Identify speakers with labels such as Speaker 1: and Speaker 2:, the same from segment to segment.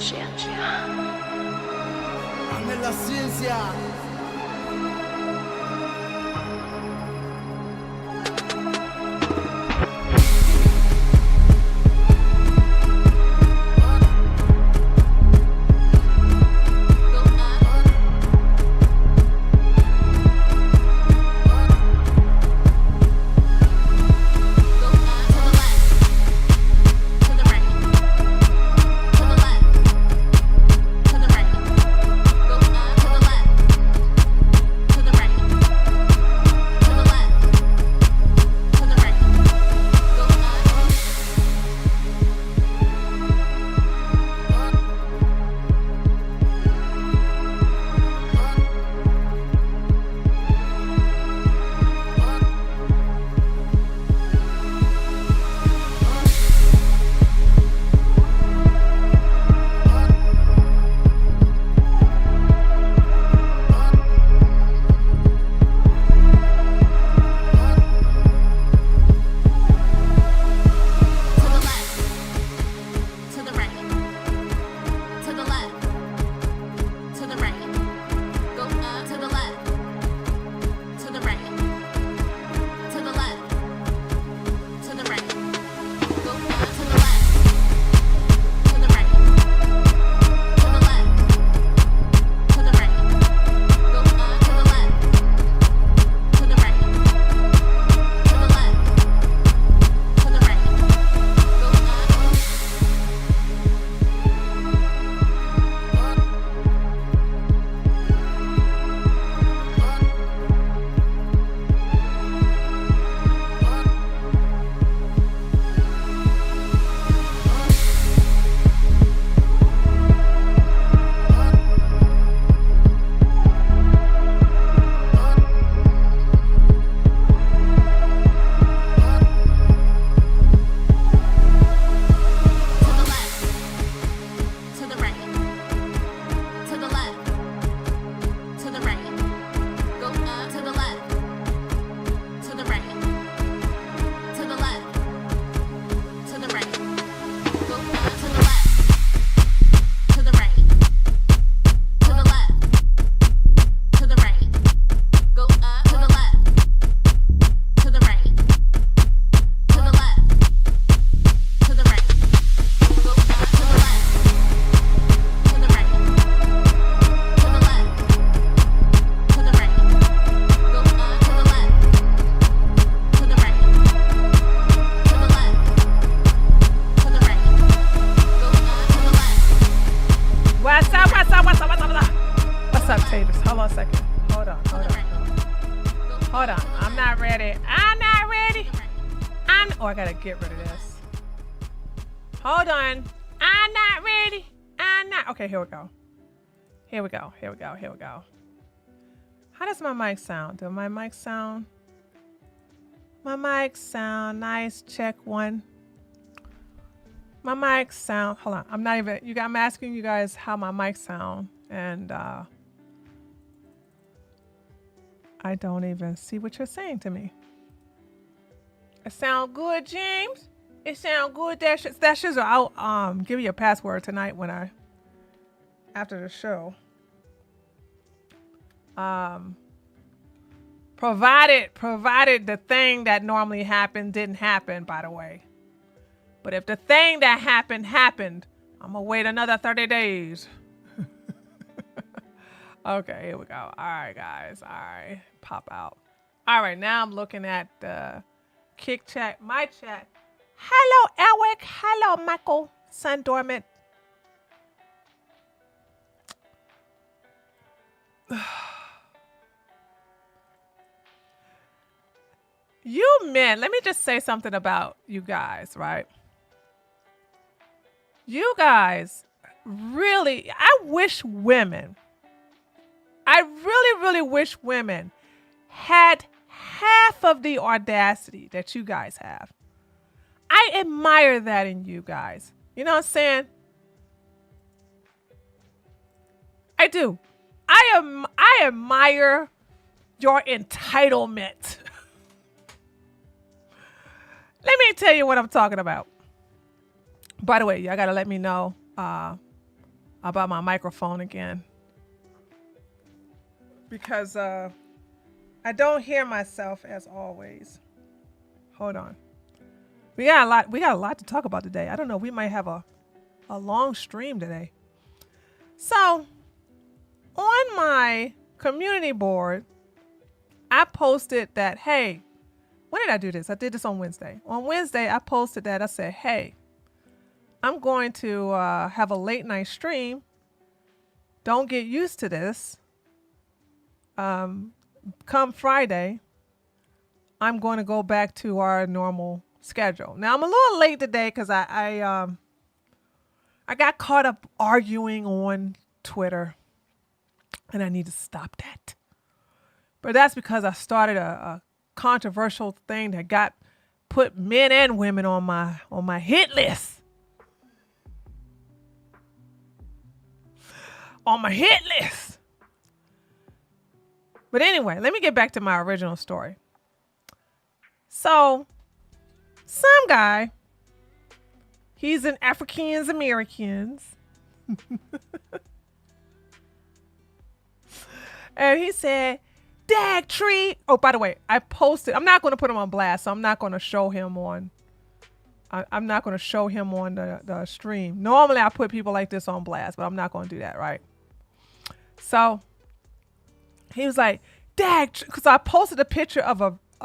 Speaker 1: ciencia.
Speaker 2: Ame la ciencia. Oh, I gotta get rid of this. Hold on. I'm not ready. I'm not. Okay, here we go. Here we go. Here we go. Here we go. How does my mic sound? Does my mic sound? My mic sound nice. Check one. My mic sound. Hold on. I'm not even. I'm asking you guys how my mic sound, and I don't even see what you're saying to me. It sound good, James? It sound good. That shit. I'll give you a password tonight after the show. Provided the thing that normally happened didn't happen, by the way. But if the thing that happened, I'm gonna wait another 30 days. Okay, here we go. All right, guys. All right, pop out. All right, now I'm looking at the Kick chat, my chat. Hello, Eric. Hello, Michael Sundormant. You men, let me just say something about you guys, right? You guys really, I really wish women had half of the audacity that you guys have. I admire that in you guys. You know what I'm saying? I do. I admire your entitlement. Let me tell you what I'm talking about. By the way, y'all gotta let me know about my microphone again. Because I don't hear myself as always. Hold on. We got a lot to talk about today. I don't know. We might have a long stream today. So on my community board, I posted that, hey, when did I do this? I did this on Wednesday. On Wednesday, I posted that. I said, hey, I'm going to have a late night stream. Don't get used to this. Come Friday, I'm going to go back to our normal schedule. Now, I'm a little late today because I got caught up arguing on Twitter, and I need to stop that. But that's because I started a controversial thing that put men and women on my hit list. On my hit list. But anyway, let me get back to my original story. So, some guy, he's an African Americans. And he said, Dag tree. Oh, by the way, I posted. I'm not going to put him on blast, so I'm not going to show him on. I'm not going to show him on the stream. Normally, I put people like this on blast, but I'm not going to do that, right? So he was like, Dag, because I posted a picture of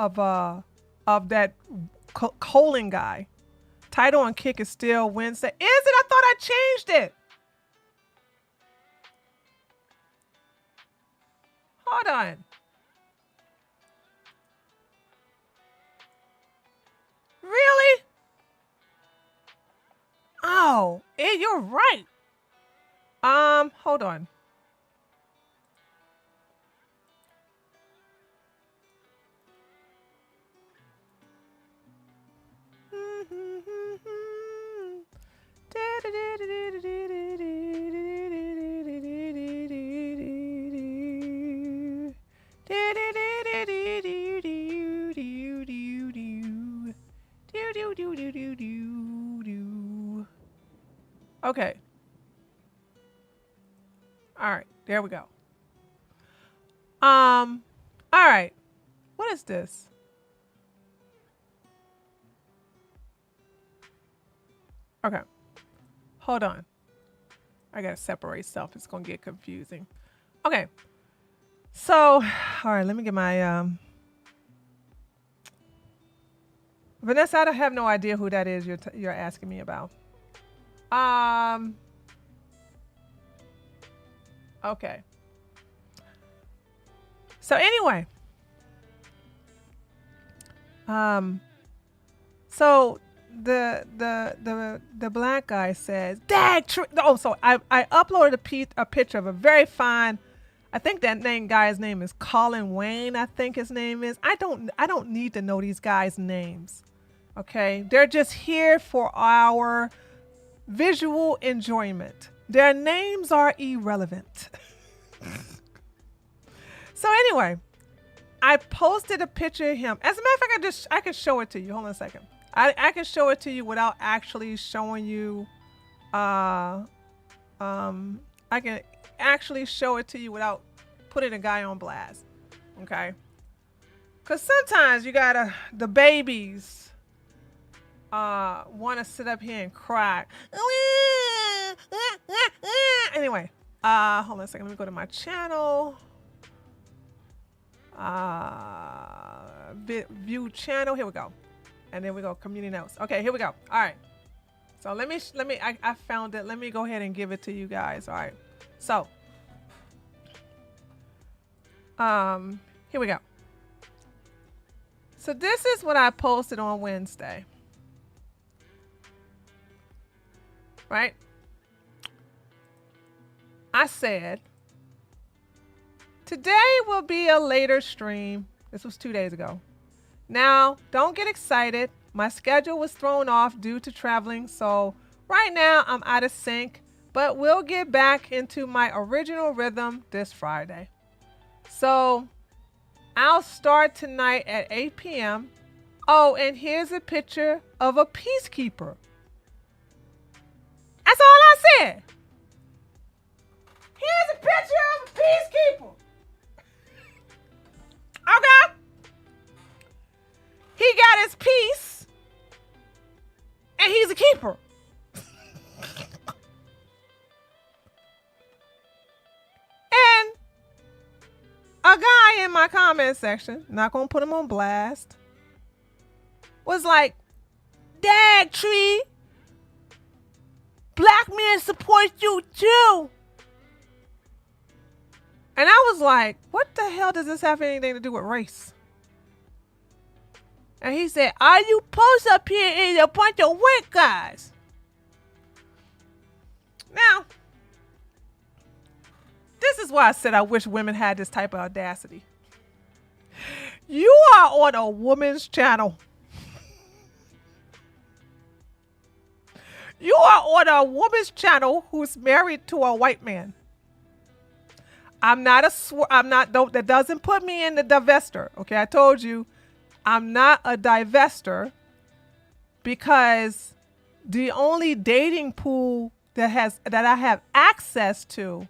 Speaker 2: that colon guy. Title on Kick is still Wednesday. Is it? I thought I changed it. Hold on. Really? Oh, you're right. Hold on. Okay. All right, there we go. All right. What is this? Okay. Hold on. I gotta separate stuff. It's gonna get confusing. Okay. So, all right, let me get my Vanessa, I have no idea who that is you're asking me about. Okay. So anyway, so the black guy says, Dag, so I uploaded a picture of a very fine, I think that guy's name is Colin Wayne, I think his name is. I don't need to know these guys' names. Okay? They're just here for our visual enjoyment. Their names are irrelevant. So anyway, I posted a picture of him. As a matter of fact, I can show it to you. Hold on a second. I can show it to you without actually showing you. I can actually show it to you without putting a guy on blast. Okay? Because sometimes the babies want to sit up here and cry. Anyway, hold on a second. Let me go to my channel. View channel. Here we go. And then we go community notes. Okay, here we go. All right. So let me. I found it. Let me go ahead and give it to you guys. All right. So, here we go. So this is what I posted on Wednesday. Right? I said, today will be a later stream. This was 2 days ago. Now, don't get excited. My schedule was thrown off due to traveling, so right now I'm out of sync, but we'll get back into my original rhythm this Friday. So I'll start tonight at 8 p.m. Oh, and here's a picture of a peacekeeper. That's all I said. temper. And a guy in my comment section, not gonna put him on blast, was like, "Dag Tree, black men support you too." And I was like, what the hell does this have anything to do with race? And he said, "Are you post up here in a bunch of white guys?" Now, this is why I said I wish women had this type of audacity. You are on a woman's channel. You are on a woman's channel who's married to a white man. That doesn't put me in the divester. Okay, I told you I'm not a divester because the only dating pool that I have access to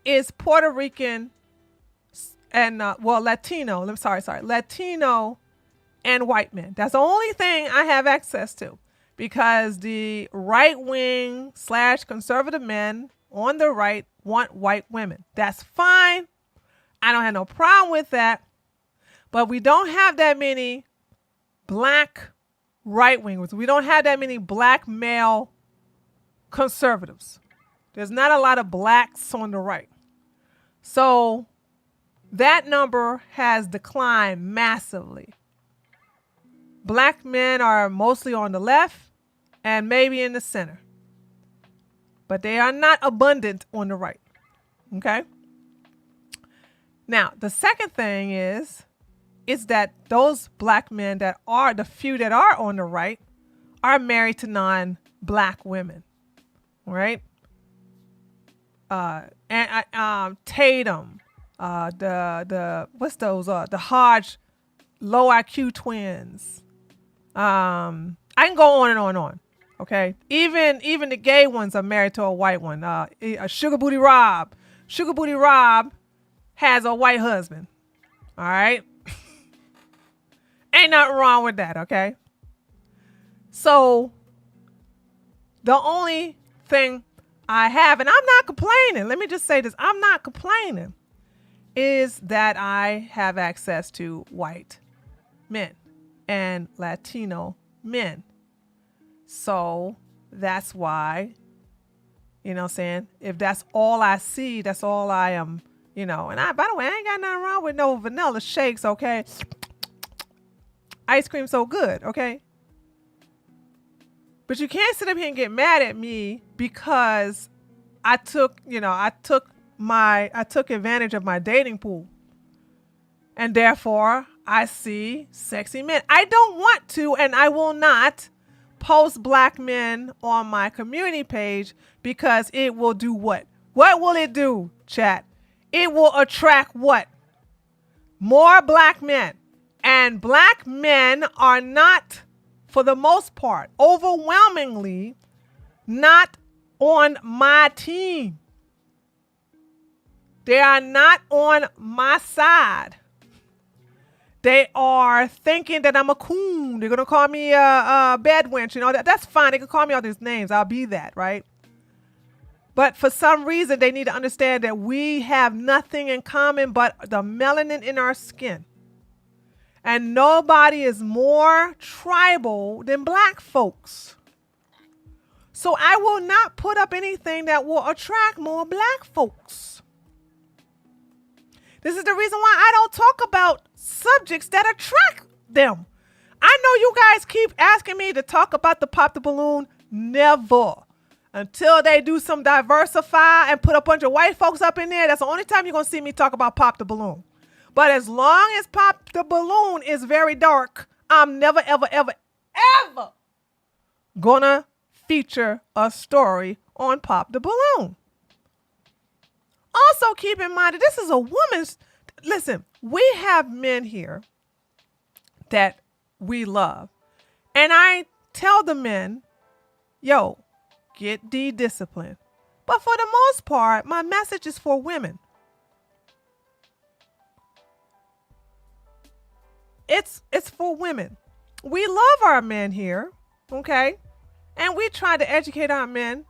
Speaker 2: is Puerto Rican and Latino. I'm sorry, Latino and white men. That's the only thing I have access to because the right wing / conservative men on the right want white women. That's fine. I don't have no problem with that. But we don't have that many black right wingers. We don't have that many black male conservatives. There's not a lot of blacks on the right. So that number has declined massively. Black men are mostly on the left and maybe in the center. But they are not abundant on the right. Okay? Now, the second thing is that those black men that are, the few that are on the right, are married to non-black women. Right? Tatum, what's those? The Hodge low IQ twins. I can go on and on and on. Okay, even the gay ones are married to a white one. Sugar Booty Rob. Sugar Booty Rob has a white husband. All right, ain't nothing wrong with that. Okay, so the only thing I have, and I'm not complaining. Let me just say this: I'm not complaining. Is that I have access to white men and Latino men. So that's why, you know what I'm saying? If that's all I see, that's all I am, you know. And by the way, I ain't got nothing wrong with no vanilla shakes, okay? Ice cream so good, okay? But you can't sit up here and get mad at me because I took advantage of my dating pool. And therefore, I see sexy men. I don't want to, and I will not post black men on my community page because it will do what? What will it do, chat? It will attract what? More black men. And black men are not, for the most part, overwhelmingly not on my team. They are not on my side. They are thinking that I'm a coon. They're going to call me a bed wench. You know, that's fine. They can call me all these names. I'll be that, right? But for some reason, they need to understand that we have nothing in common but the melanin in our skin. And nobody is more tribal than black folks. So I will not put up anything that will attract more black folks. This is the reason why I don't talk about subjects that attract them. I know you guys keep asking me to talk about the Pop the Balloon. Never. Until they do some diversify and put a bunch of white folks up in there. That's the only time you're going to see me talk about Pop the Balloon. But as long as Pop the Balloon is very dark, I'm never, ever, ever, ever gonna feature a story on Pop the Balloon. Also keep in mind that this is a woman's, listen, we have men here that we love. And I tell the men, yo, get disciplined. But for the most part, my message is for women. It's for women. We love our men here, okay? And we try to educate our men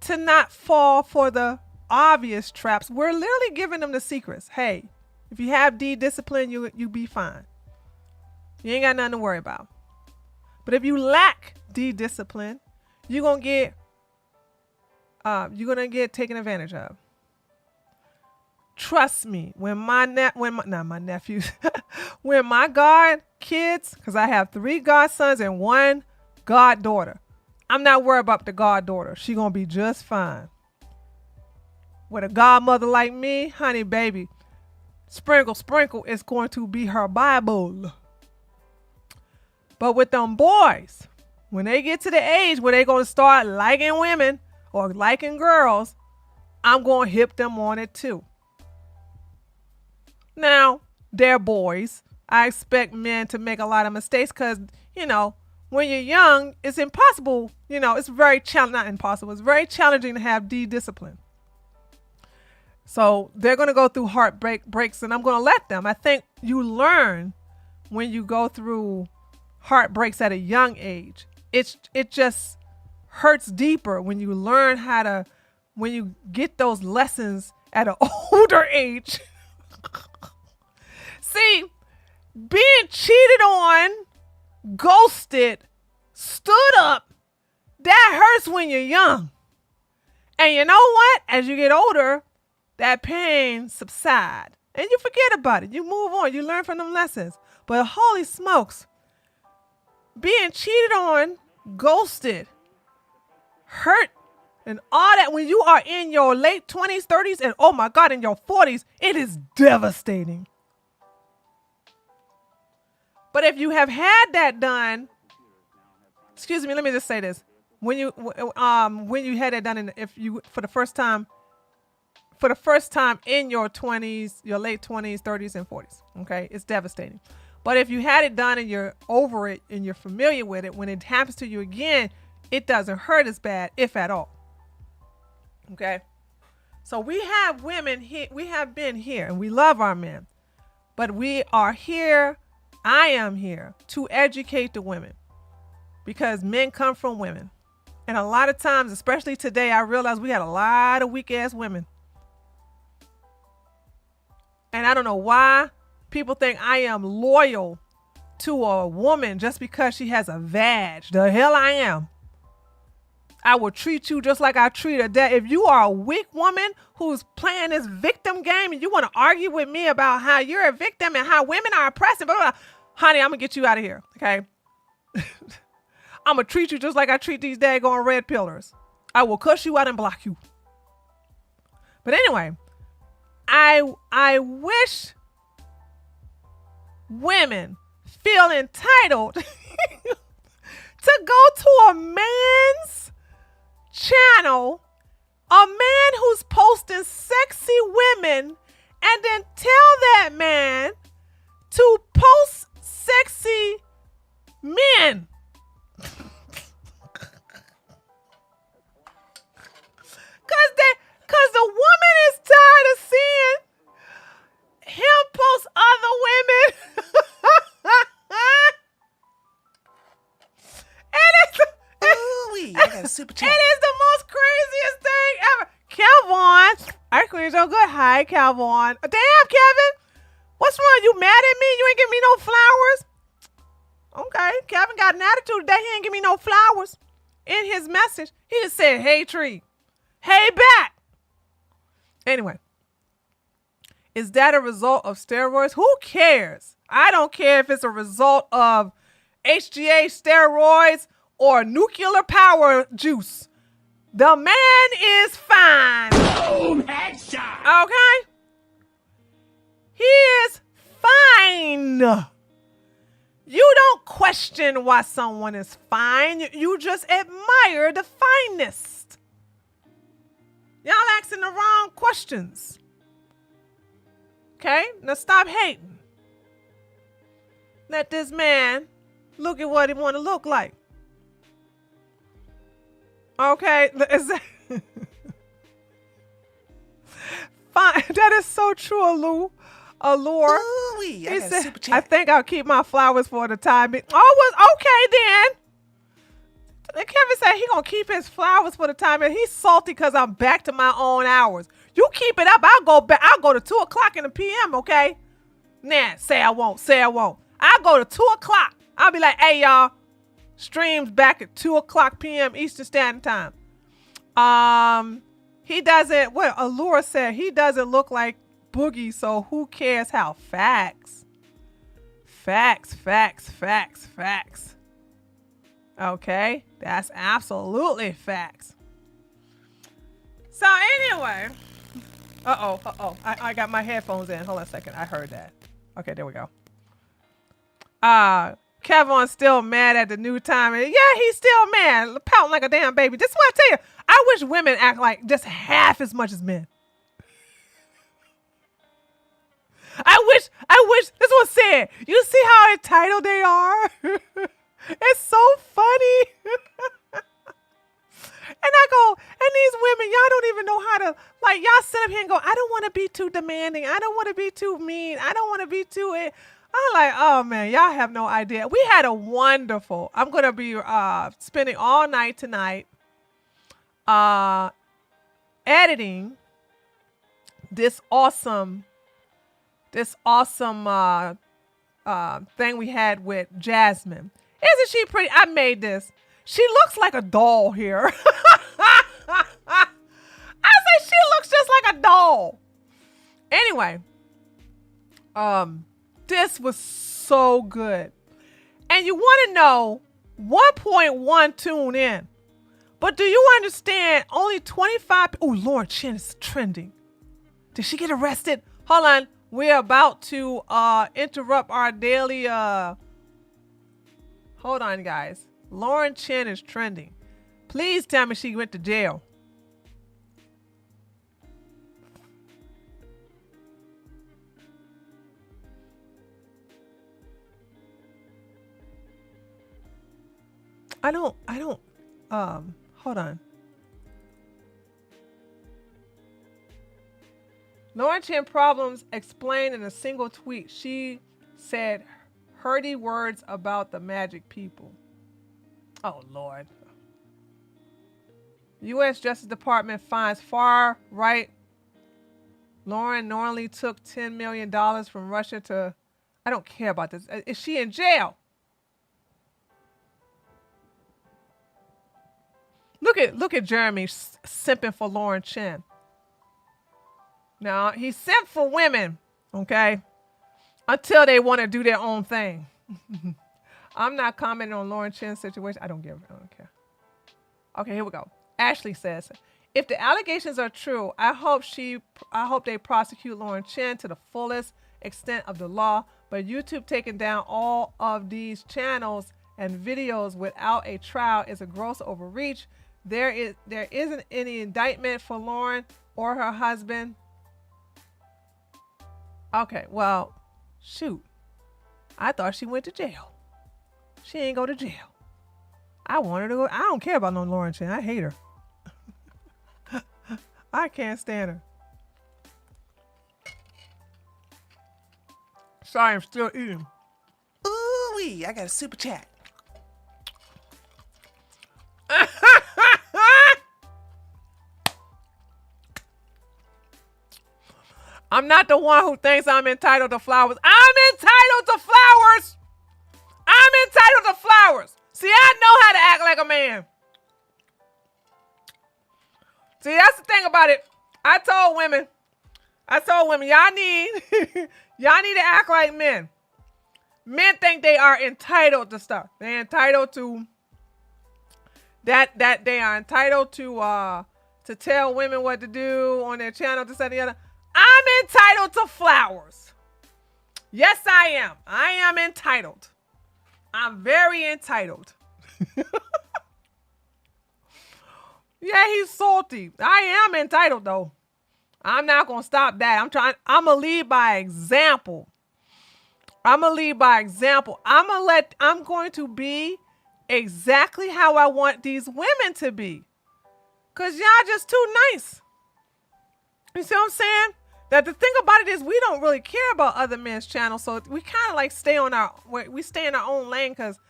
Speaker 2: to not fall for the obvious traps. We're literally giving them the secrets. Hey, if you have D discipline, you be fine. You ain't got nothing to worry about. But if you lack D discipline, you're gonna get taken advantage of. Trust me, when my nephews, when my god kids, because I have 3 godsons and 1 goddaughter, I'm not worried about the goddaughter. She gonna be just fine. With a godmother like me, honey baby, sprinkle is going to be her Bible. But with them boys, when they get to the age where they're going to start liking women or liking girls, I'm going to hip them on it too. Now, they're boys. I expect men to make a lot of mistakes because, when you're young, it's impossible. It's very not impossible. It's very challenging to have D discipline. So they're going to go through heartbreaks, and I'm going to let them. I think you learn when you go through heartbreaks at a young age. It just hurts deeper when you learn when you get those lessons at an older age. See, being cheated on, ghosted, stood up, that hurts when you're young. And you know what? As you get older, that pain subsides and you forget about it. You move on. You learn from them lessons. But holy smokes, being cheated on, ghosted, hurt, and all that when you are in your late 20s, 30s, and oh my God, in your 40s, it is devastating. But if you have had that done, excuse me, let me just say this. When you had that done, for the first time in your 20s, your late 20s, 30s, and 40s, okay, it's devastating. But if you had it done and you're over it and you're familiar with it, when it happens to you again, it doesn't hurt as bad, if at all. Okay? So we have women here, we have been here, and we love our men. But we are here, I am here, to educate the women. Because men come from women. And a lot of times, especially today, I realize we had a lot of weak-ass women. And I don't know why people think I am loyal to a woman just because she has a vag. The hell I am. I will treat you just like I treat a dad. If you are a weak woman who's playing this victim game and you want to argue with me about how you're a victim and how women are oppressive, blah, blah, blah, honey, I'm going to get you out of here, okay? I'm going to treat you just like I treat these daggone red pillars. I will cuss you out and block you. But anyway, I wish women feel entitled to go to a man's channel, a man who's posting sexy women, and then tell that man to post sexy men. Cause the woman is tired of seeing him post other women.
Speaker 1: I got a super chat.
Speaker 2: It is the most craziest thing ever. Calvin, our queen's so good. Hi, Calvin. Damn, Kevin. What's wrong? You mad at me? You ain't give me no flowers? Okay. Kevin got an attitude today. He ain't give me no flowers. In his message, he just said, hey, tree. Hey, back. Anyway, is that a result of steroids? Who cares? I don't care if it's a result of HGH, steroids, or nuclear power juice. The man is fine.
Speaker 1: Boom, headshot.
Speaker 2: Okay? He is fine. You don't question why someone is fine. You just admire the fineness. Y'all asking the wrong questions. Okay? Now stop hating. Let this man look at what he want to look like. Okay? Fine. That is so true, Allure.
Speaker 1: Ooh-wee, I got a super chat.
Speaker 2: I think I'll keep my flowers for the time being. Oh, okay then. Kevin said he gonna keep his flowers for the time, and he's salty because I'm back to my own hours. You keep it up, I'll go back. I'll go to 2 o'clock in the PM, okay? Nah, say I won't. Say I won't. I'll go to 2 o'clock. I'll be like, hey y'all, streams back at 2 o'clock PM Eastern Standard Time. He doesn't. What Allura said, he doesn't look like Boogie, so who cares how? Facts. Facts, facts, facts, facts. Okay, that's absolutely facts. So anyway, I got my headphones in. Hold on a second. I heard that. Okay, there we go. Kevin's still mad at the new time. Yeah, he's still mad, pouting like a damn baby. This is what I tell you. I wish women act like just half as much as men. I wish, this was said. You see how entitled they are? It's so funny. And I go, and these women, y'all don't even know how to, like, y'all sit up here and go, I don't want to be too demanding. I don't want to be too mean. I don't want to be too, I'm like, oh man, y'all have no idea. We had a wonderful, I'm going to be spending all night tonight editing this awesome thing we had with Jasmine. Isn't she pretty? I made this. She looks like a doll here. I say she looks just like a doll. Anyway, this was so good. And you want to know 1.1 tune in. But do you understand only 25? Oh, Lord, Chen is trending. Did she get arrested? Hold on. We're about to interrupt our daily hold on, guys. Lauren Chen is trending. Please tell me she went to jail. I don't hold on. Lauren Chen problems explained in a single tweet. She said hurty words about the magic people. Oh, Lord. U.S. Justice Department finds far right. Lauren normally took $10 million from Russia to, I don't care about this. Is she in jail? Look at Jeremy simping for Lauren Chen. Now, he simp for women, okay, until they want to do their own thing. I'm not commenting on Lauren Chen's situation. I don't care. Okay, here we go. Ashley says, if the allegations are true, I hope they prosecute Lauren Chen to the fullest extent of the law. But YouTube taking down all of these channels and videos without a trial is a gross overreach. There isn't any indictment for Lauren or her husband. Okay, well, shoot. I thought she went to jail. She ain't go to jail. I want her to go. I don't care about no Lauren Chen. I hate her. I can't stand her. Sorry, I'm still eating. Ooh-wee, I got a super chat. I'm not the one who thinks I'm entitled to flowers. I'm entitled to flowers. I'm entitled to flowers. See, I know how to act like a man. See, that's the thing about it. I told women, y'all need to act like men. Men think they are entitled to stuff. They're entitled to that they are entitled to tell women what to do on their channel, this and the other. I'm entitled to flowers. Yes, I am. I am entitled. I'm very entitled. Yeah, he's salty. I am entitled though. I'm not going to stop that. I'm going to lead by example. I'm going to be exactly how I want these women to be. Cause y'all just too nice. You see what I'm saying? That the thing about it is we don't really care about other men's channels, so we kind of like stay in our own lane. Cause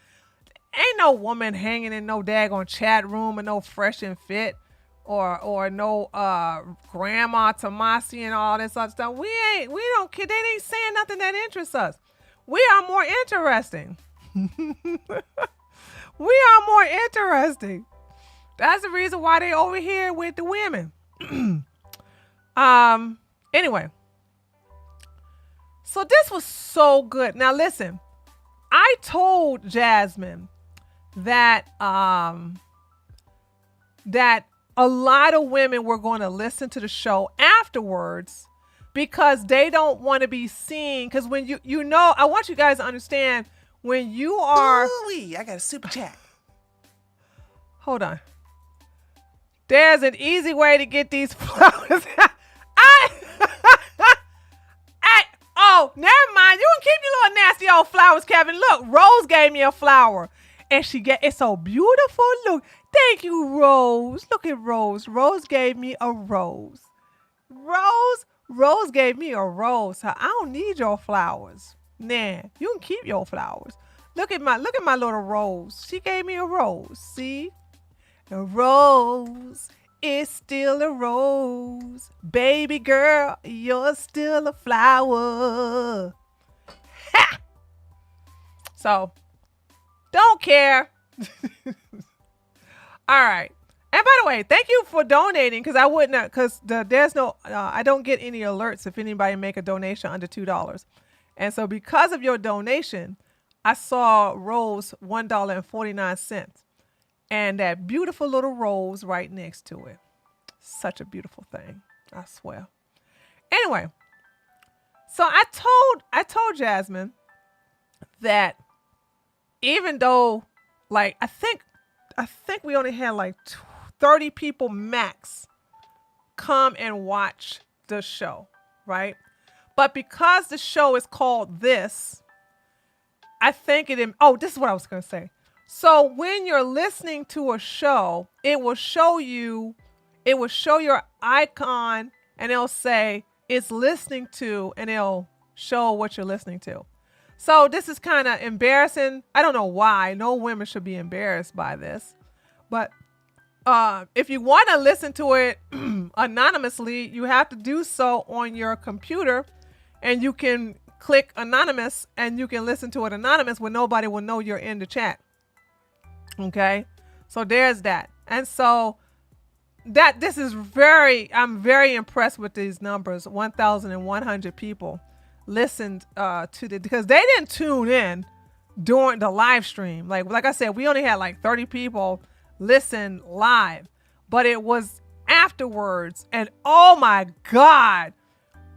Speaker 2: Ain't no woman hanging in no daggone chat room or no Fresh and Fit or no Grandma Tomasi and all this other stuff. We don't care. They ain't saying nothing that interests us. We are more interesting. We are more interesting. That's the reason why they over here with the women. Anyway. So this was so good. Now listen, I told Jasmine that that a lot of women were going to listen to the show afterwards because they don't want to be seen. Because when you know, I want you guys to understand when you are.
Speaker 1: Ooh-wee, I got a super chat.
Speaker 2: Hold on. There's an easy way to get these flowers. Oh, never mind. You can keep your little nasty old flowers, Kevin. Look, Rose gave me a flower. And it's so beautiful. Look. Thank you, Rose. Look at Rose. Rose gave me a rose. Rose gave me a rose. So I don't need your flowers. Nah, you can keep your flowers. Look at my little rose. She gave me a rose. See? A rose is still a rose. Baby girl, you're still a flower. Ha! So, don't care. All right. And by the way, thank you for donating because I wouldn't, because there's no, I don't get any alerts if anybody make a donation under $2. And so because of your donation, I saw Rose $1.49 and that beautiful little rose right next to it. Such a beautiful thing, I swear. Anyway, so I told Jasmine that even though, like, I think we only had like 30 people max come and watch the show, right? But because the show is called this, I think this is what I was going to say. So when you're listening to a show, it will show your icon and it'll say it's listening to, and it'll show what you're listening to. So this is kind of embarrassing. I don't know why. No women should be embarrassed by this. But if you want to listen to it anonymously, you have to do so on your computer, and you can click anonymous and you can listen to it anonymous where nobody will know you're in the chat. Okay, so there's that. And so I'm very impressed with these numbers. 1,100 people listened because they didn't tune in during the live stream. Like I said, we only had like 30 people listen live, but it was afterwards. And oh my God,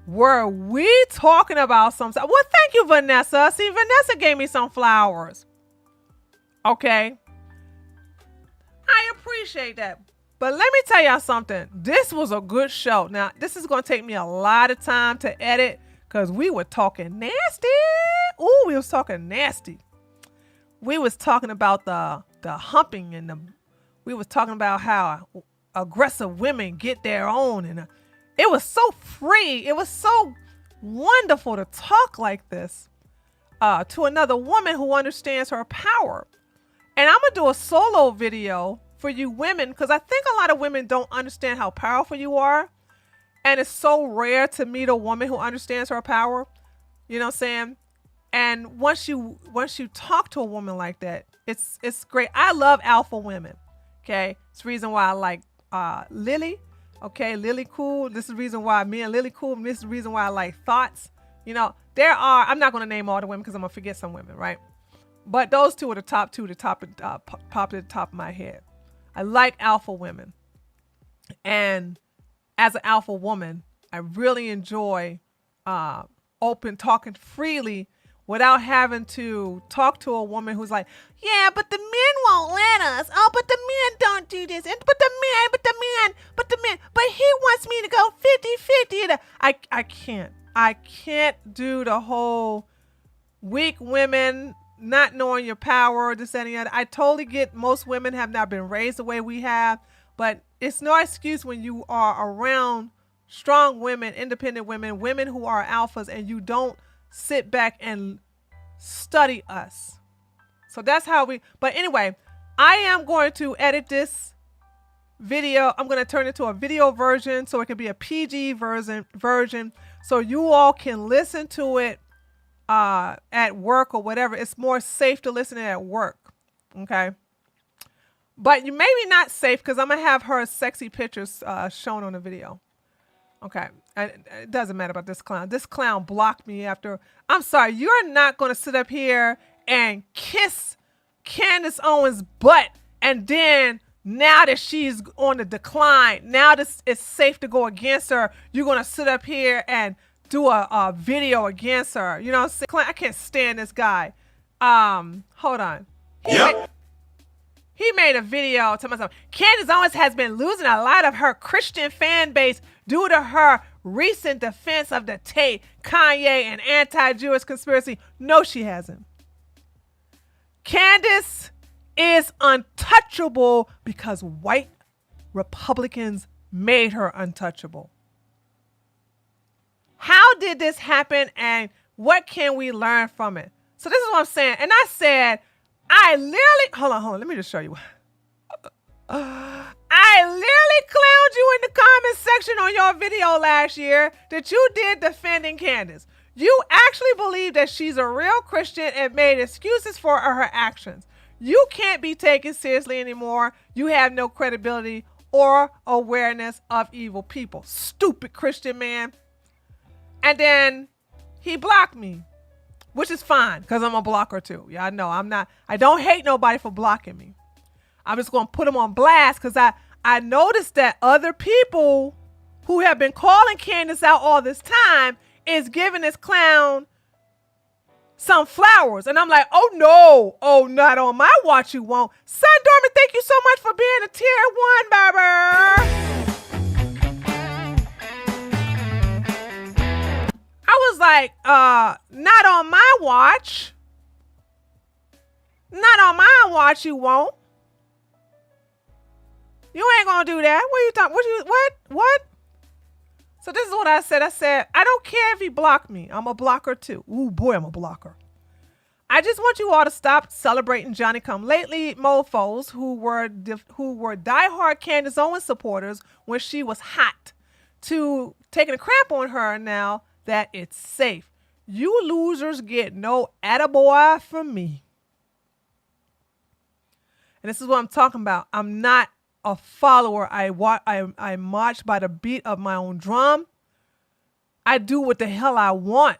Speaker 2: were we talking about something? Well, thank you, Vanessa. See, Vanessa gave me some flowers. Okay. I appreciate that. But let me tell y'all something. This was a good show. Now, this is going to take me a lot of time to edit because we were talking nasty. Ooh, we was talking nasty. We was talking about the humping and we was talking about how aggressive women get their own. And it was so free. It was so wonderful to talk like this to another woman who understands her power. And I'm going to do a solo video for you women because I think a lot of women don't understand how powerful you are. And it's so rare to meet a woman who understands her power. You know what I'm saying? And once you talk to a woman like that, it's great. I love alpha women. Okay. It's the reason why I like Lily. Okay. Lily cool. This is the reason why me and Lily cool. And this is the reason why I like Thoughts. You know, I'm not going to name all the women because I'm going to forget some women, right? But those two are the top two, pop at the top of my head. I like alpha women. And as an alpha woman, I really enjoy open talking freely without having to talk to a woman who's like, yeah, but the men won't let us. Oh, but the men don't do this. And but the men, but he wants me to go 50-50. I can't do the whole weak women not knowing your power, this, and the other. I totally get most women have not been raised the way we have, but it's no excuse when you are around strong women, independent women, women who are alphas, and you don't sit back and study us. So that's how but anyway, I am going to edit this video. I'm going to turn it to a video version so it can be a PG version so you all can listen to it at work or whatever. It's more safe to listen to it at work. Okay. But you maybe not safe because I'm going to have her sexy pictures shown on the video. Okay. It doesn't matter about this clown. This clown blocked me after. I'm sorry. You're not going to sit up here and kiss Candace Owens' butt. And then now that she's on the decline, now this it's safe to go against her. You're going to sit up here and do a video against her. You know what I'm saying? I can't stand this guy. Hold on. He made a video to myself. Candace Owens has been losing a lot of her Christian fan base due to her recent defense of the Tate, Kanye, and anti-Jewish conspiracy. No, she hasn't. Candace is untouchable because white Republicans made her untouchable. How did this happen and what can we learn from it? So this is what I'm saying. And I said, I literally, hold on, let me just show you. I literally clowned you in the comment section on your video last year that you did defending Candace. You actually believe that she's a real Christian and made excuses for her actions. You can't be taken seriously anymore. You have no credibility or awareness of evil people. Stupid Christian man. And then he blocked me, which is fine because I'm a blocker too. Yeah, I know I don't hate nobody for blocking me. I'm just going to put him on blast because I noticed that other people who have been calling Candace out all this time is giving this clown some flowers. And I'm like, oh no, oh, not on my watch you won't. Son Dorman, thank you so much for being a tier 1, baby. I was like, not on my watch. Not on my watch you won't. You ain't gonna do that. What are you talking? What? So this is what I said. I said, I don't care if he blocked me. I'm a blocker too. Ooh, boy, I'm a blocker. I just want you all to stop celebrating Johnny Come Lately mofos who were diehard Candace Owens supporters when she was hot, to taking a crap on her now that it's safe. You losers get no attaboy from me. And this is what I'm talking about. I'm not a follower. I march by the beat of my own drum. I do what the hell I want.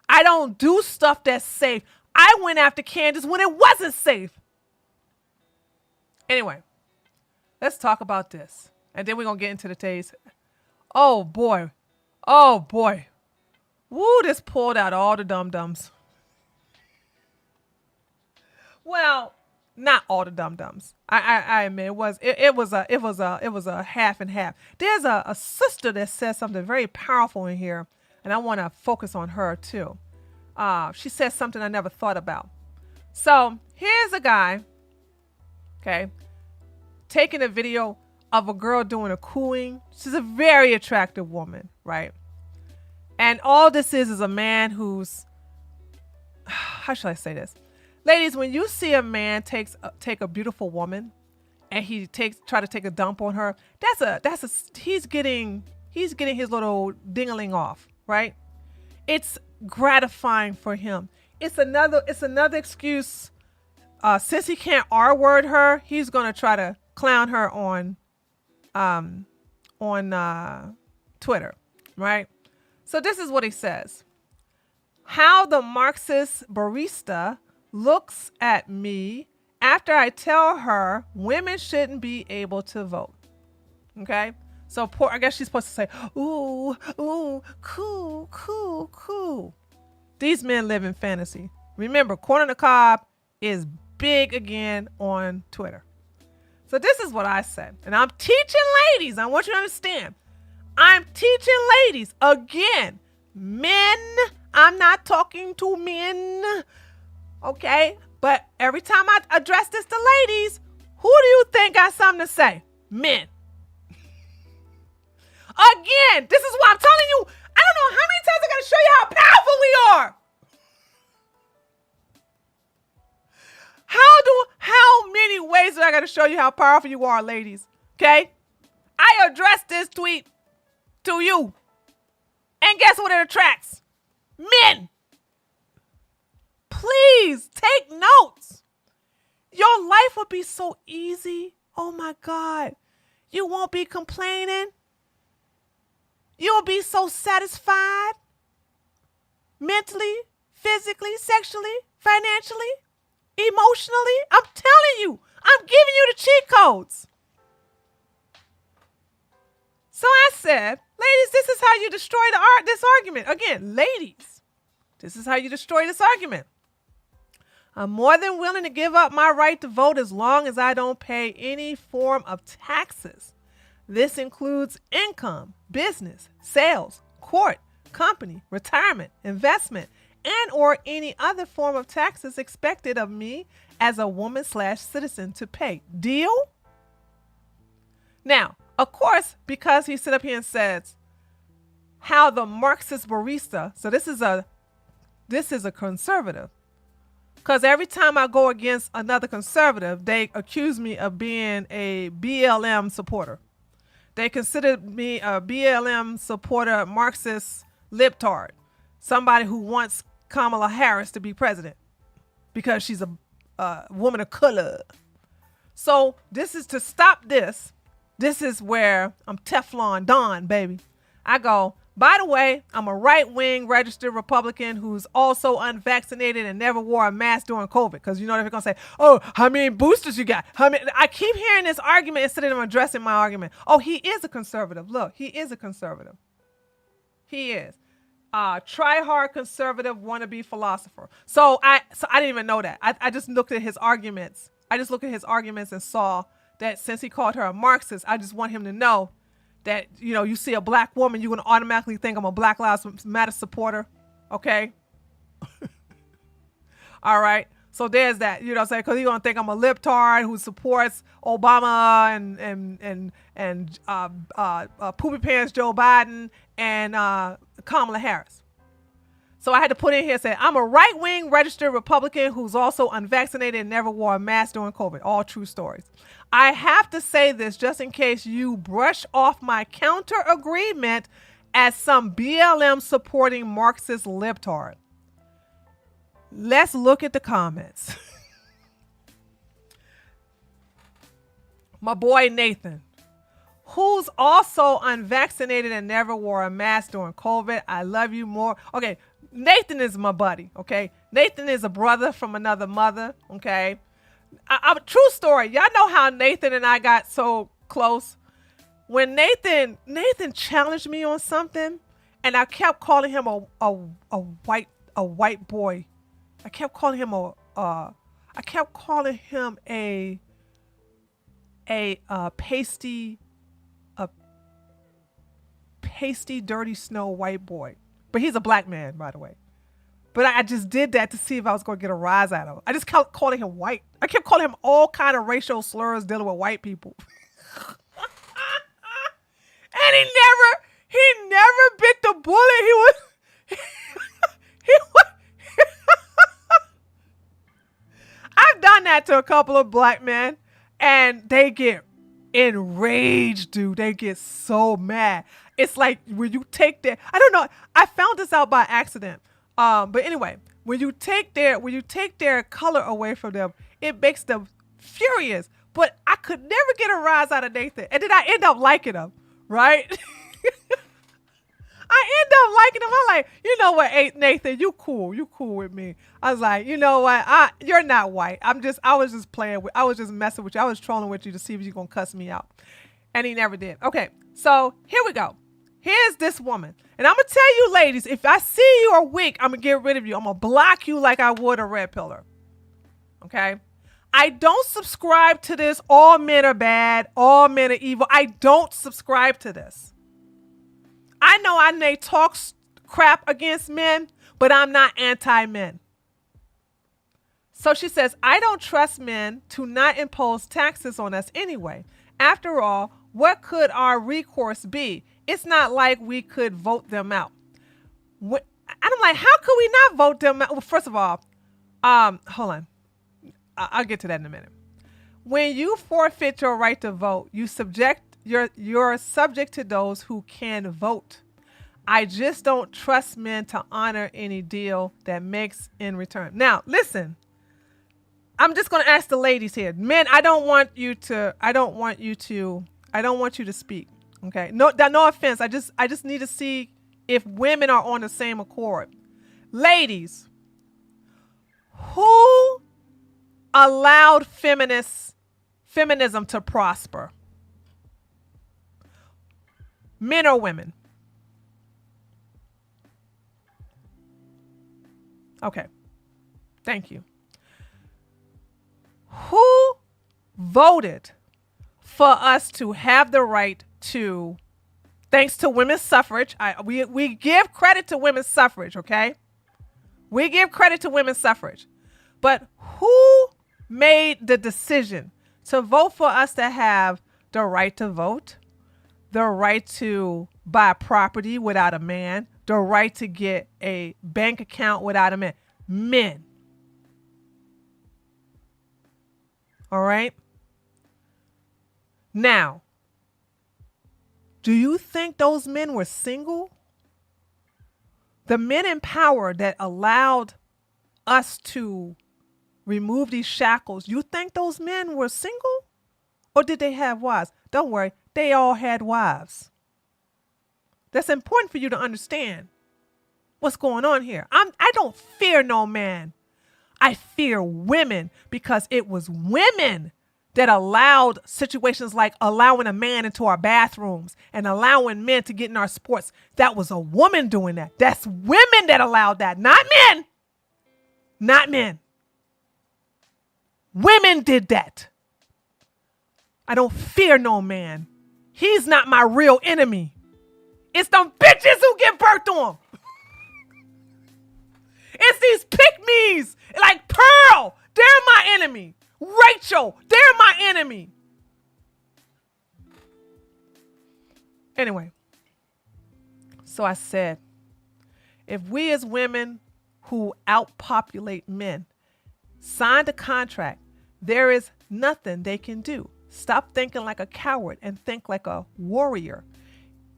Speaker 2: I don't do stuff that's safe. I went after Candace when it wasn't safe. Anyway, let's talk about this. And then we're going to get into the taste. Oh boy. Oh boy. Woo, this pulled out all the dum-dums. Well, not all the dum-dums. I admit it was a half and half. There's a sister that says something very powerful in here, and I want to focus on her too. She says something I never thought about. So here's a guy, okay, taking a video of a girl doing a cooing. She's a very attractive woman, right? And all this is a man who's, how should I say this? Ladies, when you see a man take a beautiful woman and he try to take a dump on her, he's getting his little ding-a-ling off, right? It's gratifying for him. It's another excuse. Since he can't R-word her, he's gonna try to clown her on Twitter, right? So this is what he says. How the Marxist barista looks at me after I tell her women shouldn't be able to vote. Okay? So I guess she's supposed to say, ooh, cool. These men live in fantasy. Remember, Corn on the Cob is big again on Twitter. So this is what I said. And I'm teaching ladies. I want you to understand. I'm teaching ladies. Again, men. I'm not talking to men. Okay? But every time I address this to ladies, who do you think got something to say? Men. Again, this is why I'm telling you, I don't know how many times I got to show you how powerful we are. show you how powerful you are, ladies. Okay? I addressed this tweet to you. And guess what it attracts? Men. Please take notes. Your life will be so easy. Oh my God. You won't be complaining. You'll be so satisfied. Mentally, physically, sexually, financially, emotionally. I'm telling you. I'm giving you the cheat codes. So I said, ladies, this is how you destroy this argument. Again, ladies, this is how you destroy this argument. I'm more than willing to give up my right to vote as long as I don't pay any form of taxes. This includes income, business, sales, court, company, retirement, investment, and or any other form of taxes expected of me as a woman/citizen to pay. Deal? Now, of course, because he stood up here and says how the Marxist barista, so this is a conservative. Because every time I go against another conservative, they accuse me of being a BLM supporter. They consider me a BLM supporter, Marxist libtard, somebody who wants Kamala Harris to be president because she's a woman of color. So this is to stop this. This is where I'm Teflon Don, baby. I go, by the way, I'm a right-wing registered Republican who's also unvaccinated and never wore a mask during COVID. Because you know they're going to say, oh, how many boosters you got? I keep hearing this argument instead of them addressing my argument. Oh, he is a conservative. Look, he is a conservative. He is. Try-hard conservative wannabe philosopher. So I didn't even know that. I just looked at his arguments. And saw that since he called her a Marxist, I just want him to know that, you see a black woman, you're going to automatically think I'm a Black Lives Matter supporter. Okay? All right. So there's that, what I'm saying? Because you're going to think I'm a libtard who supports Obama and Poopy Pants Joe Biden and Kamala Harris. So I had to put in here saying, I'm a right-wing registered Republican who's also unvaccinated and never wore a mask during COVID. All true stories. I have to say this just in case you brush off my counter agreement as some BLM supporting Marxist libtard. Let's look at the comments. My boy Nathan, who's also unvaccinated and never wore a mask during COVID. I love you more. Okay. Nathan is my buddy, okay? Nathan is a brother from another mother, okay? True story. Y'all know how Nathan and I got so close. When Nathan challenged me on something, and I kept calling him a white boy. I kept calling him a pasty, dirty snow white boy. But he's a black man, by the way. But I just did that to see if I was going to get a rise out of him. I just kept calling him white. I kept calling him all kind of racial slurs dealing with white people. And he never bit the bullet. I've done that to a couple of black men, and they get enraged, dude. They get so mad. It's like when you take their, I don't know, I found this out by accident. But anyway, when you take their color away from them, it makes them furious. But I could never get a rise out of Nathan. And then I end up liking him, right? I end up liking him. I'm like, you know what, Nathan, you cool with me. I was like, you know what, you're not white. I was just messing with you. I was trolling with you to see if you're going to cuss me out. And he never did. Okay, so here we go. Here's this woman. And I'm going to tell you, ladies, if I see you are weak, I'm going to get rid of you. I'm going to block you like I would a red pillar. Okay? I don't subscribe to this. All men are bad. All men are evil. I don't subscribe to this. I know I may talk crap against men, but I'm not anti-men. So she says, I don't trust men to not impose taxes on us anyway. After all, what could our recourse be? It's not like we could vote them out. And I'm like, how could we not vote them out? Well, first of all, hold on. I'll get to that in a minute. When you forfeit your right to vote, you're subject to those who can vote. I just don't trust men to honor any deal that makes in return. Now, listen. I'm just going to ask the ladies here. Men, I don't want you to speak. Okay? No offense. I just need to see if women are on the same accord. Ladies, who allowed feminism to prosper? Men or women? Okay. Thank you. Who voted for us to have the right to, thanks to women's suffrage? We give credit to women's suffrage, okay? We give credit to women's suffrage. But who made the decision to vote for us to have the right to vote, the right to buy property without a man, the right to get a bank account without a man? Men. All right. Now, do you think those men were single? The men in power that allowed us to remove these shackles, you think those men were single? Or did they have wives? Don't worry, they all had wives. That's important for you to understand what's going on here. I don't fear no man. I fear women, because it was women that allowed situations like allowing a man into our bathrooms and allowing men to get in our sports. That was a woman doing that. That's women that allowed that, not men. Not men. Women did that. I don't fear no man. He's not my real enemy. It's them bitches who give birth to him. It's these pick-me's like Pearl. They're my enemy. Rachel, they're my enemy. Anyway, so I said, if we as women who outpopulate men signed a contract, there is nothing they can do. Stop thinking like a coward and think like a warrior.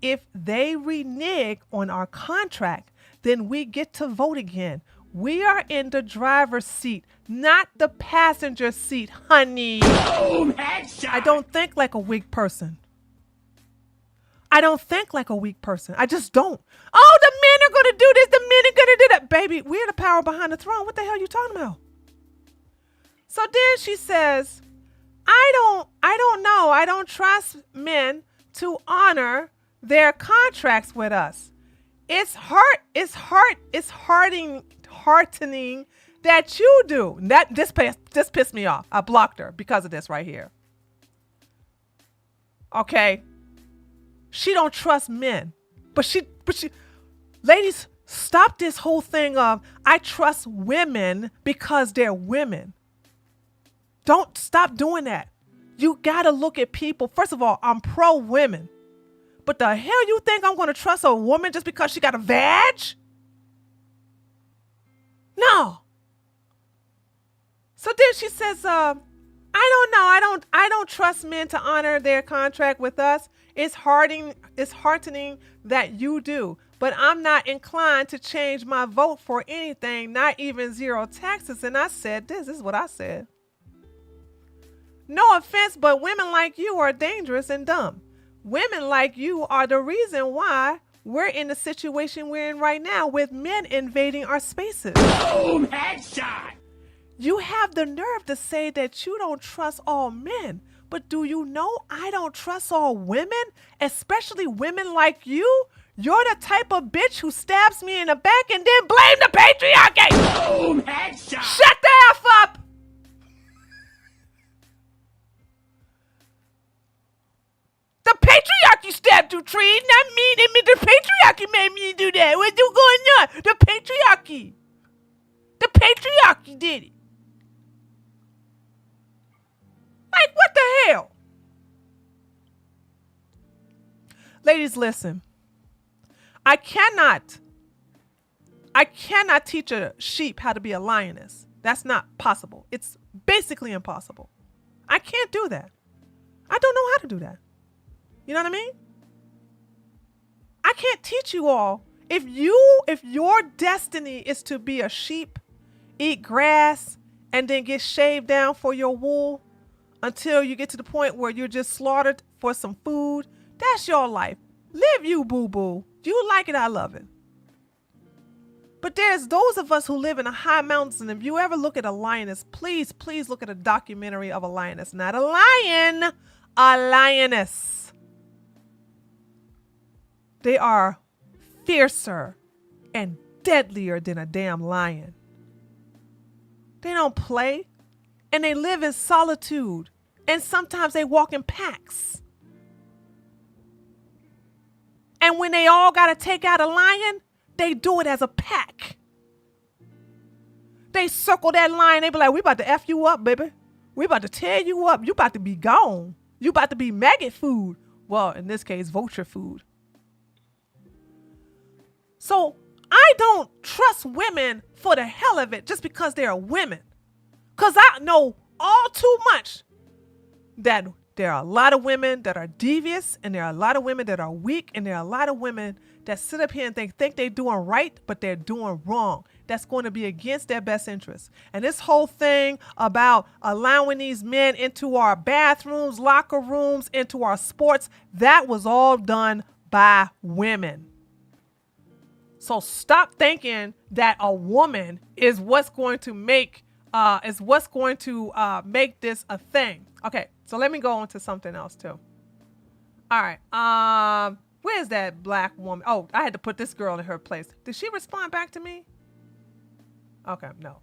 Speaker 2: If they renege on our contract, then we get to vote again. We are in the driver's seat, not the passenger seat, honey.
Speaker 1: Boom, headshot.
Speaker 2: I don't think like a weak person. I don't think like a weak person. I just don't. Oh, the men are going to do this. The men are going to do that. Baby, we're the power behind the throne. What the hell are you talking about? So then she says, I don't know. I don't trust men to honor their contracts with us. It's heartening that you do. This pissed me off. I blocked her because of this right here. Okay. She don't trust men. But she ladies, stop this whole thing of I trust women because they're women. Don't stop doing that. You gotta look at people. First of all, I'm pro women. But the hell you think I'm gonna trust a woman just because she got a vag? No. So then she says, I don't know. I don't trust men to honor their contract with us. It's heartening that you do. But I'm not inclined to change my vote for anything, not even zero taxes. And I said, this is what I said. No offense, but women like you are dangerous and dumb. Women like you are the reason why we're in the situation we're in right now with men invading our spaces.
Speaker 1: Boom, headshot.
Speaker 2: You have the nerve to say that you don't trust all men. But do you know I don't trust all women, especially women like you? You're the type of bitch who stabs me in the back and then blame the patriarchy.
Speaker 1: Boom, headshot.
Speaker 2: Shut the F up. The patriarchy stabbed you, Tree. Not me. The patriarchy made me do that. What's going on? The patriarchy. The patriarchy did it. Like, what the hell? Ladies, listen. I cannot teach a sheep how to be a lioness. That's not possible. It's basically impossible. I can't do that. I don't know how to do that. You know what I mean? I can't teach you all. If your destiny is to be a sheep, eat grass, and then get shaved down for your wool until you get to the point where you're just slaughtered for some food, that's your life. Live you, boo-boo. You like it, I love it. But there's those of us who live in the high mountains, and if you ever look at a lioness, please look at a documentary of a lioness. Not a lion, a lioness. They are fiercer and deadlier than a damn lion. They don't play, and they live in solitude, and sometimes they walk in packs. And when they all got to take out a lion, they do it as a pack. They circle that lion. They be like, we about to F you up, baby. We about to tear you up. You about to be gone. You about to be maggot food. Well, in this case, vulture food. So I don't trust women for the hell of it just because they're women. Because I know all too much that there are a lot of women that are devious, and there are a lot of women that are weak, and there are a lot of women that sit up here and think they're doing right, but they're doing wrong. That's going to be against their best interests. And this whole thing about allowing these men into our bathrooms, locker rooms, into our sports, that was all done by women. So stop thinking that a woman is what's going to make this a thing. Okay, so let me go on to something else too. All right. Where's that black woman? Oh, I had to put this girl in her place. Did she respond back to me? Okay, no.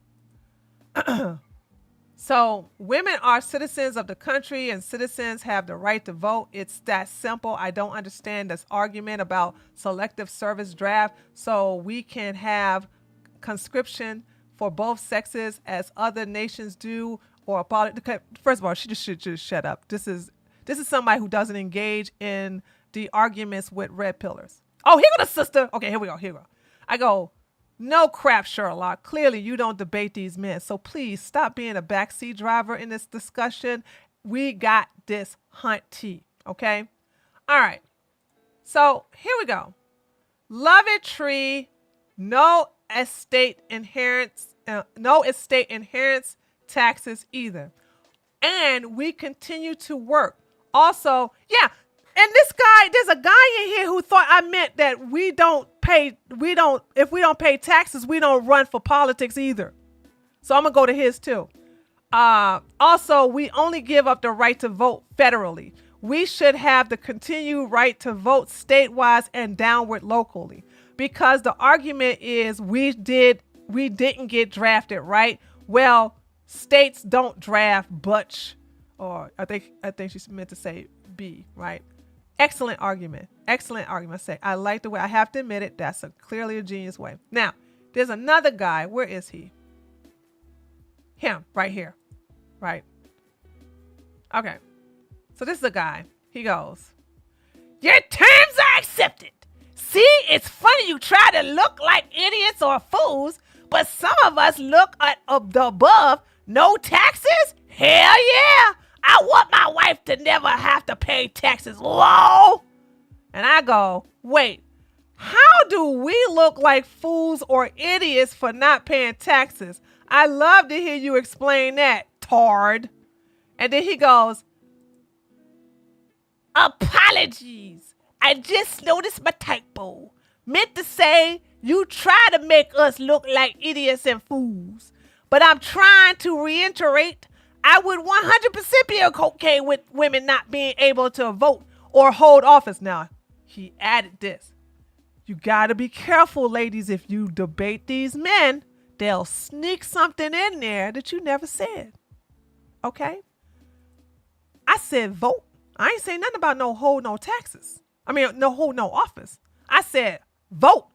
Speaker 2: So women are citizens of the country, and citizens have the right to vote. It's that simple. I don't understand this argument about selective service draft. So we can have conscription for both sexes as other nations do, or about it. First of all, she should just shut up. This is somebody who doesn't engage in the arguments with red pillars. Oh, here go the sister. Okay, here we go. I go, no crap, Sherlock. Clearly, you don't debate these men. So please stop being a backseat driver in this discussion. We got this hunt tea, okay? All right. So here we go. Love it, tree. No estate inheritance taxes either. And we continue to work. Also, yeah. And this guy, there's a guy in here who thought I meant that if we don't pay taxes, we don't run for politics either. So I'm going to go to his too. Also, we only give up the right to vote federally. We should have the continued right to vote statewide and downward locally, because the argument is we didn't get drafted, right? Well, states don't draft Butch, or I think she meant to say B, right? Excellent argument. I like the way, I have to admit it, that's clearly a genius way. Now, there's another guy. Where is he? Him, right here. Right. Okay. So this is a guy. He goes, your terms are accepted. See, it's funny you try to look like idiots or fools, but some of us look at the above. No taxes? Hell yeah. I want my wife to never have to pay taxes. Whoa. And I go, wait, how do we look like fools or idiots for not paying taxes? I love to hear you explain that, tard. And then he goes, apologies. I just noticed my typo. Meant to say you try to make us look like idiots and fools. But I'm trying to reiterate, I would 100% be okay with women not being able to vote or hold office. Now, he added this. You got to be careful, ladies. If you debate these men, they'll sneak something in there that you never said. Okay? I said vote. I ain't saying nothing about no hold no taxes. No hold no office. I said vote.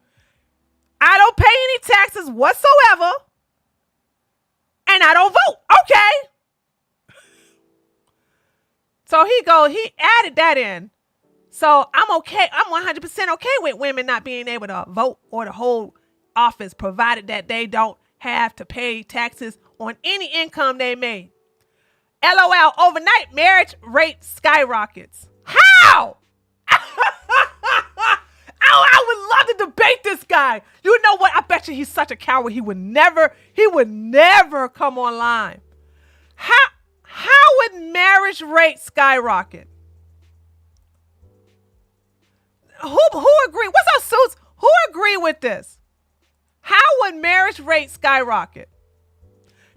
Speaker 2: I don't pay any taxes whatsoever. And I don't vote. Okay? So he added that in. So I'm okay. I'm 100% okay with women not being able to vote or to hold office, provided that they don't have to pay taxes on any income they made. LOL, overnight marriage rate skyrockets. How? Oh, I would love to debate this guy. You know what? I bet you he's such a coward. He would never come online. How would marriage rate skyrocket? Who agree? What's up, Suits? Who agree with this? How would marriage rate skyrocket?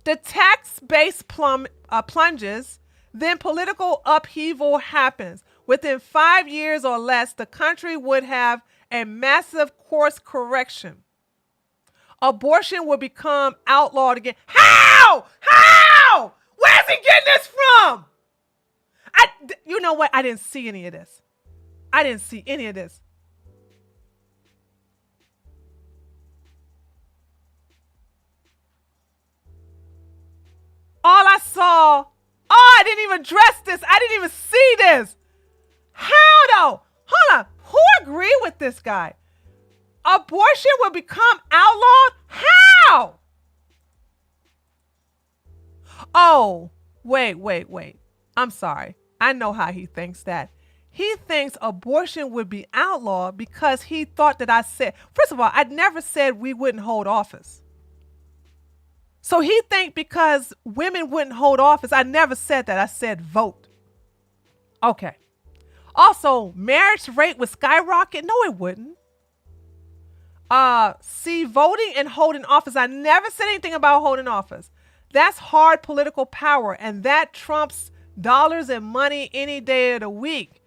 Speaker 2: The tax base plunges, then political upheaval happens. Within 5 years or less, the country would have a massive course correction. Abortion would become outlawed again. How? How? Where's he getting this from? You know what? I didn't see any of this. I didn't see any of this. All I saw, I didn't even address this. I didn't even see this. How though? Hold on. Who agree with this guy? Abortion will become outlawed? How? Oh, wait. I'm sorry. I know how he thinks that. He thinks abortion would be outlawed because he thought that I said, first of all, I never said we wouldn't hold office. So he think because women wouldn't hold office, I never said that. I said vote. Okay. Also, marriage rate would skyrocket? No, it wouldn't. See, voting and holding office. I never said anything about holding office. That's hard political power, and that trumps dollars and money any day of the week.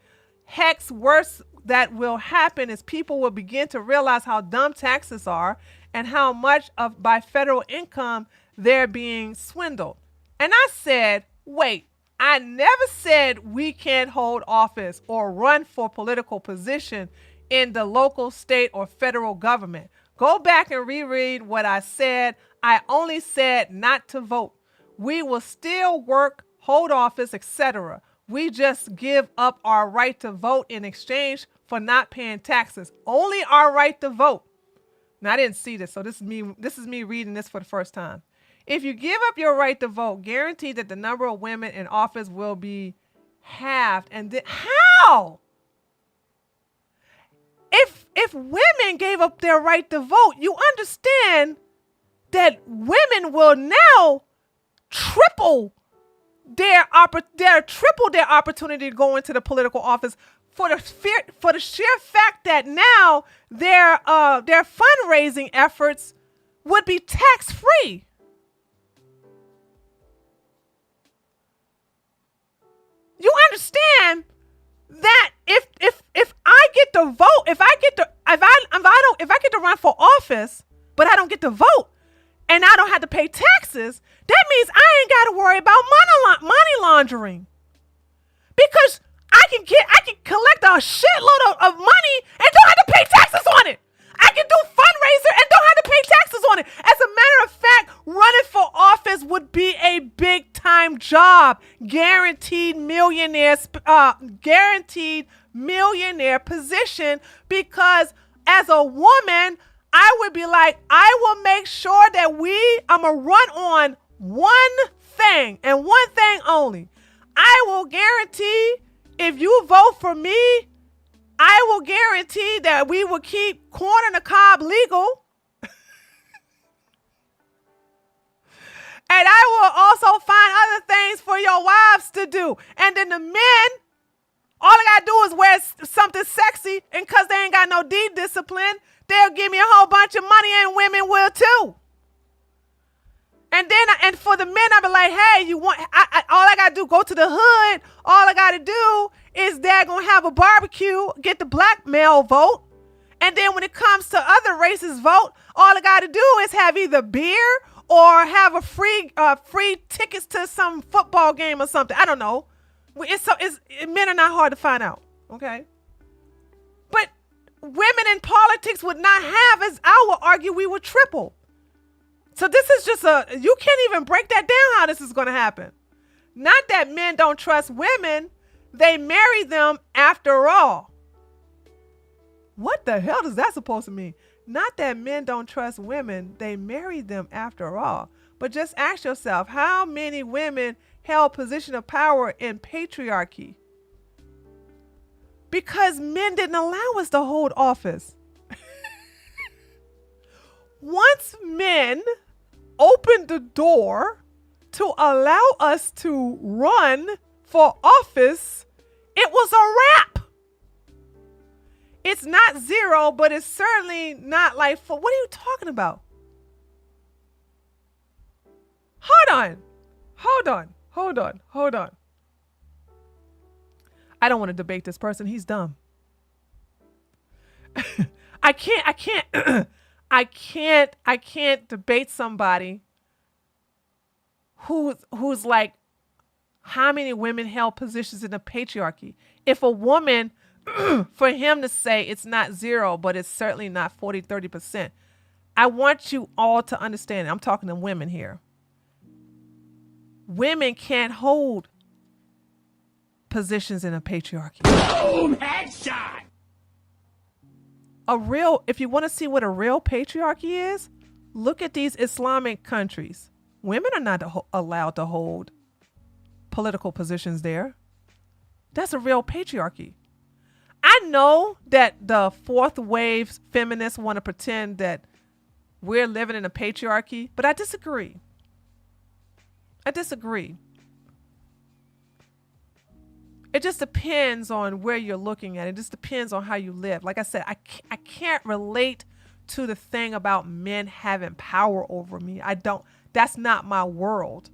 Speaker 2: Heck, worse that will happen is people will begin to realize how dumb taxes are and how much of by federal income they're being swindled. And I said, wait, I never said we can't hold office or run for political position in the local, state, or federal government. Go back and reread what I said. I only said not to vote. We will still work, hold office, etc. We just give up our right to vote in exchange for not paying taxes. Only our right to vote. Now, I didn't see this, so this is me reading this for the first time. If you give up your right to vote, guarantee that the number of women in office will be halved. And how? If women gave up their right to vote, you understand that women will now triple their opportunity to go into the political office for the sheer fact that now their fundraising efforts would be tax free. You understand that if I get to vote, if I get to run for office, but I don't get to vote, and I don't have to pay taxes, that means I ain't got to worry about money laundering, because I can collect a shitload of money and don't have to pay taxes on it. I can do fundraiser and don't have to pay taxes on it. As a matter of fact, running for office would be a big time job, guaranteed millionaire position, because as a woman, I would be like, I will make sure that I'm going to run on one thing and one thing only. I will guarantee if you vote for me, I will guarantee that we will keep corn on the cob legal. And I will also find other things for your wives to do. And then the men, all I got to do is wear something sexy, and because they ain't got no deed discipline, they'll give me a whole bunch of money, and women will too. And then, and for the men, I'll be like, hey, all I got to do, go to the hood. All I got to do is they're going to have a barbecue, get the black male vote. And then when it comes to other races vote, all I got to do is have either beer or have a free tickets to some football game or something. I don't know. Men are not hard to find out. Okay. But women in politics would not have, as I would argue, we would triple. So this is just you can't even break that down how this is going to happen. Not that men don't trust women. They marry them after all. What the hell is that supposed to mean? Not that men don't trust women. They marry them after all. But just ask yourself, how many women held position of power in patriarchy? Because men didn't allow us to hold office. Once men opened the door to allow us to run for office, it was a wrap. It's not zero, but it's certainly not like, what are you talking about? Hold on. I don't want to debate this person. He's dumb. I can't debate somebody who's like, how many women held positions in the patriarchy? If a woman, for him to say it's not zero, but it's certainly not 40, 30%. I want you all to understand, I'm talking to women here. Women can't hold positions in a patriarchy.
Speaker 1: Boom! Headshot!
Speaker 2: If you want to see what a real patriarchy is, look at these Islamic countries. Women are not allowed to hold political positions there. That's a real patriarchy. I know that the fourth wave feminists want to pretend that we're living in a patriarchy, but I disagree. It just depends on where you're looking at. It just depends on how you live. Like I said, I can't relate to the thing about men having power over me. That's not my world.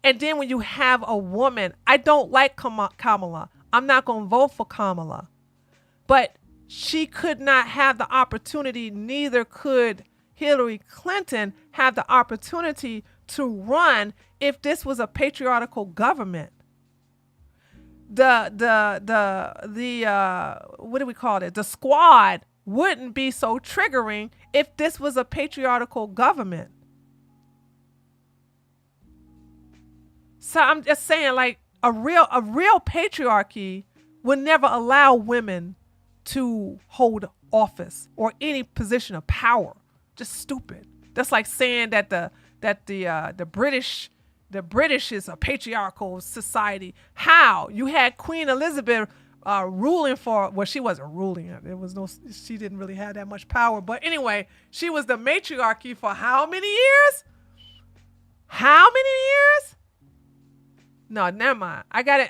Speaker 2: And then when you have a woman, I don't like Kamala. I'm not going to vote for Kamala. But she could not have the opportunity, neither could Hillary Clinton have the opportunity to run if this was a patriarchal government. The what do we call it? The squad wouldn't be so triggering if this was a patriarchal government. So I'm just saying, like, a real patriarchy would never allow women to hold office or any position of power. Just stupid. That's like saying that the British is a patriarchal society. How? You had Queen Elizabeth ruling for, well, she wasn't ruling. She didn't really have that much power. But anyway, she was the matriarchy for how many years? No, never mind. I gotta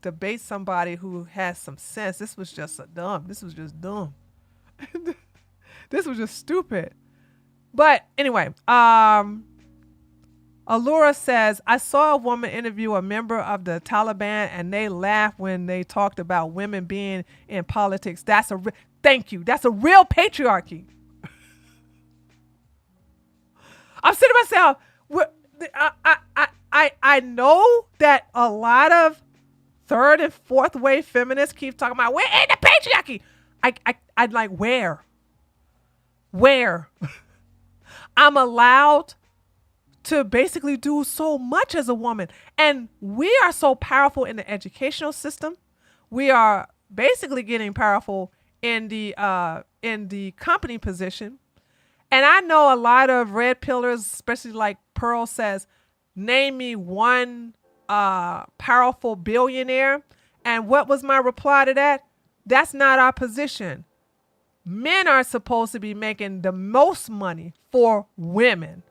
Speaker 2: debate somebody who has some sense. This was just dumb. This was just stupid. But anyway, Allura says, I saw a woman interview a member of the Taliban and they laughed when they talked about women being in politics. Thank you. That's a real patriarchy. I'm saying to myself, I know that a lot of third and fourth wave feminists keep talking about we're in the patriarchy. I'd like, where? I'm allowed to basically do so much as a woman. And we are so powerful in the educational system. We are basically getting powerful in the company position. And I know a lot of red pillars, especially like Pearl says, name me one powerful billionaire. And what was my reply to that? That's not our position. Men are supposed to be making the most money for women.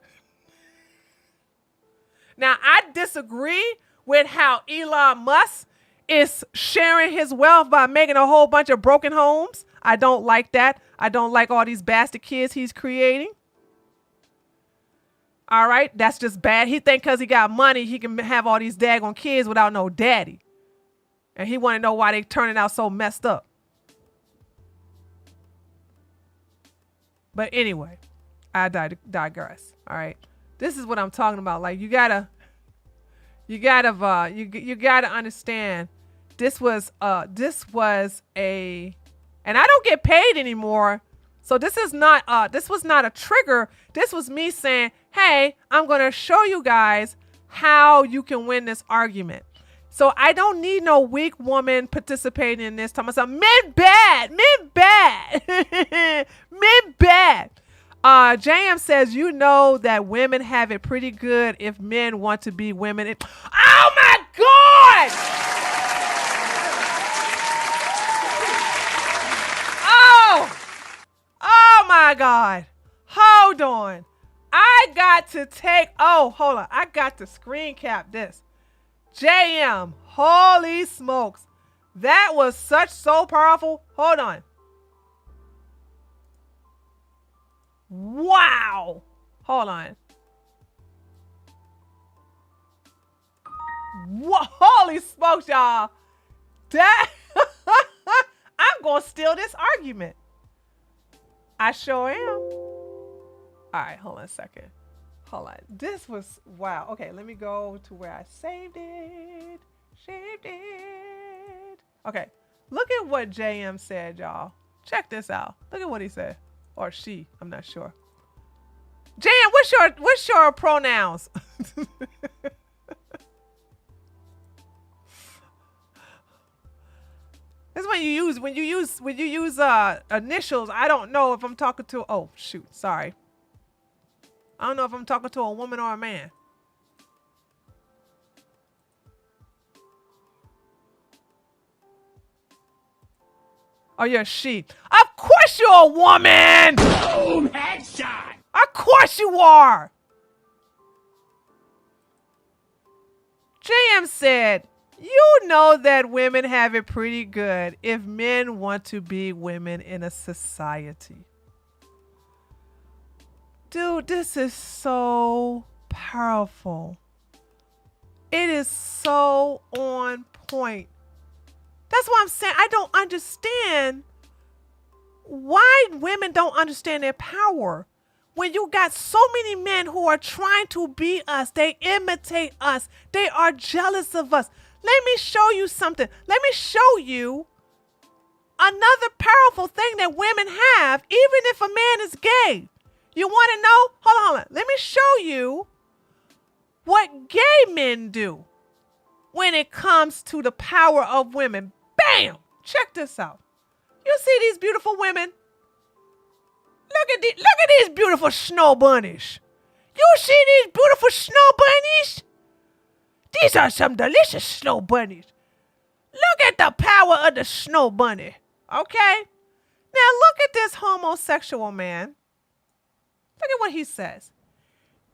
Speaker 2: Now, I disagree with how Elon Musk is sharing his wealth by making a whole bunch of broken homes. I don't like that. I don't like all these bastard kids he's creating. All right, that's just bad. He think because he got money, he can have all these daggone kids without no daddy. And he want to know why they turning out so messed up. But anyway, I digress. All right, this is what I'm talking about. Like you gotta understand. This was a, and I don't get paid anymore. So this was not a trigger. This was me saying, hey, I'm going to show you guys how you can win this argument. So I don't need no weak woman participating in this. Talking about men bad. Men bad. JM says, you know that women have it pretty good if men want to be women. Oh my God! Oh my God. Hold on. I got to hold on. I got to screen cap this. JM, holy smokes. That was so powerful. Hold on. Wow. Hold on. Holy smokes, y'all. That I'm going to steal this argument. I sure am. All right, hold on a second. Hold on. This was, wow. Okay, let me go to where I saved it. Okay, look at what JM said, y'all. Check this out. Look at what he said. Or she, I'm not sure. JM, what's your pronouns? This is when you use initials. I don't know if I'm talking to, oh shoot, sorry. I don't know if I'm talking to a woman or a man. Oh, you're a she. Of course you're a woman!
Speaker 1: Boom, headshot!
Speaker 2: Of course you are! JM said, you know that women have it pretty good if men want to be women in a society. Dude, this is so powerful. It is so on point. That's why I'm saying I don't understand why women don't understand their power. When you got so many men who are trying to be us, they imitate us, they are jealous of us. Let me show you something. Let me show you another powerful thing that women have, even if a man is gay. You want to know? Hold on. Let me show you what gay men do when it comes to the power of women. Bam! Check this out. You see these beautiful women? Look at these beautiful snow bunnies. You see these beautiful snow bunnies? These are some delicious snow bunnies. Look at the power of the snow bunny. Okay? Now look at this homosexual man. Look at what he says.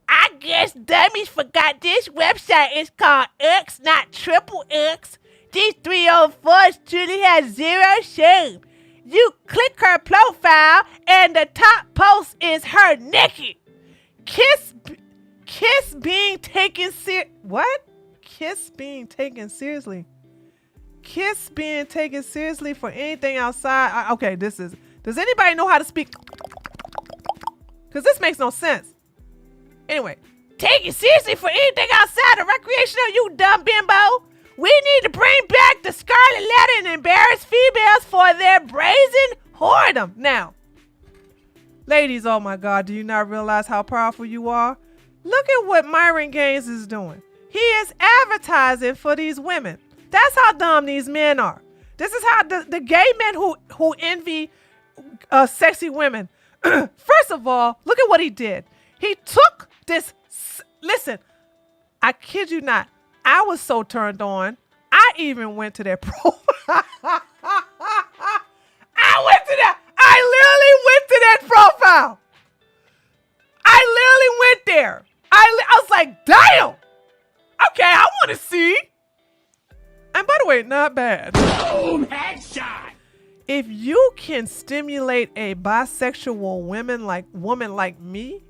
Speaker 2: I guess dummies forgot this website is called X, not triple X. These 304s truly have zero shame. You click her profile and the top post is her naked. Kiss being taken what? Kiss being taken seriously. Kiss being taken seriously for anything outside. Okay, does anybody know how to speak? Because this makes no sense. Anyway, take it seriously for anything outside of recreational, you dumb bimbo. We need to bring back the scarlet letter and embarrass females for their brazen whoredom. Now, ladies, oh my God, do you not realize how powerful you are? Look at what Myron Gaines is doing. He is advertising for these women. That's how dumb these men are. This is how the gay men who envy sexy women. First of all, look at what he did. He took this. Listen, I kid you not. I was so turned on. I even went to their profile. I literally went to that profile. I literally went there. I was like, damn. Okay, I want to see. And by the way, not bad.
Speaker 1: Boom, headshot.
Speaker 2: If you can stimulate a bisexual woman like me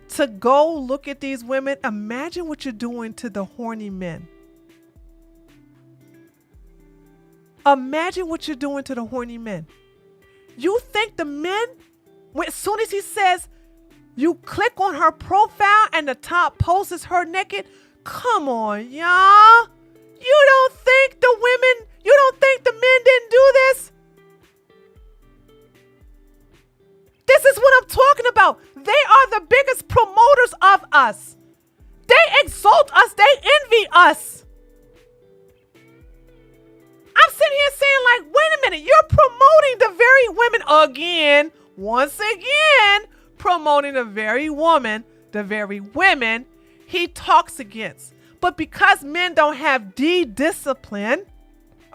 Speaker 2: to go look at these women, imagine what you're doing to the horny men. Imagine what you're doing to the horny men. You think the men, as soon as he says, you click on her profile and the top post is her naked? Come on, y'all. You don't think the men didn't do this? This is what I'm talking about. They are the biggest promoters of us. They exalt us. They envy us. I'm sitting here saying, like, wait a minute. You're promoting the very women again. once again promoting the very woman, the very women he talks against. But because men don't have D-discipline,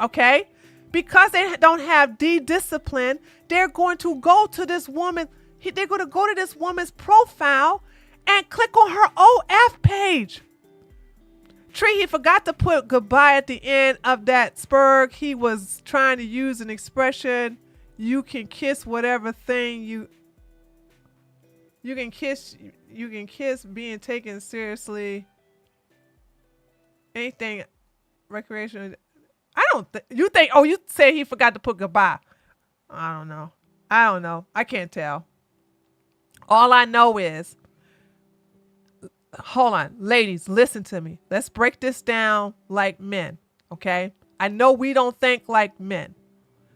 Speaker 2: okay, because they don't have D-discipline, they're going to go to this woman, they're going to go to this woman's profile and click on her OF page. Tree, he forgot to put goodbye at the end of that spurg. He was trying to use an expression, you can kiss whatever thing you can kiss being taken seriously. Anything recreational. You say he forgot to put goodbye. I don't know. I can't tell. All I know is, hold on, ladies, listen to me. Let's break this down like men, okay? I know we don't think like men,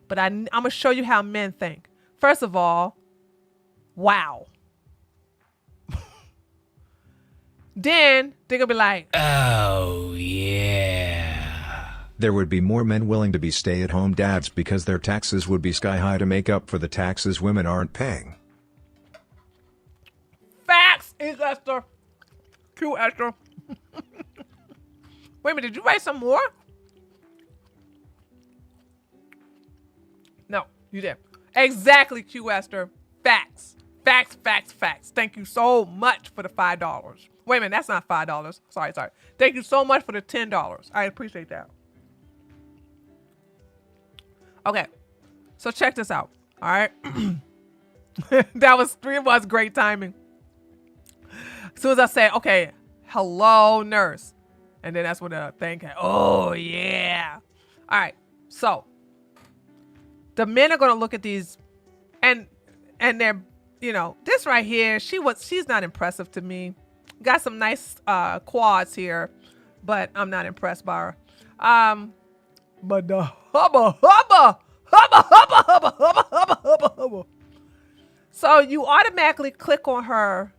Speaker 2: but I'm going to show you how men think. First of all, wow. Then they're going to be like,
Speaker 1: Oh, yeah.
Speaker 3: There would be more men willing to be stay-at-home dads because their taxes would be sky-high to make up for the taxes women aren't paying.
Speaker 2: facts is Esther. Q Esther. Wait a minute, did you write some more? No, you didn't. Exactly, Q Esther. Facts. Facts, facts, facts. Thank you so much for the $5. Wait a minute, that's not $5. Sorry. Thank you so much for the $10. I appreciate that. Okay, so check this out. All right. That was great timing. As soon as I say, okay, hello, nurse. And then that's when the thing came. Oh, yeah. All right. So the men are going to look at these and they're, this right here, she's not impressive to me. Got some nice quads here, but I'm not impressed by her. But the hubba. So you automatically click on her.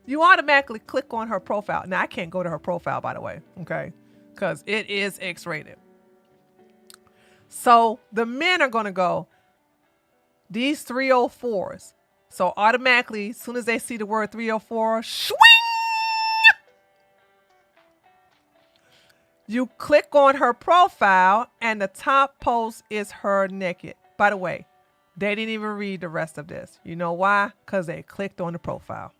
Speaker 2: You automatically click on her profile. Now, I can't go to her profile, by the way, okay? Because it is X-rated. So the men are going to go, these 304s. So automatically, as soon as they see the word 304, swing! You click on her profile, and the top post is her naked. By the way, they didn't even read the rest of this. You know why? Because they clicked on the profile.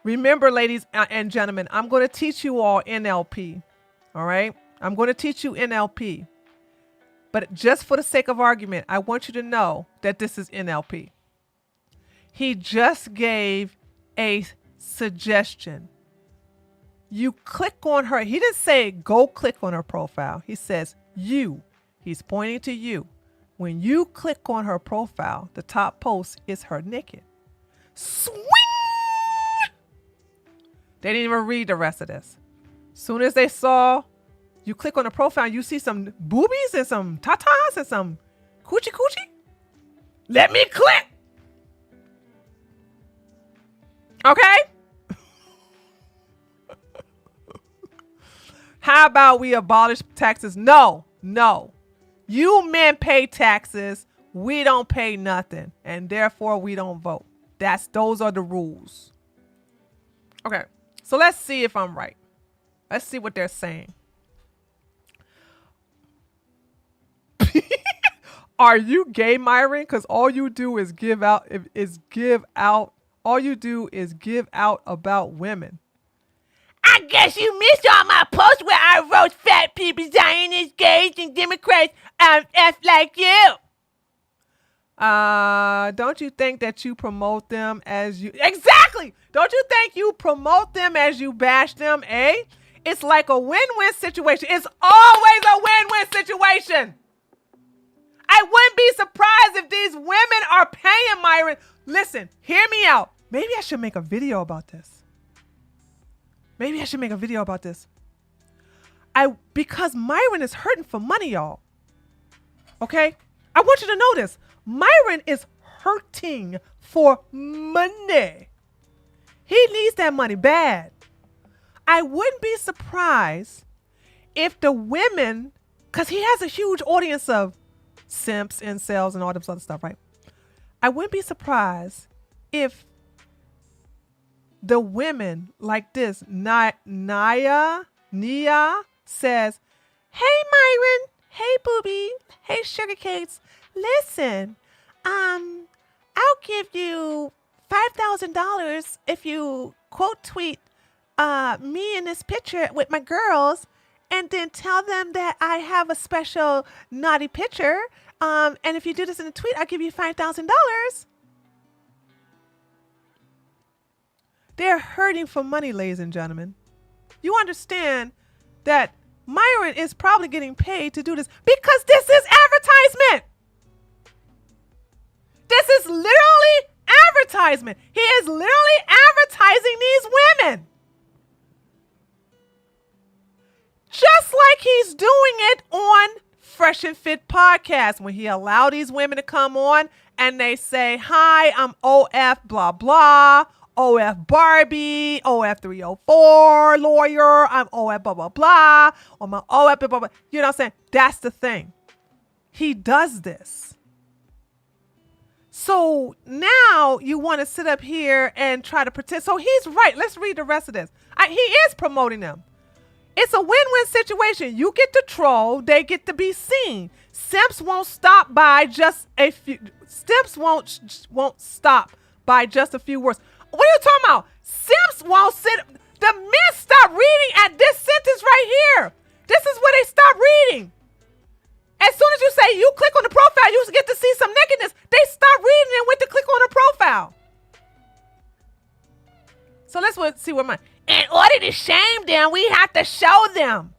Speaker 2: Remember, ladies and gentlemen, I'm going to teach you all NLP. All right? I'm going to teach you NLP. But just for the sake of argument, I want you to know that this is NLP. He just gave a suggestion. You click on her. He didn't say go click on her profile. He says you. He's pointing to you. When you click on her profile, the top post is her naked. Swing! They didn't even read the rest of this. Soon as they saw, you click on the profile, you see some boobies and some tatas and some coochie. Let me click. Okay? How about we abolish taxes? No. You men pay taxes. We don't pay nothing. And therefore, we don't vote. Those are the rules. Okay. So let's see if I'm right. Let's see what they're saying. Are you gay, Myron? Because all you do is give out about women. I guess you missed all my posts where I roast fat people, Zionists, gays, and Democrats. F like you. Don't you think that you promote them as you... Exactly! Don't you think you promote them as you bash them, eh? It's like a win-win situation. It's always a win-win situation. I wouldn't be surprised if these women are paying Myron. Listen, hear me out. Maybe I should make a video about this. Because Myron is hurting for money, y'all. Okay? I want you to know this. Myron is hurting for money. He needs that money bad. I wouldn't be surprised if the women, because he has a huge audience of simps, incels, and all this other stuff, right? I wouldn't be surprised if the women like this, Nia says, "Hey Myron, hey Booby, hey Sugar Cakes, listen, I'll give you $5,000 if you quote tweet me in this picture with my girls, and then tell them that I have a special naughty picture. And if you do this in a tweet, I'll give you $5,000." They're hurting for money, ladies and gentlemen. You understand that Myron is probably getting paid to do this because this is advertisement. This is literally advertisement. He is literally advertising these women. Just like he's doing it on Fresh and Fit podcast when he allowed these women to come on and they say, "Hi, I'm OF blah blah, OF Barbie, OF 304 lawyer, I'm OF blah blah blah, or my OF blah blah blah." You know what I'm saying? That's the thing. He does this. So now you want to sit up here and try to pretend. So he's right. Let's read the rest of this. He is promoting them. It's a win-win situation. You get to troll, they get to be seen. Simps won't stop by just a few. Simps won't stop by just a few words. What are you talking about? Simps won't sit. The men stop reading at this sentence right here. This is where they stop reading. As soon as you say you click on the profile, you get to see some nakedness. They stop reading and went to click on the profile. So let's see what mine. In order to shame them, we have to show them.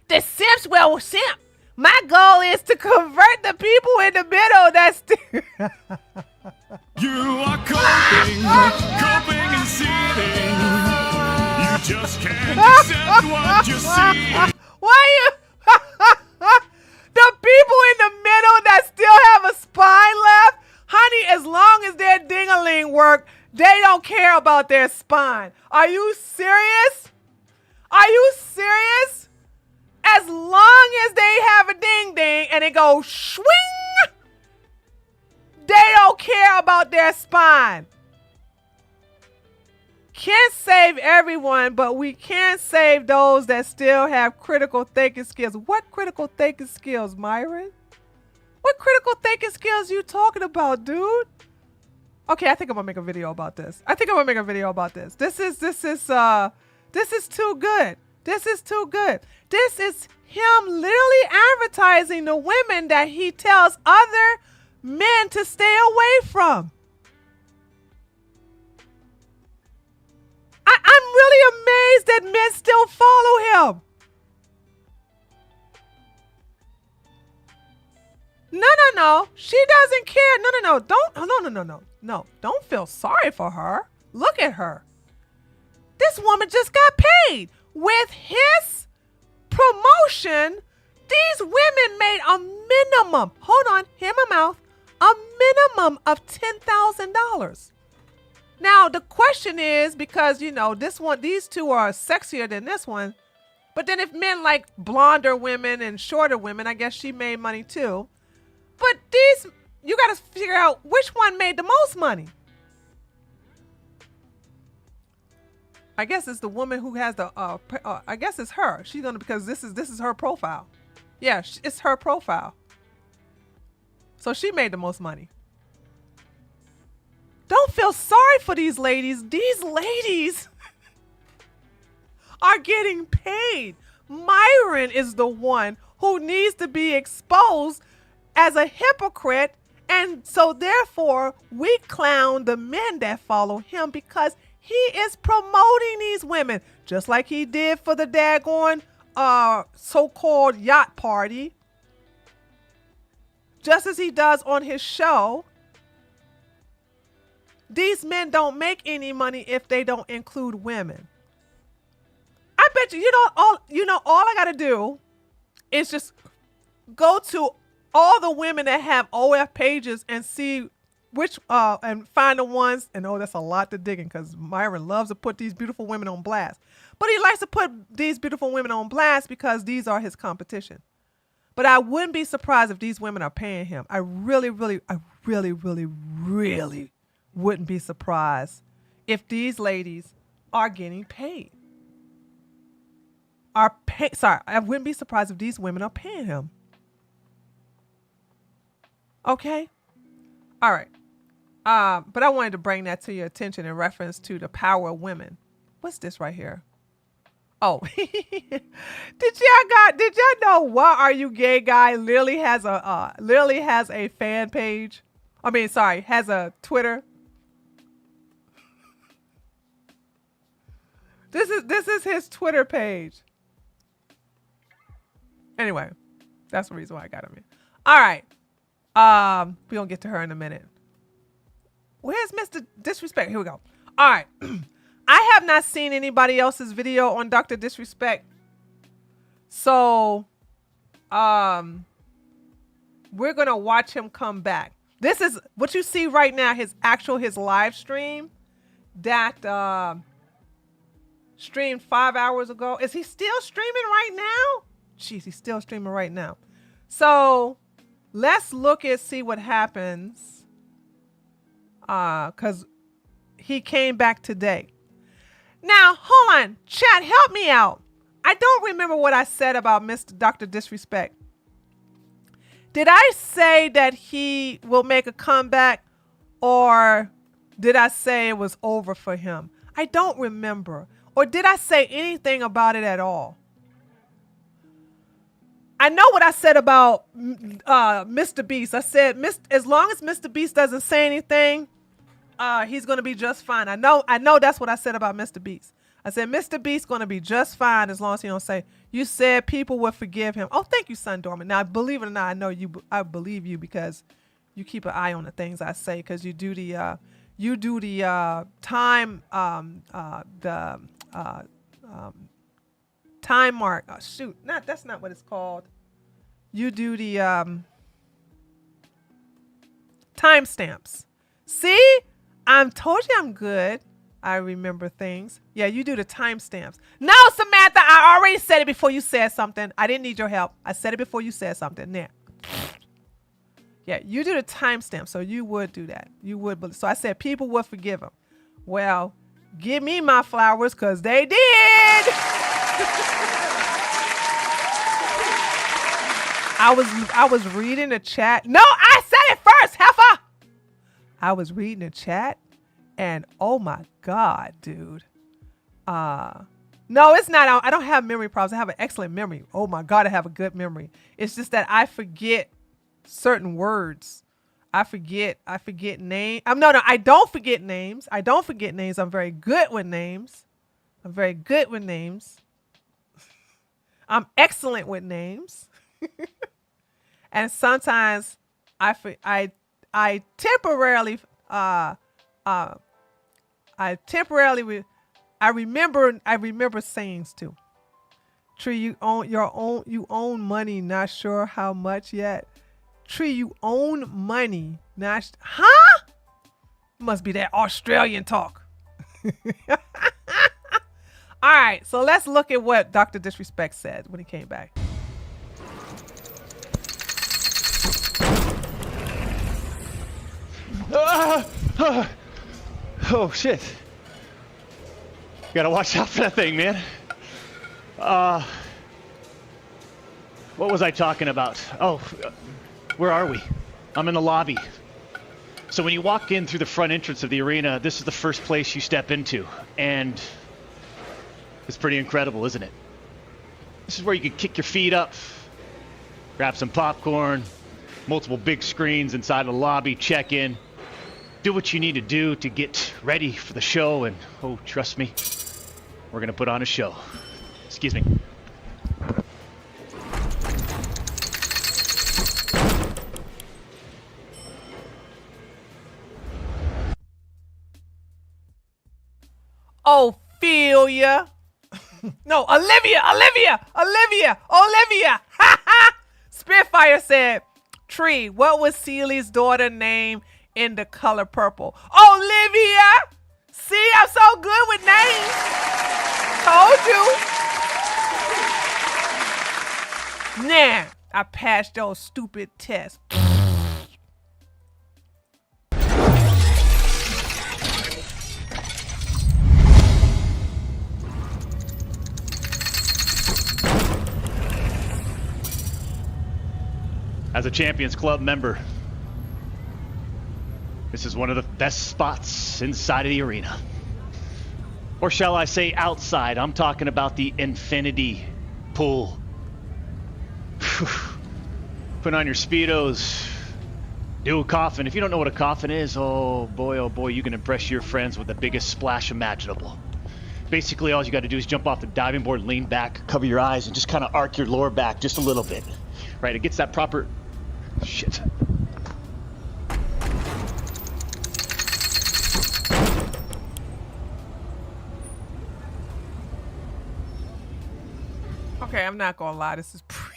Speaker 2: The simps will simp. My goal is to convert the people in the middle that's
Speaker 4: You are coping and seething. You just can't accept what you see.
Speaker 2: Why you? The people in the middle that still have a spine left, honey, as long as their ding-a-ling work, they don't care about their spine. Are you serious? Are you serious? As long as they have a ding-ding and it goes swing, they don't care about their spine. Can't save everyone, but we can save those that still have critical thinking skills. What critical thinking skills, Myron? What critical thinking skills you talking about, dude? Okay, I think I'm gonna make a video about this. This is too good. This is too good. This is him literally advertising the women that he tells other men to stay away from. I'm really amazed that men still follow him. No. She doesn't care. No. Don't feel sorry for her. Look at her. This woman just got paid. With his promotion, these women made a minimum. Hold on, hear my mouth. A minimum of $10,000. Now the question is, because these two are sexier than this one, but then if men like blonder women and shorter women, I guess she made money too. But you got to figure out which one made the most money. I guess it's the woman who has the. I guess it's her. She's gonna, because this is her profile. Yeah, it's her profile. So she made the most money. Don't feel sorry for these ladies. These ladies are getting paid. Myron is the one who needs to be exposed as a hypocrite, and so therefore we clown the men that follow him because he is promoting these women, just like he did for the daggone so-called yacht party, just as he does on his show. These men don't make any money if they don't include women. I bet all I got to do is just go to all the women that have OF pages and see which and find the ones, and that's a lot to dig in because Myron loves to put these beautiful women on blast. But he likes to put these beautiful women on blast because these are his competition. But I wouldn't be surprised if these women are paying him. I really wouldn't be surprised if these ladies are getting paid. I wouldn't be surprised if these women are paying him. Okay? All right. But I wanted to bring that to your attention in reference to the power of women. What's this right here? Oh, did y'all know What Are You Gay Guy literally has a fan page? Has a Twitter. This is his Twitter page. Anyway, that's the reason why I got him in. All right. We're gonna get to her in a minute. Where's Mr. Disrespect? Here we go. All right. I have not seen anybody else's video on Dr. Disrespect. So, we're going to watch him come back. This is what you see right now, his live stream that streamed 5 hours ago. Is he still streaming right now? Jeez, he's still streaming right now. So, let's see what happens. Because he came back today. Now, hold on. Chat, help me out. I don't remember what I said about Mr. Dr. Disrespect. Did I say that he will make a comeback, or did I say it was over for him? I don't remember. Or did I say anything about it at all? I know what I said about Mr. Beast. I said, as long as Mr. Beast doesn't say anything, he's going to be just fine. I know that's what I said about Mr. Beast. I said, Mr. Beast going to be just fine as long as he don't say, you said people would forgive him. Oh, thank you, Sun Dormant. Now, believe it or not, I believe you because you keep an eye on the things I say, because you do the time mark. Oh, shoot. That's not what it's called. You do the timestamps. See? I told you I'm good. I remember things. Yeah, you do the timestamps. No, Samantha, I already said it before you said something. I didn't need your help. I said it before you said something. There. Yeah, you do the timestamp, so you would do that. You would. So I said people would forgive him. Well, give me my flowers, because they did. I was reading the chat. No, I said it first, heifer. I was reading the chat, and oh my God, dude. No, it's not. I don't have memory problems. I have an excellent memory. Oh my God, I have a good memory. It's just that I forget certain words. I forget names. No, I don't forget names. I'm very good with names. I'm excellent with names. And sometimes I temporarily remember sayings too. Tree, you own money, not sure how much yet. Tree, you own money, huh? Must be that Australian talk. All right, so let's look at what Dr. Disrespect said when he came back.
Speaker 5: Oh shit. Gotta watch out for that thing, man. What was I talking about? Oh, where are we? I'm in the lobby. So when you walk in through the front entrance of the arena, this is the first place you step into, and it's pretty incredible, isn't it? This is where you can kick your feet up, grab some popcorn, multiple big screens inside the lobby, check in, do what you need to do to get ready for the show, and oh, trust me, we're gonna put on a show. Excuse me.
Speaker 2: Ophelia. No, Olivia. Spitfire said, Tree, what was Ceely's daughter name in The Color Purple? Olivia. See, I'm so good with names. Told you. Nah, I passed those stupid tests.
Speaker 5: As a Champions Club member, this is one of the best spots inside of the arena. Or shall I say outside? I'm talking about the infinity pool. Put on your Speedos, do a coffin. If you don't know what a coffin is, oh boy, you can impress your friends with the biggest splash imaginable. Basically, all you got to do is jump off the diving board, lean back, cover your eyes, and just kind of arc your lower back just a little bit. Right, it gets that proper... Shit.
Speaker 2: Okay, I'm not gonna lie. This is pretty.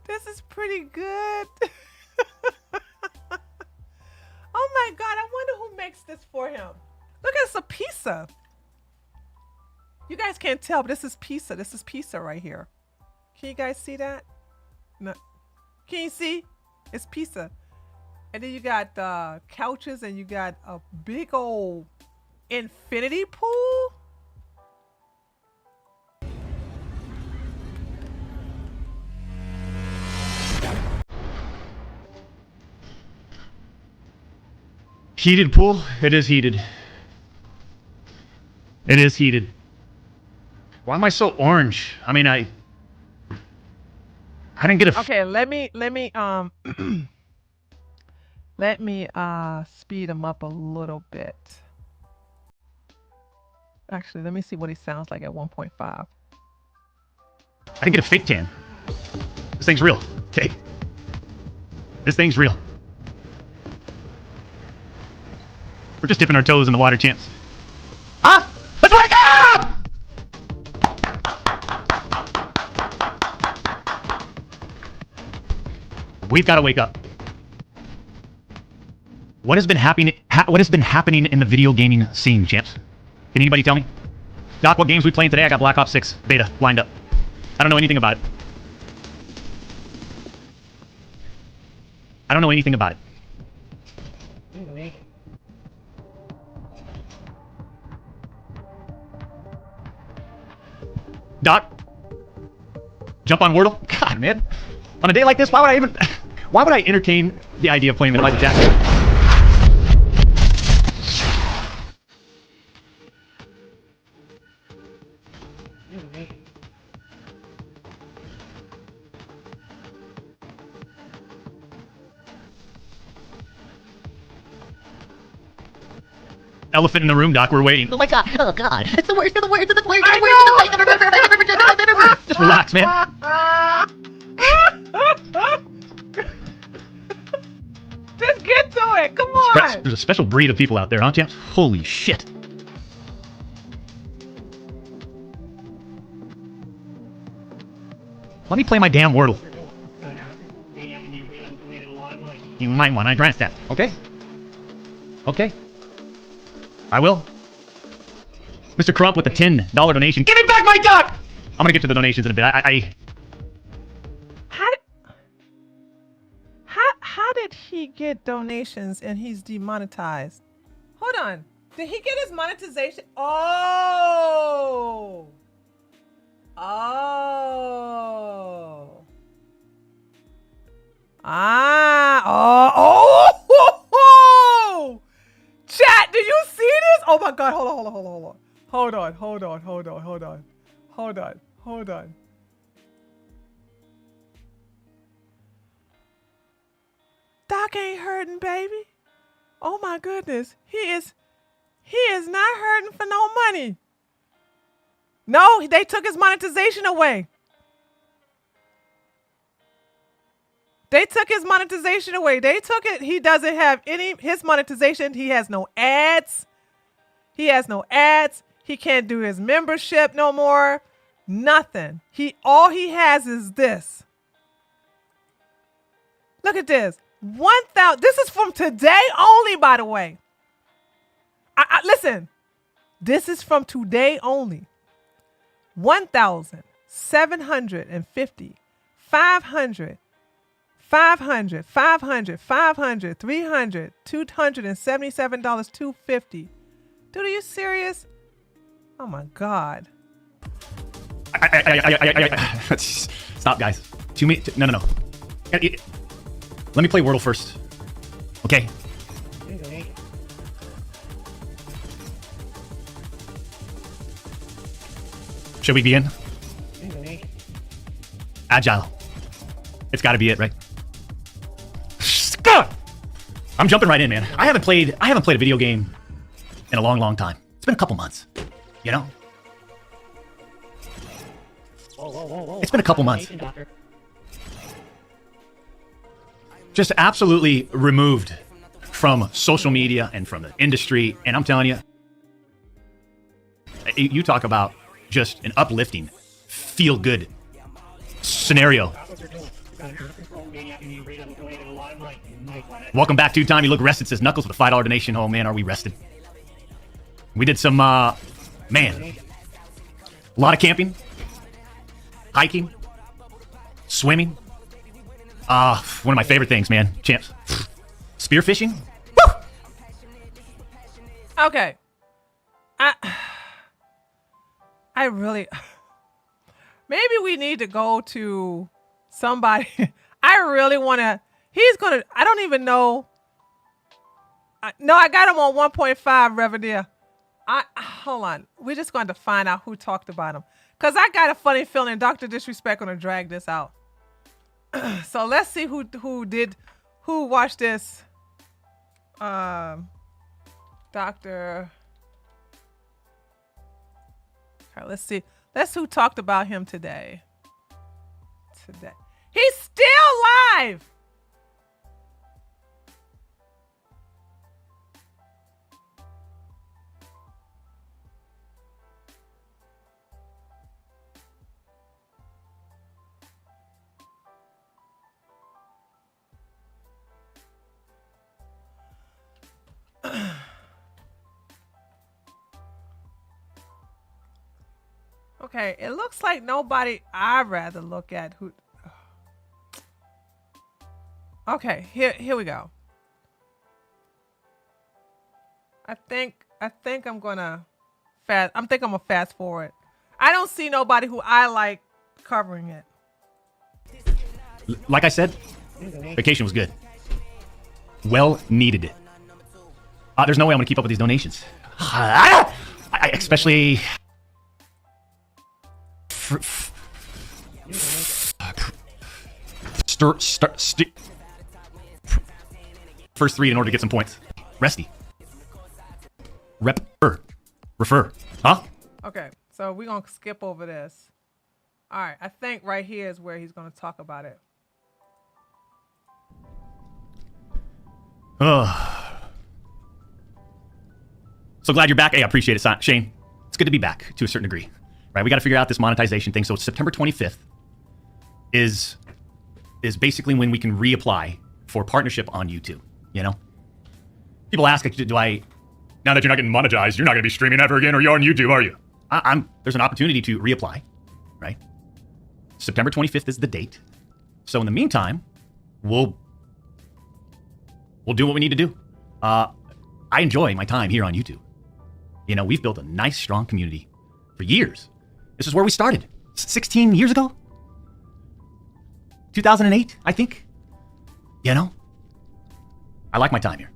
Speaker 2: This is pretty good. Oh my god! I wonder who makes this for him. Look, it's a pizza. You guys can't tell, but this is pizza. This is pizza right here. Can you guys see that? No. Can you see? It's pizza. And then you got couches, and you got a big old infinity pool.
Speaker 5: Heated pool? It is heated. It is heated. Why am I so orange? I mean, I didn't get a...
Speaker 2: Okay, let me let me speed him up a little bit. Actually, let me see what he sounds like at 1.5.
Speaker 5: I didn't get a fake tan. This thing's real. Okay. This thing's real. We're just dipping our toes in the water, champs. Ah! Let's wake up! We've got to wake up. What has been happening? What has been happening in the video gaming scene, champs? Can anybody tell me? Doc, what games we playing today? I got Black Ops 6 beta lined up. I don't know anything about it. I don't know anything about it. Doc, jump on Wordle? God, man. On a day like this, why would I entertain the idea of playing Michael Jackson? Elephant in the room, Doc. We're waiting.
Speaker 6: Oh my god. Oh god. It's the worst. It's the worst. It's the worst.
Speaker 5: Just relax, man.
Speaker 2: Just get to it. Come on.
Speaker 5: There's a special breed of people out there, huh, champs? Holy shit. Let me play my damn Wordle. You might want to address that, okay? Okay. I will. Mr. Crump with the $10 donation. Give me back my duck! I'm gonna get to the donations in a bit.
Speaker 2: How did he get donations and he's demonetized? Hold on. Did he get his monetization? Oh. Oh. Ah. Oh. Chat, do you see this? Oh my god, hold on. Doc ain't hurting, baby. Oh my goodness. He is not hurting for no money. No, they took his monetization away. They took his monetization away. They took it. He doesn't have his monetization. He has no ads. He can't do his membership no more. Nothing. All he has is this. Look at this. 1,000. This is from today only, by the way. Listen. This is from today only. 1,000 750, 500, 500, 500, 500, 300, $277, $250. Dude, are you serious? Oh my God.
Speaker 5: Stop, guys. No. Let me play Wordle first. Okay. Should we begin? Agile. It's got to be it, right? I'm jumping right in, man. I haven't played a video game in a long time. It's been a couple months. You know? It's been a couple months. Just absolutely removed from social media and from the industry. And I'm telling you, you talk about just an uplifting, feel good scenario. Welcome back, two-time. You look rested, says Knuckles with a $5 donation. Oh man, are we rested? We did some, man, a lot of camping, hiking, swimming. One of my favorite things, man. Champs. Spearfishing. Woo!
Speaker 2: Okay. I really... Maybe we need to go to somebody. I really want to... He's going to... I don't even know. No, I got him on 1.5 revenue. Hold on. We're just going to find out who talked about him. Because I got a funny feeling Dr. Disrespect going to drag this out. So let's see who watched this. Doctor. Okay, let's see. Let's who talked about him today. He's still live. Okay, it looks like nobody I'd rather look at who. Okay, here we go. I think I'm gonna fast forward. I don't see nobody who I like covering it.
Speaker 5: Like I said, vacation was good. Well needed. There's no way I'm gonna keep up with these donations. I especially. First three in order to get some points. Resty. Refer. Huh?
Speaker 2: Okay, so we're gonna skip over this. All right, I think right here is where he's gonna talk about it.
Speaker 5: So glad you're back. Hey, I appreciate it, Shane. It's good to be back to a certain degree. Right, we got to figure out this monetization thing. So September 25th is basically when we can reapply for partnership on YouTube. You know, people ask, do I? Now that you're not getting monetized, you're not going to be streaming ever again, or you're on YouTube, are you? There's an opportunity to reapply. Right, September 25th is the date. So in the meantime, we'll do what we need to do. I enjoy my time here on YouTube. You know, we've built a nice, strong community for years. This is where we started 16 years ago. 2008, I think. You know, I like my time here.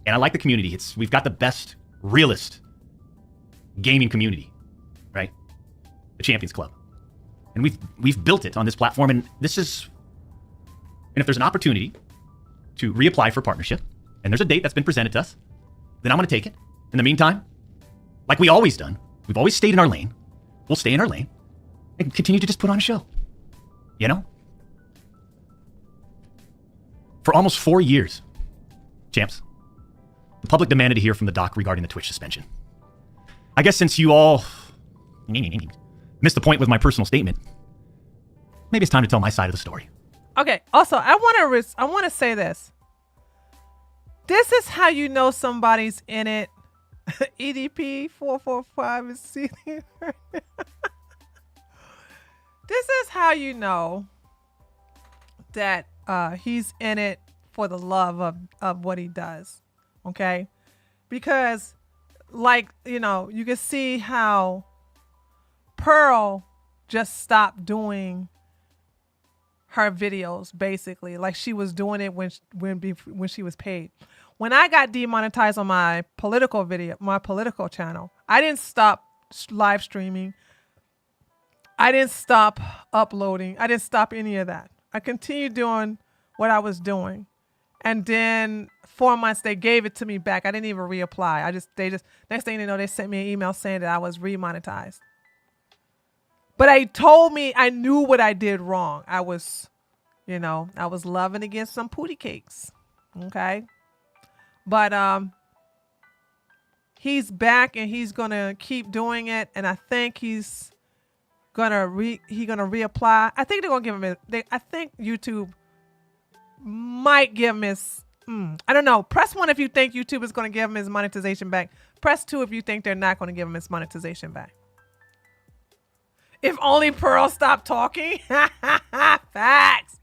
Speaker 5: And I like the community. We've got the best, realist gaming community, right? The Champions Club. And we've built it on this platform. And if there's an opportunity to reapply for partnership, and there's a date that's been presented to us, then I'm going to take it. In the meantime, like we always done, we've always stayed in our lane. We'll stay in our lane and continue to just put on a show. You know? For almost 4 years, champs, the public demanded to hear from the doc regarding the Twitch suspension. I guess since you all missed the point with my personal statement, maybe it's time to tell my side of the story.
Speaker 2: Okay. Also, I want to say this. This is how you know somebody's in it. EDP 445 is sitting right now. this is how you know that he's in it for the love of what he does. Okay? Because, like, you know, you can see how Pearl just stopped doing her videos, basically. Like, she was doing it when she was paid. When I got demonetized on my political channel, I didn't stop live streaming. I didn't stop uploading. I didn't stop any of that. I continued doing what I was doing. And then 4 months, they gave it to me back. I didn't even reapply. Next thing you know, they sent me an email saying that I was remonetized. But they told me I knew what I did wrong. I was loving against some pootie cakes. Okay. But he's back and he's gonna keep doing it. And I think he's gonna reapply. I think they're gonna give him I think YouTube might give him his I don't know. Press 1 if you think YouTube is going to give him his monetization back. Press 2 if you think they're not going to give him his monetization back. If only Pearl stopped talking. Facts.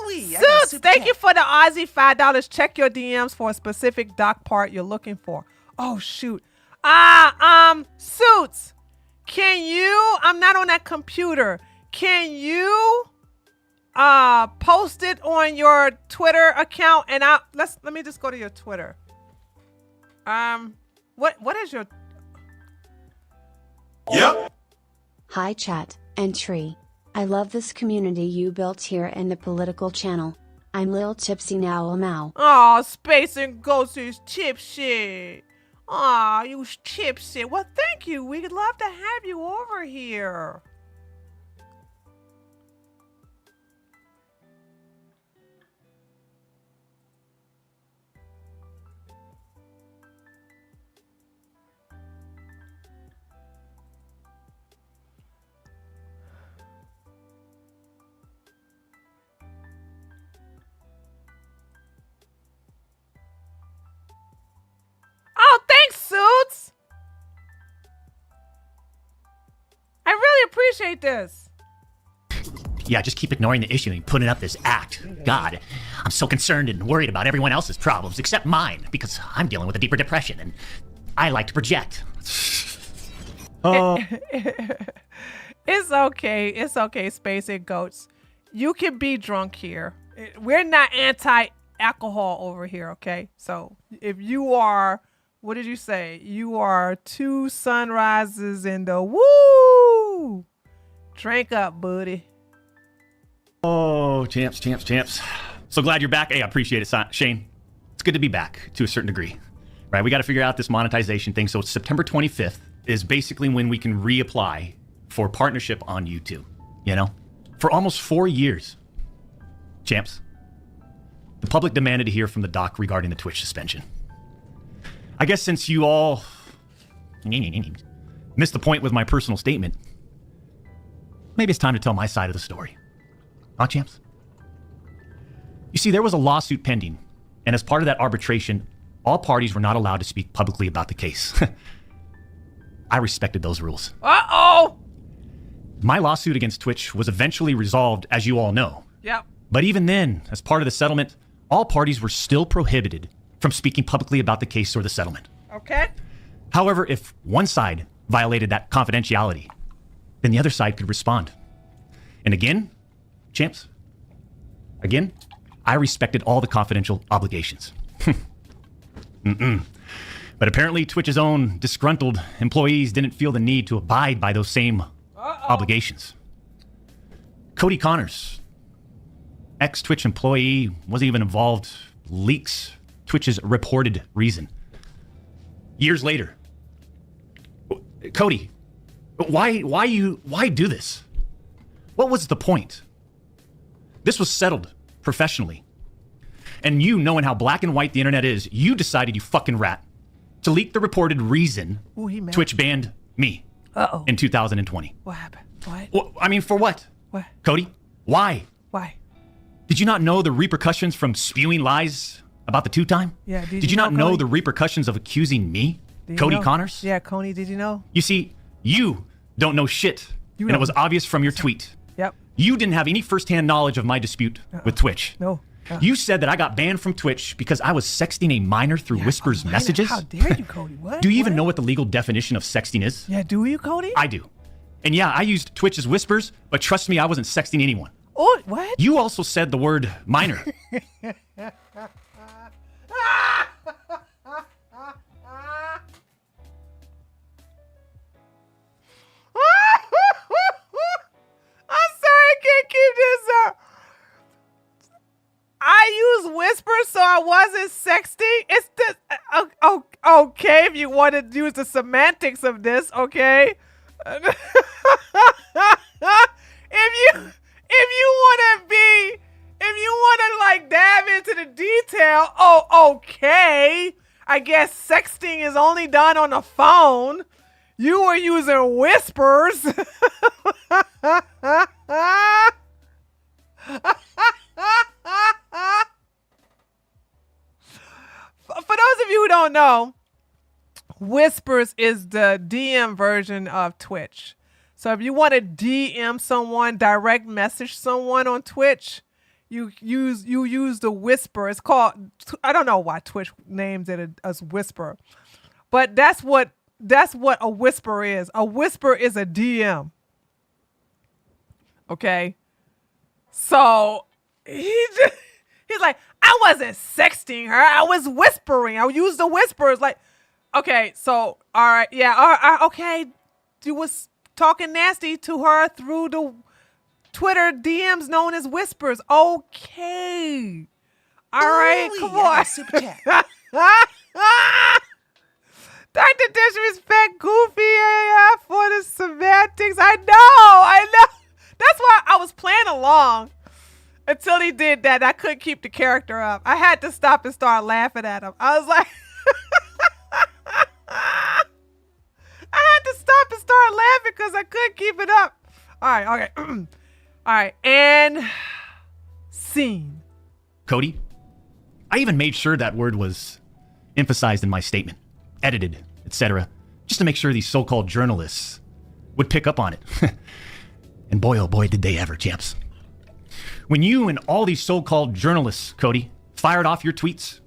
Speaker 2: Suits, thank you for the Aussie $5. Check your DMs for a specific doc part you're looking for. Oh shoot. Suits. Can you? I'm not on that computer. Can you post it on your Twitter account? And let me just go to your Twitter. What is your?
Speaker 4: Yep.
Speaker 7: Hi chat and Tree. I love this community you built here in the political channel. I'm Lil Tipsy now.
Speaker 2: Oh, Space and Ghost is tipsy. Aw, you tipsy. Well, thank you. We'd love to have you over here. Oh, thanks, Suits. I really appreciate this.
Speaker 6: Yeah, just keep ignoring the issue and putting up this act. God, I'm so concerned and worried about everyone else's problems except mine because I'm dealing with a deeper depression and I like to project.
Speaker 2: Oh. It's okay. It's okay, Space and Goats. You can be drunk here. We're not anti-alcohol over here, okay? So if you are, what did you say? You are 2 sunrises in the woo. Drink up, buddy.
Speaker 8: Oh, champs. So glad you're back. Hey, I appreciate it, Shane. It's good to be back to a certain degree. Right, we got to figure out this monetization thing. So September 25th is basically when we can reapply for partnership on YouTube. You know, for almost 4 years, champs, the public demanded to hear from the doc regarding the Twitch suspension. I guess since you all missed the point with my personal statement, maybe it's time to tell my side of the story. Huh, champs? You see, there was a lawsuit pending, and as part of that arbitration, all parties were not allowed to speak publicly about the case. I respected those rules.
Speaker 2: Uh-oh!
Speaker 8: My lawsuit against Twitch was eventually resolved, as you all know.
Speaker 2: Yep.
Speaker 8: But even then, as part of the settlement, all parties were still prohibited from speaking publicly about the case or the settlement.
Speaker 2: Okay.
Speaker 8: However, if one side violated that confidentiality, then the other side could respond. And again, champs, I respected all the confidential obligations. But apparently Twitch's own disgruntled employees didn't feel the need to abide by those same obligations. Cody Connors, ex-Twitch employee, wasn't even involved, leaks Twitch's reported reason. Years later, Cody, why do this? What was the point? This was settled professionally. And you, knowing how black and white the internet is, you decided, you fucking rat, to leak the reported reason Twitch banned me in 2020.
Speaker 2: What happened? What?
Speaker 8: Well, I mean, for what?
Speaker 2: What?
Speaker 8: Cody, why?
Speaker 2: Why?
Speaker 8: Did you not know the repercussions from spewing lies about the 2-time?
Speaker 2: Yeah,
Speaker 8: Did you not know the repercussions of accusing me
Speaker 2: Did you
Speaker 8: Cody
Speaker 2: know?
Speaker 8: Connors?
Speaker 2: Yeah, Coney, did you know?
Speaker 8: You see, you don't know shit. And it
Speaker 2: don't.
Speaker 8: was obvious from your tweet.
Speaker 2: Yep.
Speaker 8: You didn't have any firsthand knowledge of my dispute with Twitch.
Speaker 2: No.
Speaker 8: You said that I got banned from Twitch because I was sexting a minor through Whispers
Speaker 2: Minor?
Speaker 8: messages.
Speaker 2: How dare you, Cody? What?
Speaker 8: Do you even
Speaker 2: What?
Speaker 8: know what the legal definition of sexting is?
Speaker 2: Yeah, do you, Cody?
Speaker 8: I do. And yeah, I used Twitch as Whispers, but trust me, I wasn't sexting anyone.
Speaker 2: Oh, what?
Speaker 8: You also said the word minor.
Speaker 2: I'm sorry, I can't keep this up. I use whispers so I wasn't sexting. It's the okay if you want to use the semantics of this, okay? if you want to like dive into the detail, okay. I guess sexting is only done on the phone. You were using whispers. For those of you who don't know, Whispers is the DM version of Twitch. So if you want to DM someone, direct message someone on Twitch, you use the Whisper. It's called, I don't know why Twitch names it as Whisper, but that's what a Whisper is. A Whisper is a DM. Okay. So he's like, I wasn't sexting her. I was whispering. I used the whispers. Like, okay, so all right, yeah, okay. You was talking nasty to her through the Twitter DMs known as whispers. Okay. All right, come on.
Speaker 1: Super chat.
Speaker 2: Dr. Disrespect Goofy AF for the semantics. I know. That's why I was playing along until he did that. I couldn't keep the character up. I had to stop and start laughing at him. I was like, I had to stop and start laughing because I couldn't keep it up. All right, okay. All right, and scene.
Speaker 8: Cody, I even made sure that word was emphasized in my statement, edited, etc., just to make sure these so-called journalists would pick up on it. And boy, oh boy, did they ever, champs. When you and all these so-called journalists, Cody, fired off your tweets,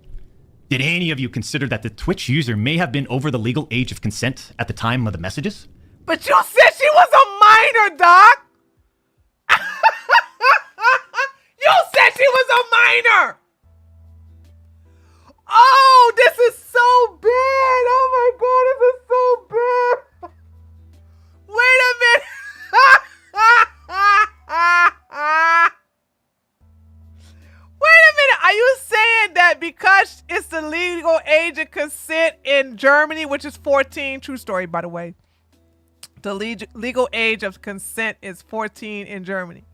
Speaker 8: did any of you consider that the Twitch user may have been over the legal age of consent at the time of the messages?
Speaker 2: But you said she was a minor, Doc. You said she was a minor. Oh, this is so bad. Oh my God, this is so bad. Wait a minute. Wait a minute. Are you saying that because it's the legal age of consent in Germany, which is 14, true story, by the way, the legal age of consent is 14 in Germany.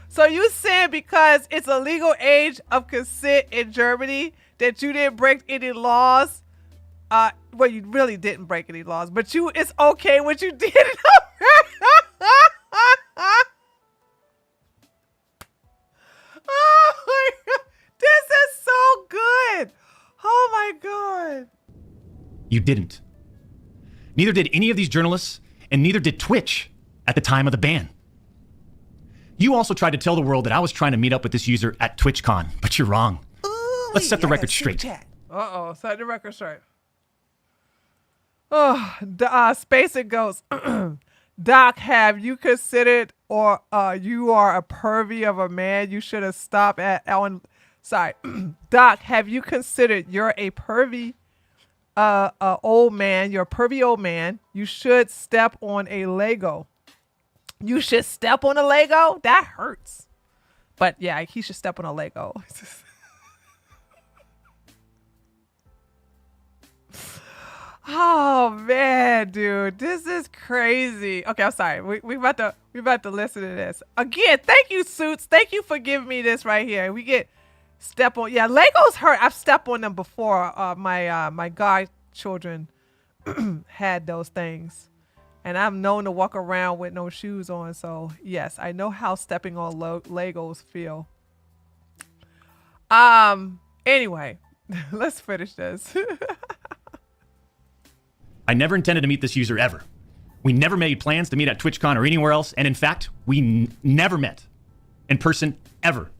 Speaker 2: So you saying because it's a legal age of consent in Germany that you didn't break any laws? Well, you really didn't break any laws, but it's okay what you did. Oh my God. This is so good. Oh my God.
Speaker 8: You didn't. Neither did any of these journalists, and neither did Twitch at the time of the ban. You also tried to tell the world that I was trying to meet up with this user at TwitchCon, but you're wrong.
Speaker 1: Ooh,
Speaker 8: Let's set the record straight.
Speaker 2: Uh-oh, set the record straight. Oh, Space It Goes. Doc, have you considered, or you are a pervy of a man? You should have stopped at Ellen. Sorry, Doc, have you considered you're a pervy old man? You're a pervy old man. You should step on a Lego. You should step on a Lego? That hurts. But yeah, he should step on a Lego. Oh man, dude, this is crazy. Okay, I'm sorry. We about to listen to this again. Thank you, Suits. Thank you for giving me this right here. We get step on. Yeah, Legos hurt. I've stepped on them before. My godchildren had those things, and I'm known to walk around with no shoes on. So yes, I know how stepping on Legos feel. Anyway, let's finish this.
Speaker 8: I never intended to meet this user ever. We never made plans to meet at TwitchCon or anywhere else, and in fact, we never met in person ever.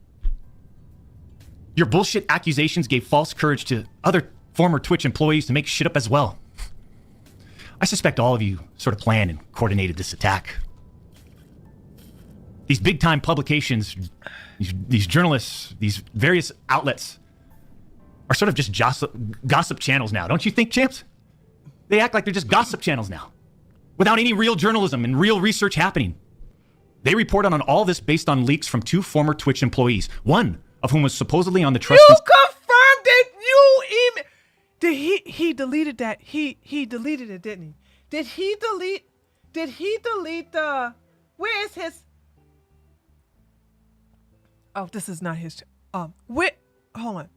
Speaker 8: Your bullshit accusations gave false courage to other former Twitch employees to make shit up as well. I suspect all of you sort of planned and coordinated this attack. These big-time publications, these journalists, these various outlets are sort of just gossip channels now. Don't you think, champs? They act like they're just gossip channels now, without any real journalism and real research happening. They report on all this based on leaks from 2 former Twitch employees, one of whom was supposedly on the trust.
Speaker 2: You confirmed it. You email. Did he deleted that? He deleted it, didn't he? Did he delete the? Where is his? Oh, this is not his. Wait, hold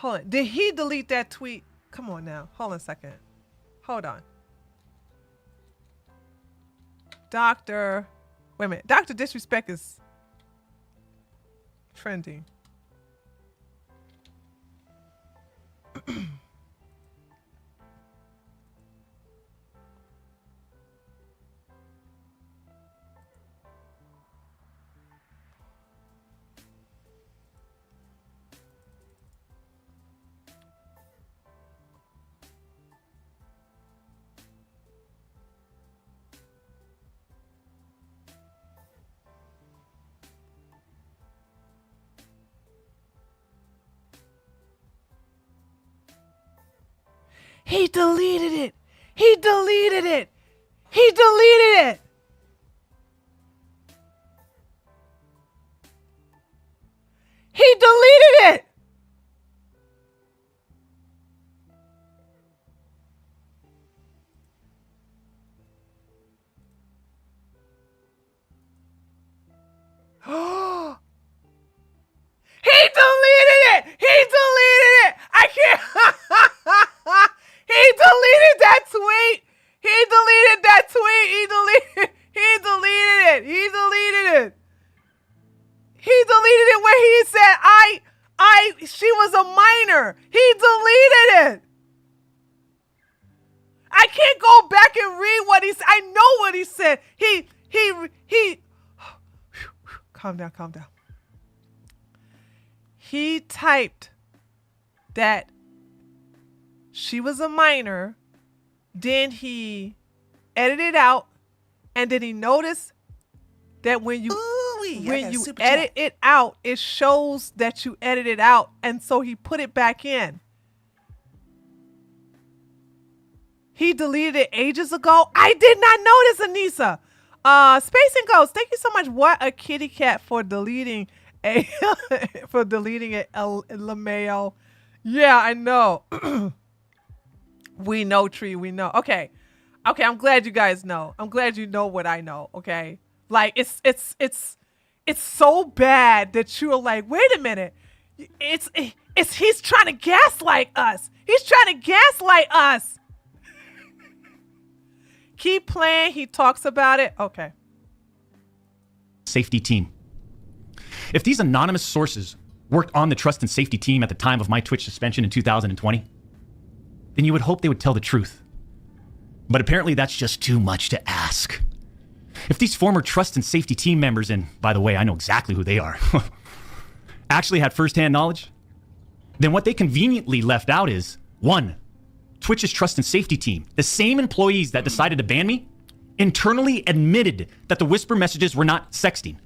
Speaker 2: on. Did he delete that tweet? Come on now. Hold on a second. Hold on. Dr. Wait a minute. Dr. Disrespect is trending. He deleted it. He deleted it. He deleted it. He deleted it. He deleted it. He deleted it. I can't. He deleted that tweet. He deleted that tweet. He deleted it. He deleted it. He deleted it where he said, she was a minor. He deleted it. I can't go back and read what he said. I know what he said. He, calm down. He typed that she was a minor, then he edited out, and then he noticed that when you edit it out, it shows that you edited out, and so he put it back in. He deleted it ages ago. I did not notice, Anissa. Space and Ghost, thank you so much. What a kitty cat for deleting a LMAO. Yeah, I know. We know, Tree. We know. Okay. I'm glad you guys know. I'm glad you know what I know. Okay. Like it's so bad that you're like, wait a minute. He's trying to gaslight us. He's trying to gaslight us. Keep playing. He talks about it. Okay.
Speaker 8: Safety team. If these anonymous sources worked on the trust and safety team at the time of my Twitch suspension in 2020, then you would hope they would tell the truth. But apparently that's just too much to ask. If these former trust and safety team members, and by the way, I know exactly who they are, actually had firsthand knowledge, then what they conveniently left out is, 1, Twitch's trust and safety team, the same employees that decided to ban me, internally admitted that the whisper messages were not sexting.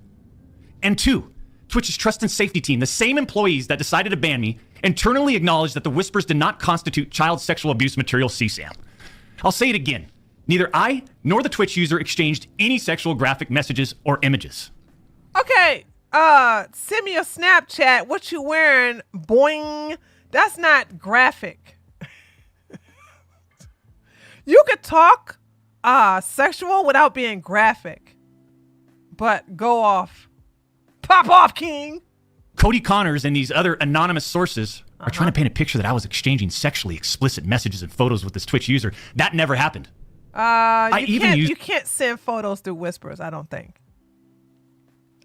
Speaker 8: And 2, Twitch's trust and safety team, the same employees that decided to ban me, internally acknowledged that the whispers did not constitute child sexual abuse material CSAM. I'll say it again. Neither I nor the Twitch user exchanged any sexual graphic messages or images.
Speaker 2: Okay. Send me a Snapchat. What you wearing? Boing. That's not graphic. You could talk sexual without being graphic. But go off. Pop off, King.
Speaker 8: Cody Connors and these other anonymous sources are trying to paint a picture that I was exchanging sexually explicit messages and photos with this Twitch user. That never happened.
Speaker 2: You can't send photos through whispers, I don't think.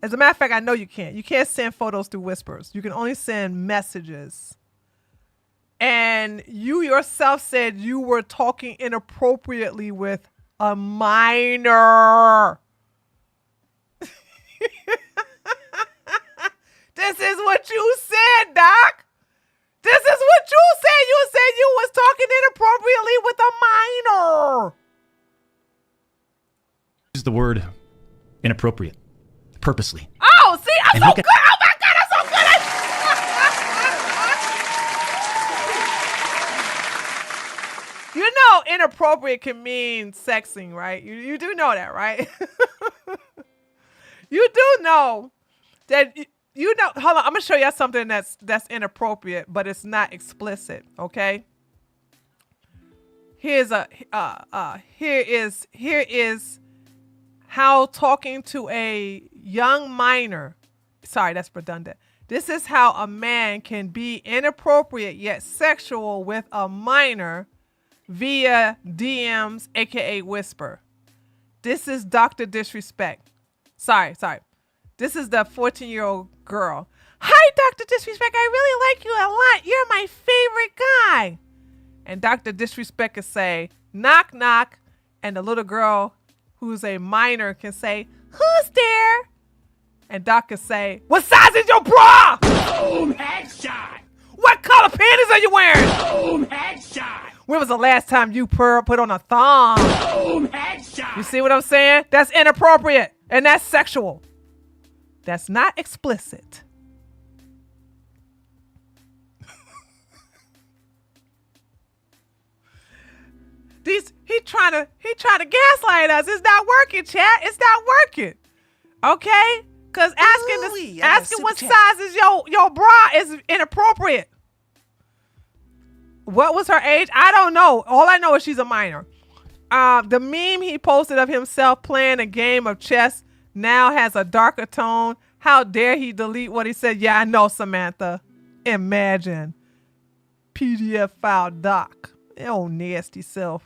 Speaker 2: As a matter of fact, I know you can't. You can't send photos through whispers. You can only send messages. And and you yourself said you were talking inappropriately with a minor. This is what you said, Doc. This is what you said. You said you was talking inappropriately with a minor.
Speaker 8: Use the word inappropriate purposely.
Speaker 2: Oh, see, I'm
Speaker 8: And
Speaker 2: so
Speaker 8: look
Speaker 2: good.
Speaker 8: at-
Speaker 2: Oh my God, I'm so good. You know, inappropriate can mean sexing, right? You do know that, right? You do know that. You know, hold on. I'm gonna show you something that's inappropriate, but it's not explicit. Okay. Here is how talking to a young minor. Sorry, that's redundant. This is how a man can be inappropriate yet sexual with a minor via DMs, aka whisper. This is Dr. Disrespect. Sorry. This is the 14-year-old girl. Hi, Dr. Disrespect. I really like you a lot. You're my favorite guy. And Dr. Disrespect can say, knock, knock. And the little girl who's a minor can say, who's there? And Doc can say, what size is your bra?
Speaker 4: Boom, headshot.
Speaker 2: What color panties are you wearing?
Speaker 4: Boom, headshot.
Speaker 2: When was the last time you put on a thong?
Speaker 4: Boom, headshot.
Speaker 2: You see what I'm saying? That's inappropriate. And that's sexual. That's not explicit. He trying to gaslight us. It's not working, chat. It's not working. Okay? Cause asking what size is your bra is inappropriate. What was her age? I don't know. All I know is she's a minor. The meme he posted of himself playing a game of chess now has a darker tone. How dare he delete what he said? Yeah, I know, Samantha. Imagine. PDF file doc. Oh, nasty self.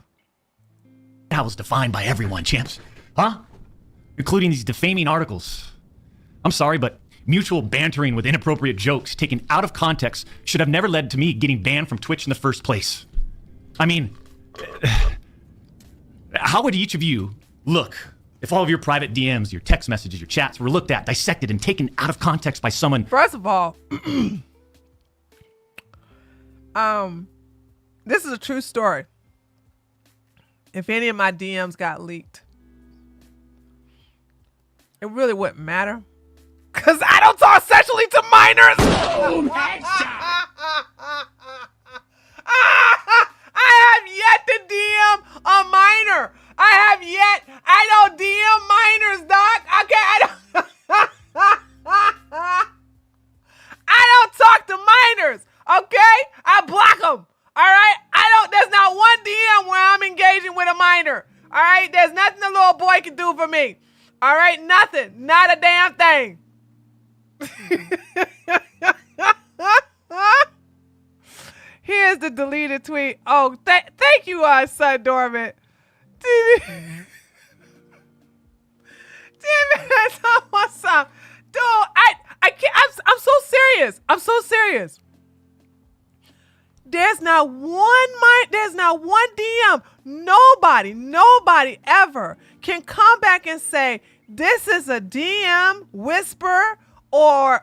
Speaker 6: That was defined by everyone, champs. Huh?
Speaker 8: Including these defaming articles. I'm sorry, but mutual bantering with inappropriate jokes taken out of context should have never led to me getting banned from Twitch in the first place. I mean, how would each of you look if all of your private DMs, your text messages, your chats were looked at, dissected, and taken out of context by someone?
Speaker 2: First of all, this is a true story. If any of my DMs got leaked, it really wouldn't matter. Because I don't talk sexually to minors.
Speaker 4: Boom, headshot.
Speaker 2: I have yet to DM a minor. I don't DM minors, Doc. Okay, I don't talk to minors. Okay, I block them. All right, there's not one DM where I'm engaging with a minor. All right, there's nothing a little boy can do for me. All right, nothing, not a damn thing. Here's the deleted tweet. Oh, thank you, Son Dormant. Damn it, that's awesome. Dude, I can't, I'm so serious. I'm so serious. There's not one DM. Nobody ever can come back and say, this is a DM whisper or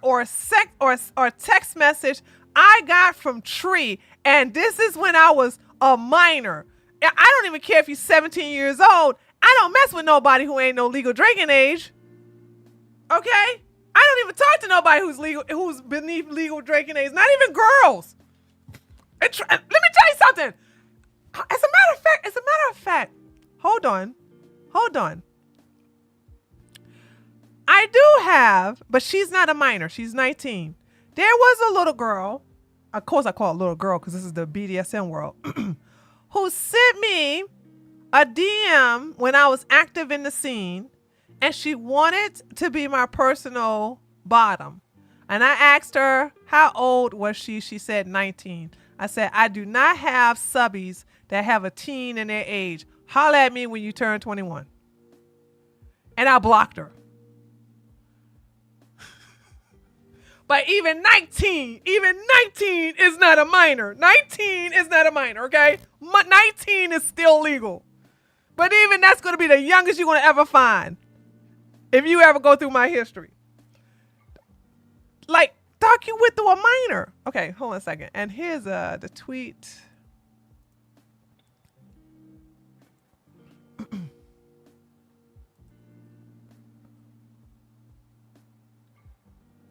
Speaker 2: text message I got from Tree, and this is when I was a minor. I don't even care if you're 17 years old. I don't mess with nobody who ain't no legal drinking age. Okay? I don't even talk to nobody who's beneath legal drinking age. Not even girls. Let me tell you something. As a matter of fact, hold on. I do have, but she's not a minor. She's 19. There was a little girl. Of course, I call it little girl because this is the BDSM world. Who sent me a DM when I was active in the scene, and she wanted to be my personal bottom. And I asked her, how old was she? She said 19. I said, I do not have subbies that have a teen in their age. Holla at me when you turn 21. And I blocked her. But even 19 is not a minor. 19 is not a minor, okay? 19 is still legal. But even that's going to be the youngest you're going to ever find if you ever go through my history. Like, Doc, you went through a minor. Okay, hold on a second. And here's the tweet.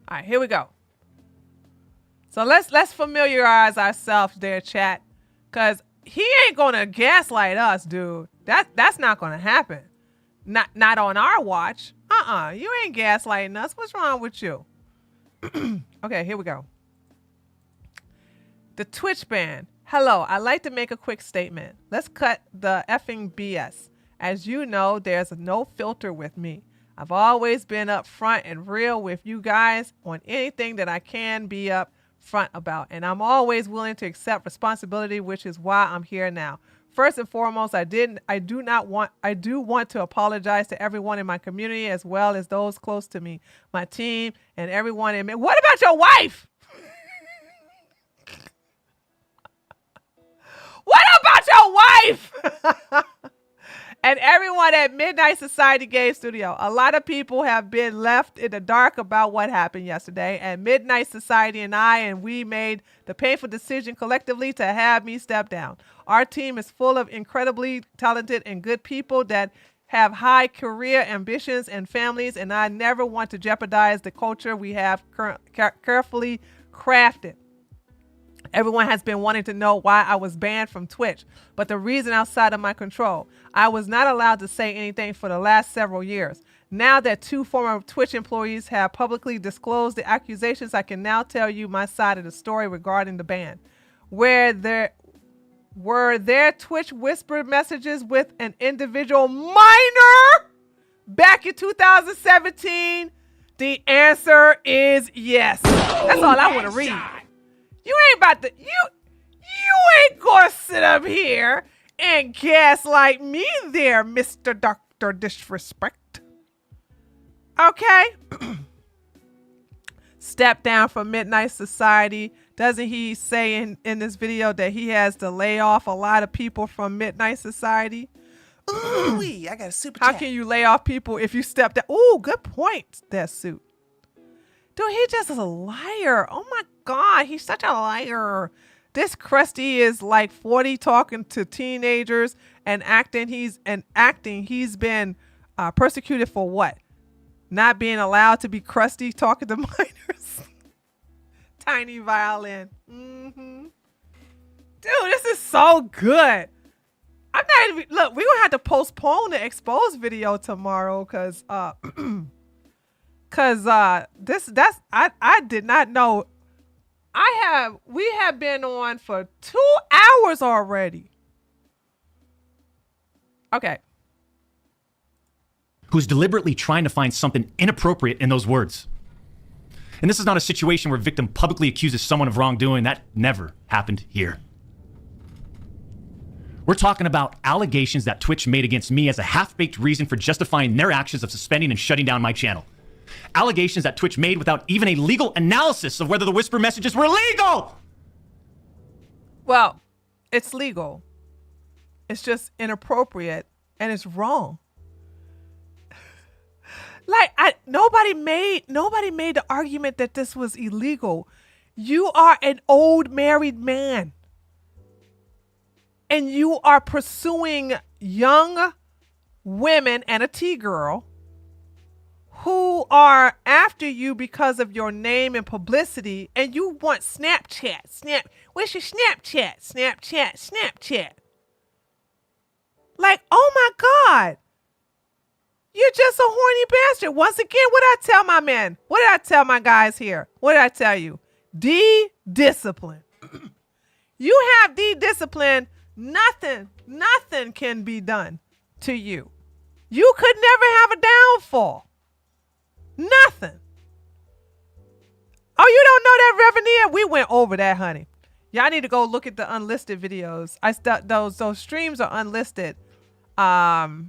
Speaker 2: All right, here we go. So let's familiarize ourselves there, chat, because he ain't gonna gaslight us, dude. That's not gonna happen. Not on our watch. You ain't gaslighting us. What's wrong with you? Okay, here we go. The Twitch ban. Hello, I'd like to make a quick statement. Let's cut the effing BS. As you know, there's no filter with me. I've always been upfront and real with you guys on anything that I can be up front about, and I'm always willing to accept responsibility, which is why I'm here now. First and foremost, I do want to apologize to everyone in my community as well as those close to me, my team, and everyone in me. What about your wife? What about your wife? And everyone at Midnight Society Game Studio. A lot of people have been left in the dark about what happened yesterday. And Midnight Society and we made the painful decision collectively to have me step down. Our team is full of incredibly talented and good people that have high career ambitions and families. And I never want to jeopardize the culture we have carefully crafted. Everyone has been wanting to know why I was banned from Twitch, but the reason outside of my control. I was not allowed to say anything for the last several years. Now that 2 former Twitch employees have publicly disclosed the accusations, I can now tell you my side of the story regarding the ban. Were there Twitch whisper messages with an individual minor back in 2017? The answer is yes. That's all I want to read. You ain't about to, you ain't gonna sit up here and gaslight me there, Mr. Dr. Disrespect. Okay? Step down from Midnight Society. Doesn't he say in this video that he has to lay off a lot of people from Midnight Society?
Speaker 1: Ooh, I got a super
Speaker 2: How
Speaker 1: chat.
Speaker 2: can you lay off people if you step down? Ooh, good point, that suit. Dude, he just is a liar. Oh my God, he's such a liar. This Krusty is like 40 talking to teenagers and acting. He's been persecuted for what? Not being allowed to be Krusty talking to minors. Tiny violin. Dude, this is so good. I'm not even, look, we're gonna have to postpone the expose video tomorrow because I did not know. We have been on for 2 hours already. Okay.
Speaker 8: Who's deliberately trying to find something inappropriate in those words. And this is not a situation where a victim publicly accuses someone of wrongdoing. That never happened here. We're talking about allegations that Twitch made against me as a half-baked reason for justifying their actions of suspending and shutting down my channel. Allegations that Twitch made without even a legal analysis of whether the whisper messages were legal.
Speaker 2: Well, it's legal. It's just inappropriate and it's wrong. Like nobody made the argument that this was illegal. You are an old married man. And you are pursuing young women and a T-girl who are after you because of your name and publicity, and you want Snapchat. Where's your Snapchat? Snapchat. Like, oh my God. You're just a horny bastard. Once again, what did I tell my men? What did I tell my guys here? What did I tell you? D-discipline. You have D-discipline, nothing can be done to you. You could never have a downfall. Nothing. Oh, you don't know that, Reveneer? We went over that, honey. Y'all need to go look at the unlisted videos. Those streams are unlisted. But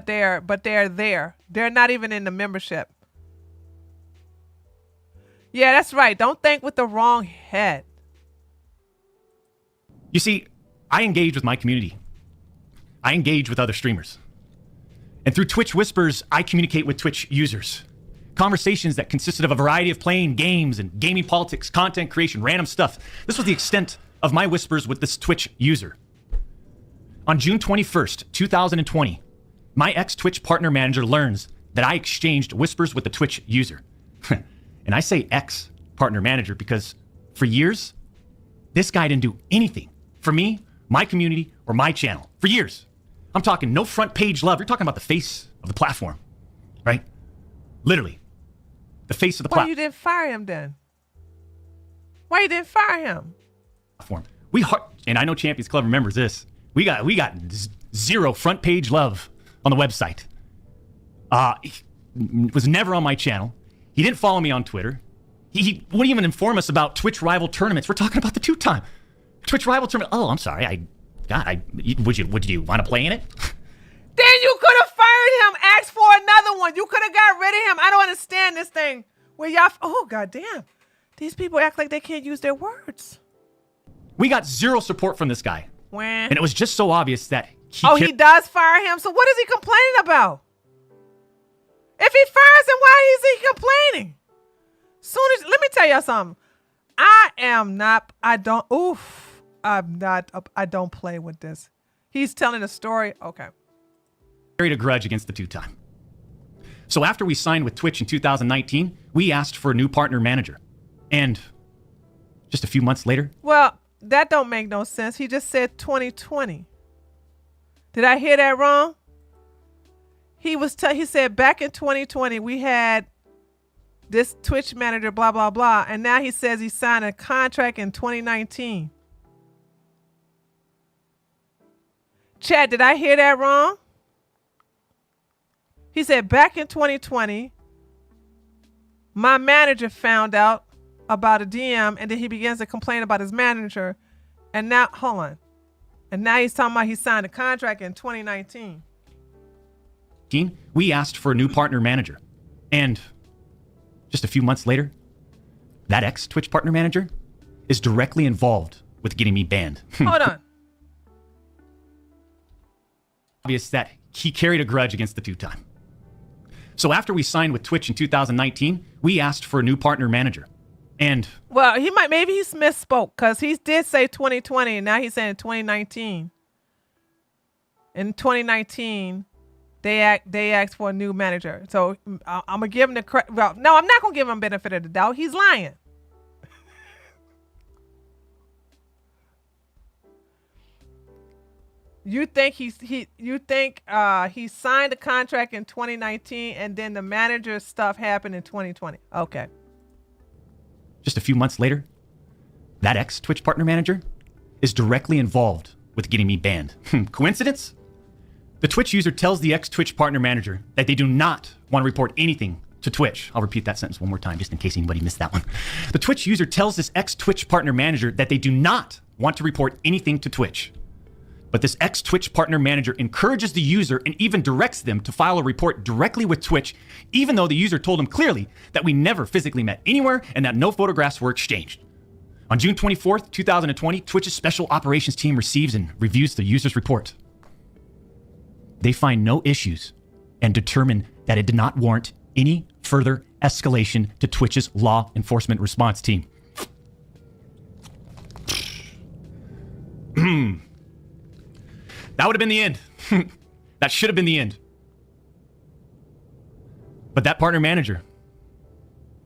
Speaker 2: they're there. They're not even in the membership. Yeah, that's right. Don't think with the wrong head.
Speaker 8: You see, I engage with my community. I engage with other streamers. And through Twitch Whispers, I communicate with Twitch users. Conversations that consisted of a variety of playing games and gaming politics, content creation, random stuff. This was the extent of my whispers with this Twitch user. On June 21st, 2020, my ex-Twitch partner manager learns that I exchanged whispers with the Twitch user. And I say ex-partner manager because for years, this guy didn't do anything for me, my community, or my channel. For years. I'm talking no front page love. You're talking about the face of the platform, right? Literally. The face of the
Speaker 2: Why you didn't fire him then? Why you didn't fire him?
Speaker 8: platform. And I know Champions Club remembers this. We got zero front page love on the website. He was never on my channel. He didn't follow me on Twitter. He wouldn't even inform us about Twitch rival tournaments. We're talking about the two-time Twitch rival tournament. Oh, I'm sorry. Would you want to play in it?
Speaker 2: Then you could have fired him, asked for another one. You could have got rid of him. I don't understand this thing. Where y'all, oh, goddamn. These people act like they can't use their words.
Speaker 8: We got zero support from this guy.
Speaker 2: When?
Speaker 8: And it was just so obvious that
Speaker 2: he does fire him? So what is he complaining about? If he fires him, why is he complaining? Let me tell y'all something. I don't play with this. He's telling a story. Okay.
Speaker 8: Carried a grudge against the two-time. So after we signed with Twitch in 2019, we asked for a new partner manager. And just a few months later...
Speaker 2: Well, that don't make no sense. He just said 2020. Did I hear that wrong? He said back in 2020, we had this Twitch manager, blah, blah, blah. And now he says he signed a contract in 2019. Chad, did I hear that wrong? He said back in 2020, my manager found out about a DM and then he begins to complain about his manager. And now, hold on. And now he's talking about he signed a contract in 2019.
Speaker 8: We asked for a new partner manager. And just a few months later, that ex-Twitch partner manager is directly involved with getting me banned.
Speaker 2: Hold on.
Speaker 8: Obvious that he carried a grudge against the two-time. So after we signed with Twitch in 2019, we asked for a new partner manager. And
Speaker 2: well, maybe he misspoke because he did say 2020 and now he's saying 2019. In 2019, they asked for a new manager. So I'm gonna give him the credit. Well, no, I'm not gonna give him benefit of the doubt. He's lying. You think he signed a contract in 2019 and then the manager stuff happened in 2020? Okay.
Speaker 8: Just a few months later, that ex-Twitch partner manager is directly involved with getting me banned. Coincidence? The Twitch user tells the ex-Twitch partner manager that they do not want to report anything to Twitch. I'll repeat that sentence one more time just in case anybody missed that one. The Twitch user tells this ex-Twitch partner manager that they do not want to report anything to Twitch. But this ex-Twitch partner manager encourages the user and even directs them to file a report directly with Twitch, even though the user told him clearly that we never physically met anywhere and that no photographs were exchanged. On June 24th, 2020, Twitch's special operations team receives and reviews the user's report. They find no issues and determine that it did not warrant any further escalation to Twitch's law enforcement response team. That would have been the end. That should have been the end. But that partner manager,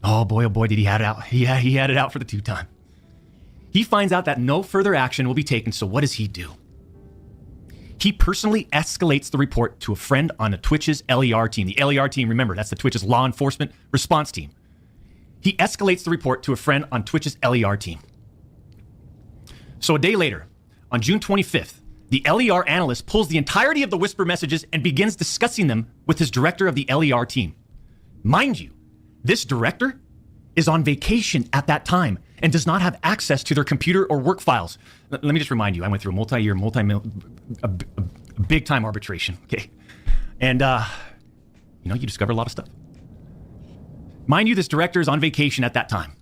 Speaker 8: oh boy, did he had it out. Yeah, he had it out for the two-time. He finds out that no further action will be taken, so what does he do? He personally escalates the report to a friend on the Twitch's LER team. The LER team, remember, that's the Twitch's law enforcement response team. He escalates the report to a friend on Twitch's LER team. So a day later, on June 25th, the LER analyst pulls the entirety of the Whisper messages and begins discussing them with his director of the LER team. Mind you, this director is on vacation at that time and does not have access to their computer or work files. Let me just remind you, I went through a big-time arbitration, okay? And, you discover a lot of stuff. Mind you, this director is on vacation at that time.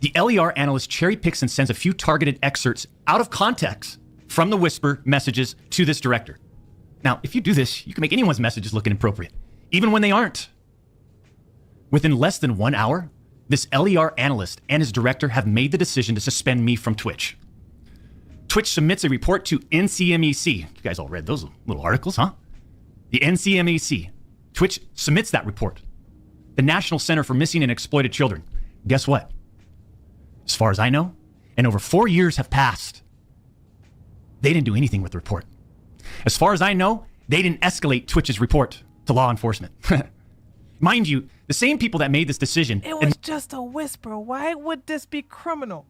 Speaker 8: The LER analyst cherry picks and sends a few targeted excerpts out of context from the whisper messages to this director. Now, if you do this, you can make anyone's messages look inappropriate, even when they aren't. Within less than 1 hour, this LER analyst and his director have made the decision to suspend me from Twitch. Twitch submits a report to NCMEC. You guys all read those little articles, huh? The NCMEC. Twitch submits that report. The National Center for Missing and Exploited Children. Guess what? As far as I know, and over 4 years have passed, they didn't do anything with the report. As far as I know, they didn't escalate Twitch's report to law enforcement. Mind you, the same people that made this decision...
Speaker 2: It was just a whisper. Why would this be criminal?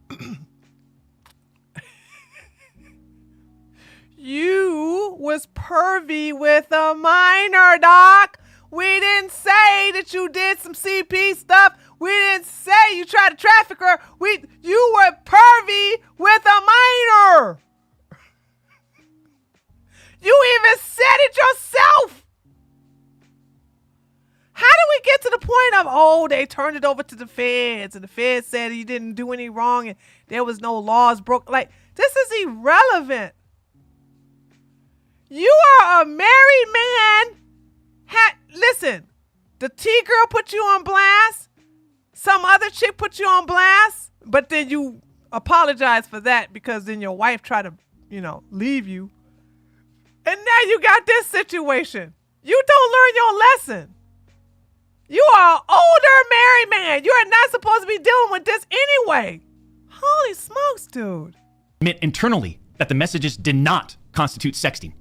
Speaker 2: You was pervy with a minor, Doc. We didn't say that you did some CP stuff. We didn't say you tried to traffic her. You were pervy with a minor. You even said it yourself. How did we get to the point of, oh, they turned it over to the feds and the feds said he didn't do any wrong and there was no laws broke? Like, this is irrelevant. You are a married man. Listen, the T-girl put you on blast. Some other chick put you on blast. But then you apologize for that because then your wife tried to, leave you. And now you got this situation. You don't learn your lesson. You are an older married man. You are not supposed to be dealing with this anyway. Holy smokes, dude.
Speaker 8: Admit internally that the messages did not constitute sexting.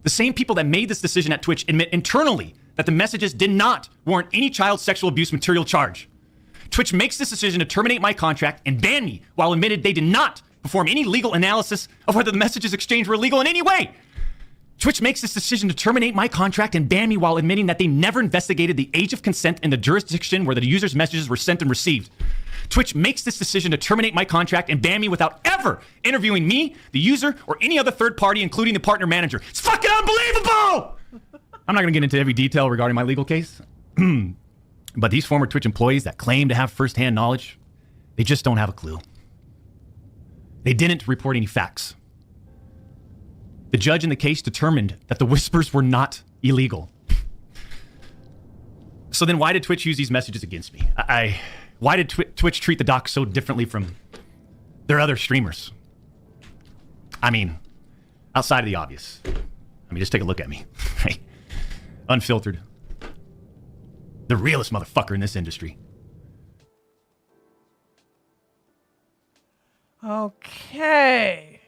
Speaker 8: The same people that made this decision at Twitch admit internally that the messages did not warrant any child sexual abuse material charge. Twitch makes this decision to terminate my contract and ban me while admitted they did not perform any legal analysis of whether the messages exchanged were illegal in any way. Twitch makes this decision to terminate my contract and ban me while admitting that they never investigated the age of consent in the jurisdiction where the user's messages were sent and received. Twitch makes this decision to terminate my contract and ban me without ever interviewing me, the user, or any other third party, including the partner manager. It's fucking unbelievable! I'm not going to get into every detail regarding my legal case. But these former Twitch employees that claim to have firsthand knowledge, they just don't have a clue. They didn't report any facts. The judge in the case determined that the whispers were not illegal. So then why did Twitch use these messages against me? Why did Twitch treat the doc so differently from their other streamers? I mean, outside of the obvious. I mean, just take a look at me. Unfiltered. The realest motherfucker in this industry.
Speaker 2: Okay.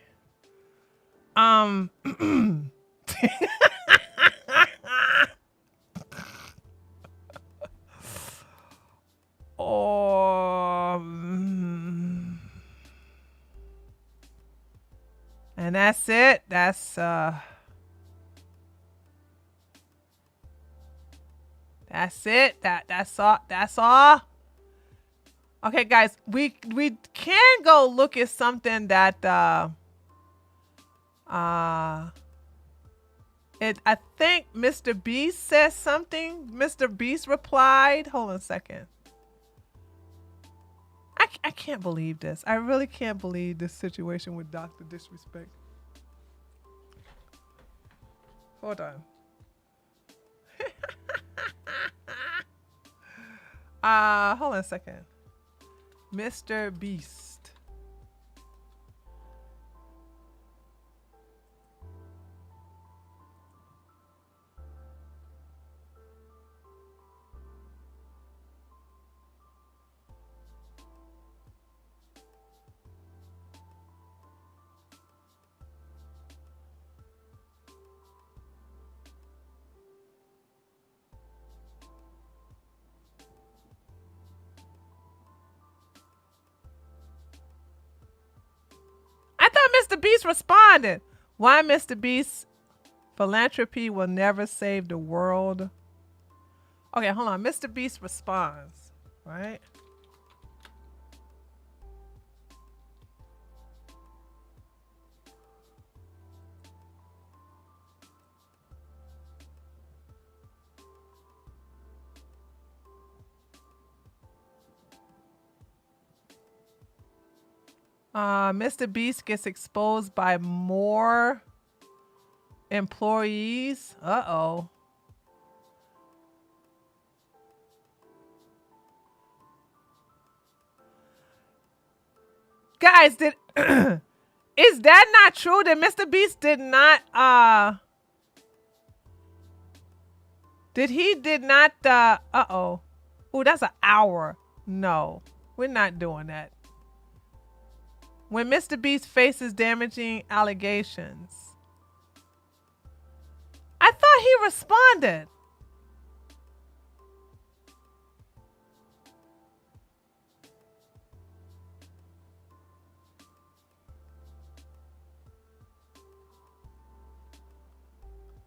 Speaker 2: And that's it. That's it. That's all. That's all. Okay, guys, we can go look at something that I think Mr. Beast says something. Mr. Beast replied. Hold on a second. I can't believe this. I really can't believe this situation with Dr. Disrespect. Hold on. Hold on a second. Mr. Beast. I thought Mr. Beast responded. Why Mr. Beast? Philanthropy will never save the world. Okay, hold on. Mr. Beast responds, right? Mr. Beast gets exposed by more employees. Uh-oh. Guys, did is that not true that Mr. Beast did not uh-oh. Oh, that's an hour. No, we're not doing that. When Mr. Beast faces damaging allegations. I thought he responded.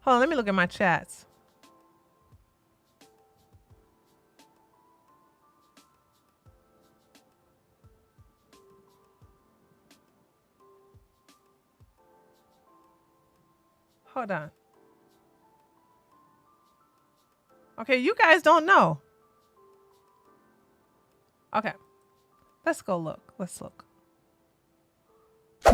Speaker 2: Hold on, let me look at my chats. Hold on. Okay, you guys don't know. Okay. Let's go look. Let's look.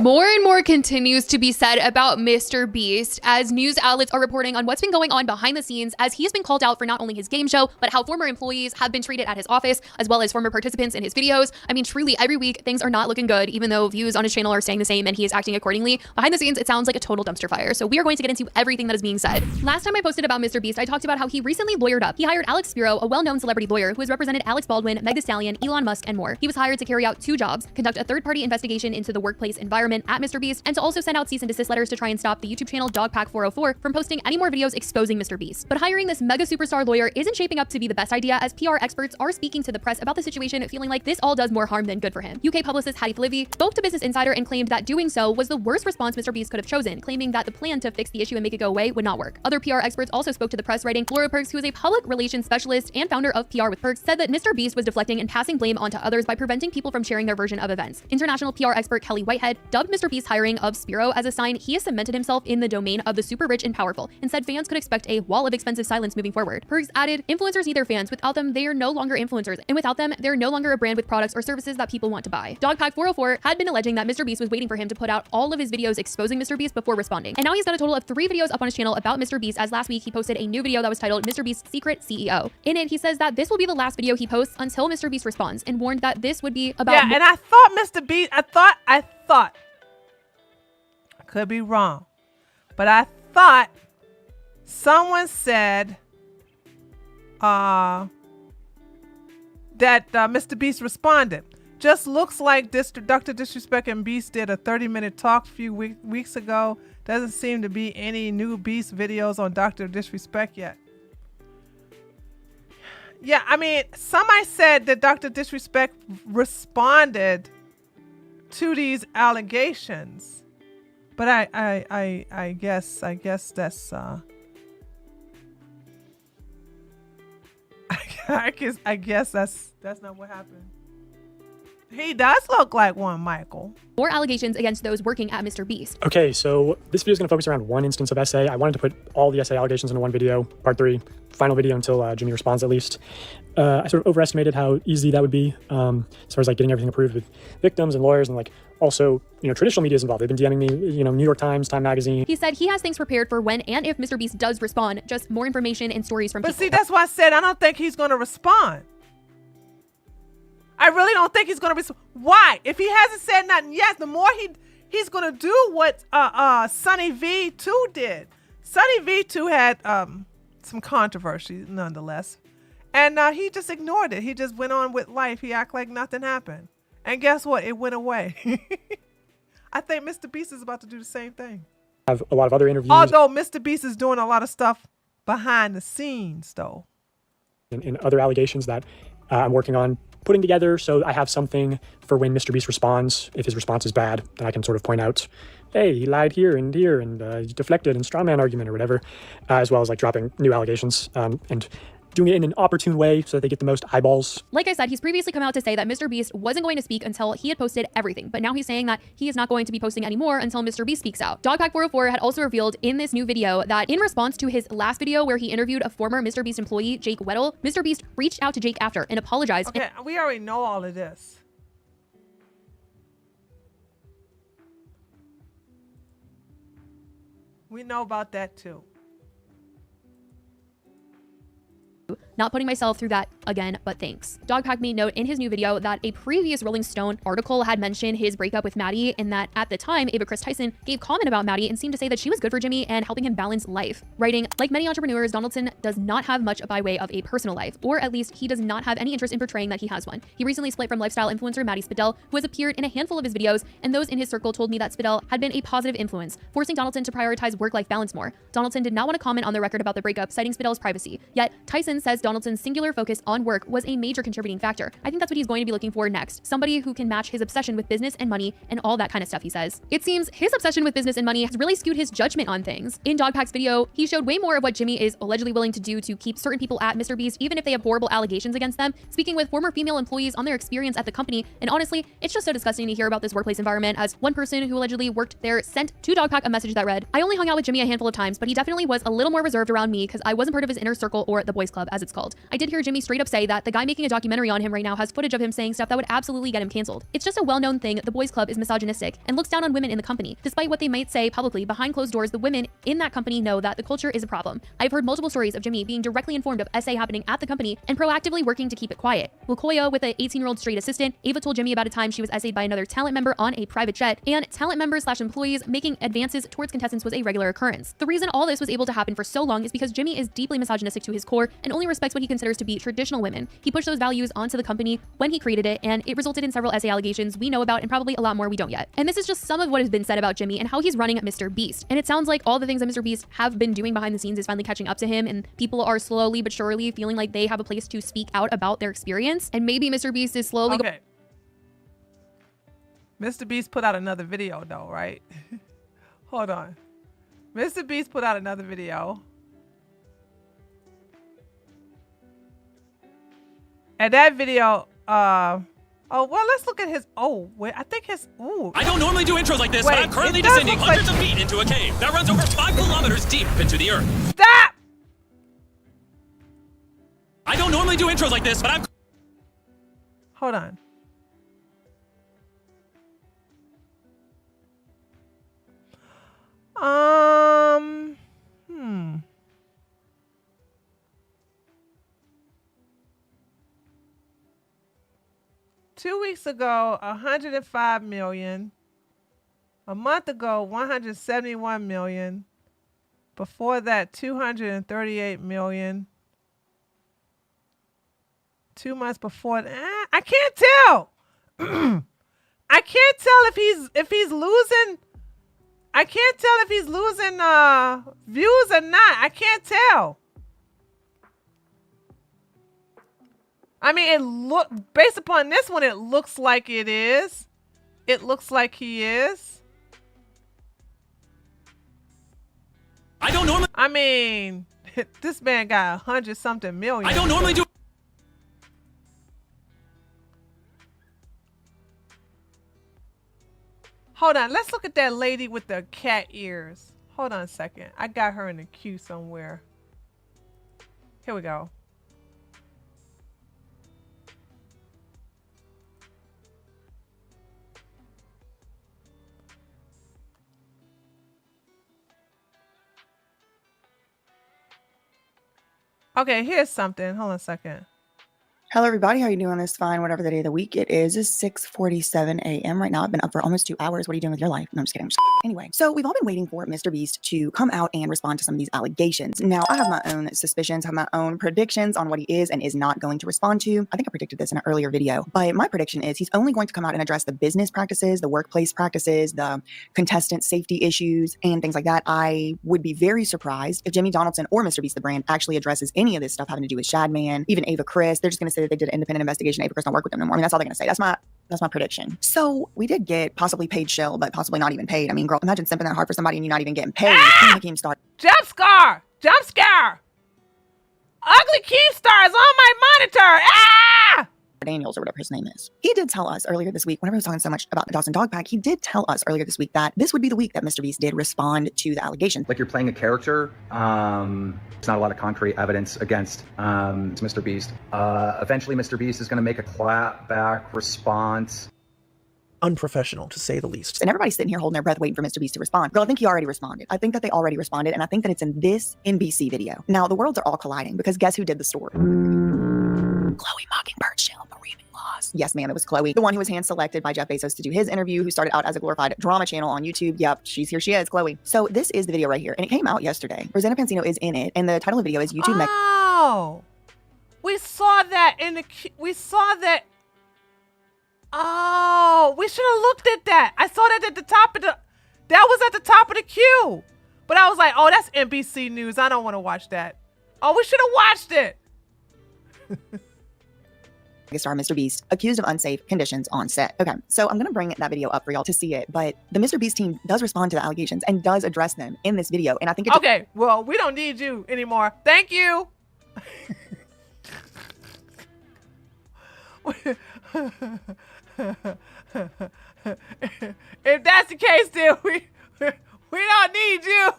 Speaker 9: More and more continues to be said about Mr. Beast as news outlets are reporting on what's been going on behind the scenes as he has been called out for not only his game show, but how former employees have been treated at his office, as well as former participants in his videos. I mean, truly, every week, things are not looking good, even though views on his channel are staying the same and he is acting accordingly. Behind the scenes, it sounds like a total dumpster fire. So we are going to get into everything that is being said. Last time I posted about Mr. Beast, I talked about how he recently lawyered up. He hired Alex Spiro, a well-known celebrity lawyer who has represented Alex Baldwin, Meg Thee Stallion, Elon Musk, and more. He was hired to carry out 2 jobs, conduct a third-party investigation into the workplace environment at Mr. Beast, and to also send out cease and desist letters to try and stop the YouTube channel Dogpack404 from posting any more videos exposing Mr. Beast. But hiring this mega superstar lawyer isn't shaping up to be the best idea, as PR experts are speaking to the press about the situation, feeling like this all does more harm than good for him. UK publicist Hattie Flivy spoke to Business Insider and claimed that doing so was the worst response Mr. Beast could have chosen, claiming that the plan to fix the issue and make it go away would not work. Other PR experts also spoke to the press, writing Laura Perks, who is a public relations specialist and founder of PR with Perks, said that Mr. Beast was deflecting and passing blame onto others by preventing people from sharing their version of events. International PR expert Kelly Whitehead dubbed Mr. Beast's hiring of Spiro as a sign he has cemented himself in the domain of the super rich and powerful, and said fans could expect a wall of expensive silence moving forward. Perks added, influencers need their fans. Without them, they are no longer influencers, and without them, they're no longer a brand with products or services that people want to buy. Dogpack404 had been alleging that Mr. Beast was waiting for him to put out all of his videos exposing Mr. Beast before responding. And now he's got a total of 3 videos up on his channel about Mr. Beast, as last week he posted a new video that was titled Mr. Beast's Secret CEO. In it, he says that this will be the last video he posts until Mr. Beast responds, and warned that this would be about—
Speaker 2: Yeah, and I thought Mr. Beast, I thought, I could be wrong, but I thought someone said that Mr. Beast responded. Just looks like Dr. Disrespect and Beast did a 30-minute talk a few weeks ago. Doesn't seem to be any new Beast videos on Dr. Disrespect yet. Yeah, I mean, somebody said that Dr. Disrespect responded to these allegations. But I guess that's I guess that's not what happened. He does look like one, Michael.
Speaker 9: More allegations against those working at Mr. Beast.
Speaker 10: Okay, so this video is going to focus around one instance of essay. I wanted to put all the essay allegations into one video, part 3, final video until Jimmy responds at least. I sort of overestimated how easy that would be as far as like getting everything approved with victims and lawyers, and like also, you know, traditional media is involved. They've been DMing me, you know, New York Times, Time Magazine.
Speaker 9: He said he has things prepared for when and if Mr. Beast does respond, just more information and stories from people.
Speaker 2: But see, that's why I said I don't think he's going to respond. I really don't think he's going to respond. Why? If he hasn't said nothing yet, the more he's going to do what Sunny V2 did. Sunny V2 had some controversy nonetheless. And he just ignored it. He just went on with life. He acted like nothing happened. And guess what? It went away. I think Mr. Beast is about to do the same thing.
Speaker 10: I have a lot of other interviews.
Speaker 2: Although Mr. Beast is doing a lot of stuff behind the scenes, though.
Speaker 10: And other allegations that I'm working on putting together, so I have something for when Mr. Beast responds. If his response is bad, then I can sort of point out, hey, he lied here and he deflected and strawman argument or whatever, as well as like dropping new allegations and doing it in an opportune way so that they get the most eyeballs.
Speaker 9: Like I said, he's previously come out to say that Mr. Beast wasn't going to speak until he had posted everything, but now he's saying that he is not going to be posting anymore until Mr. Beast speaks out. Dogpack404 had also revealed in this new video that in response to his last video where he interviewed a former Mr. Beast employee, Jake Weddle, Mr. Beast reached out to Jake after and apologized.
Speaker 2: Okay, we already know all of this. We know about that too.
Speaker 9: Not putting myself through that again, but thanks. Dogpack made note in his new video that a previous Rolling Stone article had mentioned his breakup with Maddie, and that at the time, Ava Chris Tyson gave comment about Maddie and seemed to say that she was good for Jimmy and helping him balance life. Writing, like many entrepreneurs, Donaldson does not have much by way of a personal life, or at least he does not have any interest in portraying that he has one. He recently split from lifestyle influencer Maddie Spadell, who has appeared in a handful of his videos, and those in his circle told me that Spadell had been a positive influence, forcing Donaldson to prioritize work-life balance more. Donaldson did not want to comment on the record about the breakup, citing Spadell's privacy. Yet, Tyson says Donaldson's singular focus on work was a major contributing factor. I think that's what he's going to be looking for next. Somebody who can match his obsession with business and money and all that kind of stuff, he says. It seems his obsession with business and money has really skewed his judgment on things. In Dogpack's video, he showed way more of what Jimmy is allegedly willing to do to keep certain people at MrBeast, even if they have horrible allegations against them, speaking with former female employees on their experience at the company. And honestly, it's just so disgusting to hear about this workplace environment, as one person who allegedly worked there sent to Dogpack a message that read, "I only hung out with Jimmy a handful of times, but he definitely was a little more reserved around me because I wasn't part of his inner circle, or the boys club as it's called. I did hear Jimmy straight up say that the guy making a documentary on him right now has footage of him saying stuff that would absolutely get him canceled. It's just a well-known thing, the boys club is misogynistic and looks down on women in the company. Despite what they might say publicly, behind closed doors, the women in that company know that the culture is a problem. I've heard multiple stories of Jimmy being directly informed of SA happening at the company and proactively working to keep it quiet. Lukoya with an 18-year-old straight assistant, Ava told Jimmy about a time she was SA'd by another talent member on a private jet, and talent members/employees making advances towards contestants was a regular occurrence. The reason all this was able to happen for so long is because Jimmy is deeply misogynistic to his core and only respects what he considers to be traditional women. He pushed those values onto the company when he created it, and it resulted in several SA allegations we know about and probably a lot more we don't yet. And this is just some of what has been said about Jimmy and how he's running MrBeast. And it sounds like all the things that MrBeast have been doing behind the scenes is finally catching up to him, and people are slowly but surely feeling like they have a place to speak out about their experience. And maybe MrBeast is slowly
Speaker 2: Okay. MrBeast put out another video though, right? Hold on. MrBeast put out another video. And that video, oh, well, let's look at his, oh, wait, I think his, ooh.
Speaker 11: I don't normally do intros like this,
Speaker 2: Wait,
Speaker 11: but I'm currently
Speaker 2: it does
Speaker 11: descending
Speaker 2: look like-
Speaker 11: hundreds of feet into a cave that runs over 5 kilometers deep into the earth.
Speaker 2: Stop!
Speaker 11: I don't normally do intros like this, but I'm...
Speaker 2: Hold on. 2 weeks ago, 105 million. A month ago, 171 million. Before that, 238 million. 2 months before that, I can't tell. I can't tell if he's losing. I can't tell if he's losing views or not. I can't tell. I mean, based upon this one, it looks like it is. It looks like he is.
Speaker 11: I don't normally...
Speaker 2: I mean, this man got 100-something million.
Speaker 11: I don't normally do...
Speaker 2: Hold on, let's look at that lady with the cat ears. Hold on a second. I got her in the queue somewhere. Here we go. Okay, here's something. Hold on a second.
Speaker 12: Hello, everybody. How you doing this fine, whatever the day of the week it is 6:47 a.m. right now. I've been up for almost 2 hours. What are you doing with your life? No, I'm just kidding. Anyway, so we've all been waiting for MrBeast to come out and respond to some of these allegations. Now, I have my own suspicions, have my own predictions on what he is and is not going to respond to. I think I predicted this in an earlier video, but my prediction is he's only going to come out and address the business practices, the workplace practices, the contestant safety issues, and things like that. I would be very surprised if Jimmy Donaldson or MrBeast the brand actually addresses any of this stuff having to do with Shadman, even Ava Chris. They're just going to say that they did an independent investigation. Ava Chris don't work with them no more. I mean, that's all they're going to say. That's my prediction. So we did get possibly paid shill, but possibly not even paid. I mean, girl, imagine simping that hard for somebody and you're not even getting paid. Keem start.
Speaker 2: Jump scare! Jump scare! Ugly Keemstar is on my monitor! Ah!
Speaker 12: Daniels or whatever his name is. He did tell us earlier this week, whenever I was talking so much about the Dawson Dogpack, he did tell us earlier this week that this would be the week that MrBeast did respond to the allegations.
Speaker 13: Like you're playing a character. There's not a lot of concrete evidence against MrBeast. Eventually MrBeast is going to make a clap back response.
Speaker 1: unprofessional, to say the least.
Speaker 12: And everybody's sitting here holding their breath waiting for Mr. Beast to respond. Girl, I think he already responded. I think that they already responded, and I think that it's in this NBC video. Now, the worlds are all colliding because guess who did the story? Chloe Mockingbird Shell bereaving loss. Yes, ma'am, it was Chloe, the one who was hand-selected by Jeff Bezos to do his interview, who started out as a glorified drama channel on YouTube. Yep, here she is, Chloe. So this is the video right here, and it came out yesterday. Rosanna Pansino is in it, and the title of the video is YouTube.
Speaker 2: Oh, we saw that Oh, we should have looked at that. I saw that at the top of that was at the top of the queue. But I was like, oh, that's NBC News. I don't want to watch that. Oh, we should have watched it.
Speaker 12: Star Mr. Beast accused of unsafe conditions on set. Okay, so I'm gonna bring that video up for y'all to see it, but the Mr. Beast team does respond to the allegations and does address them in this video, and I think it's
Speaker 2: okay. Well, we don't need you anymore. Thank you. If that's the case, then we don't need you.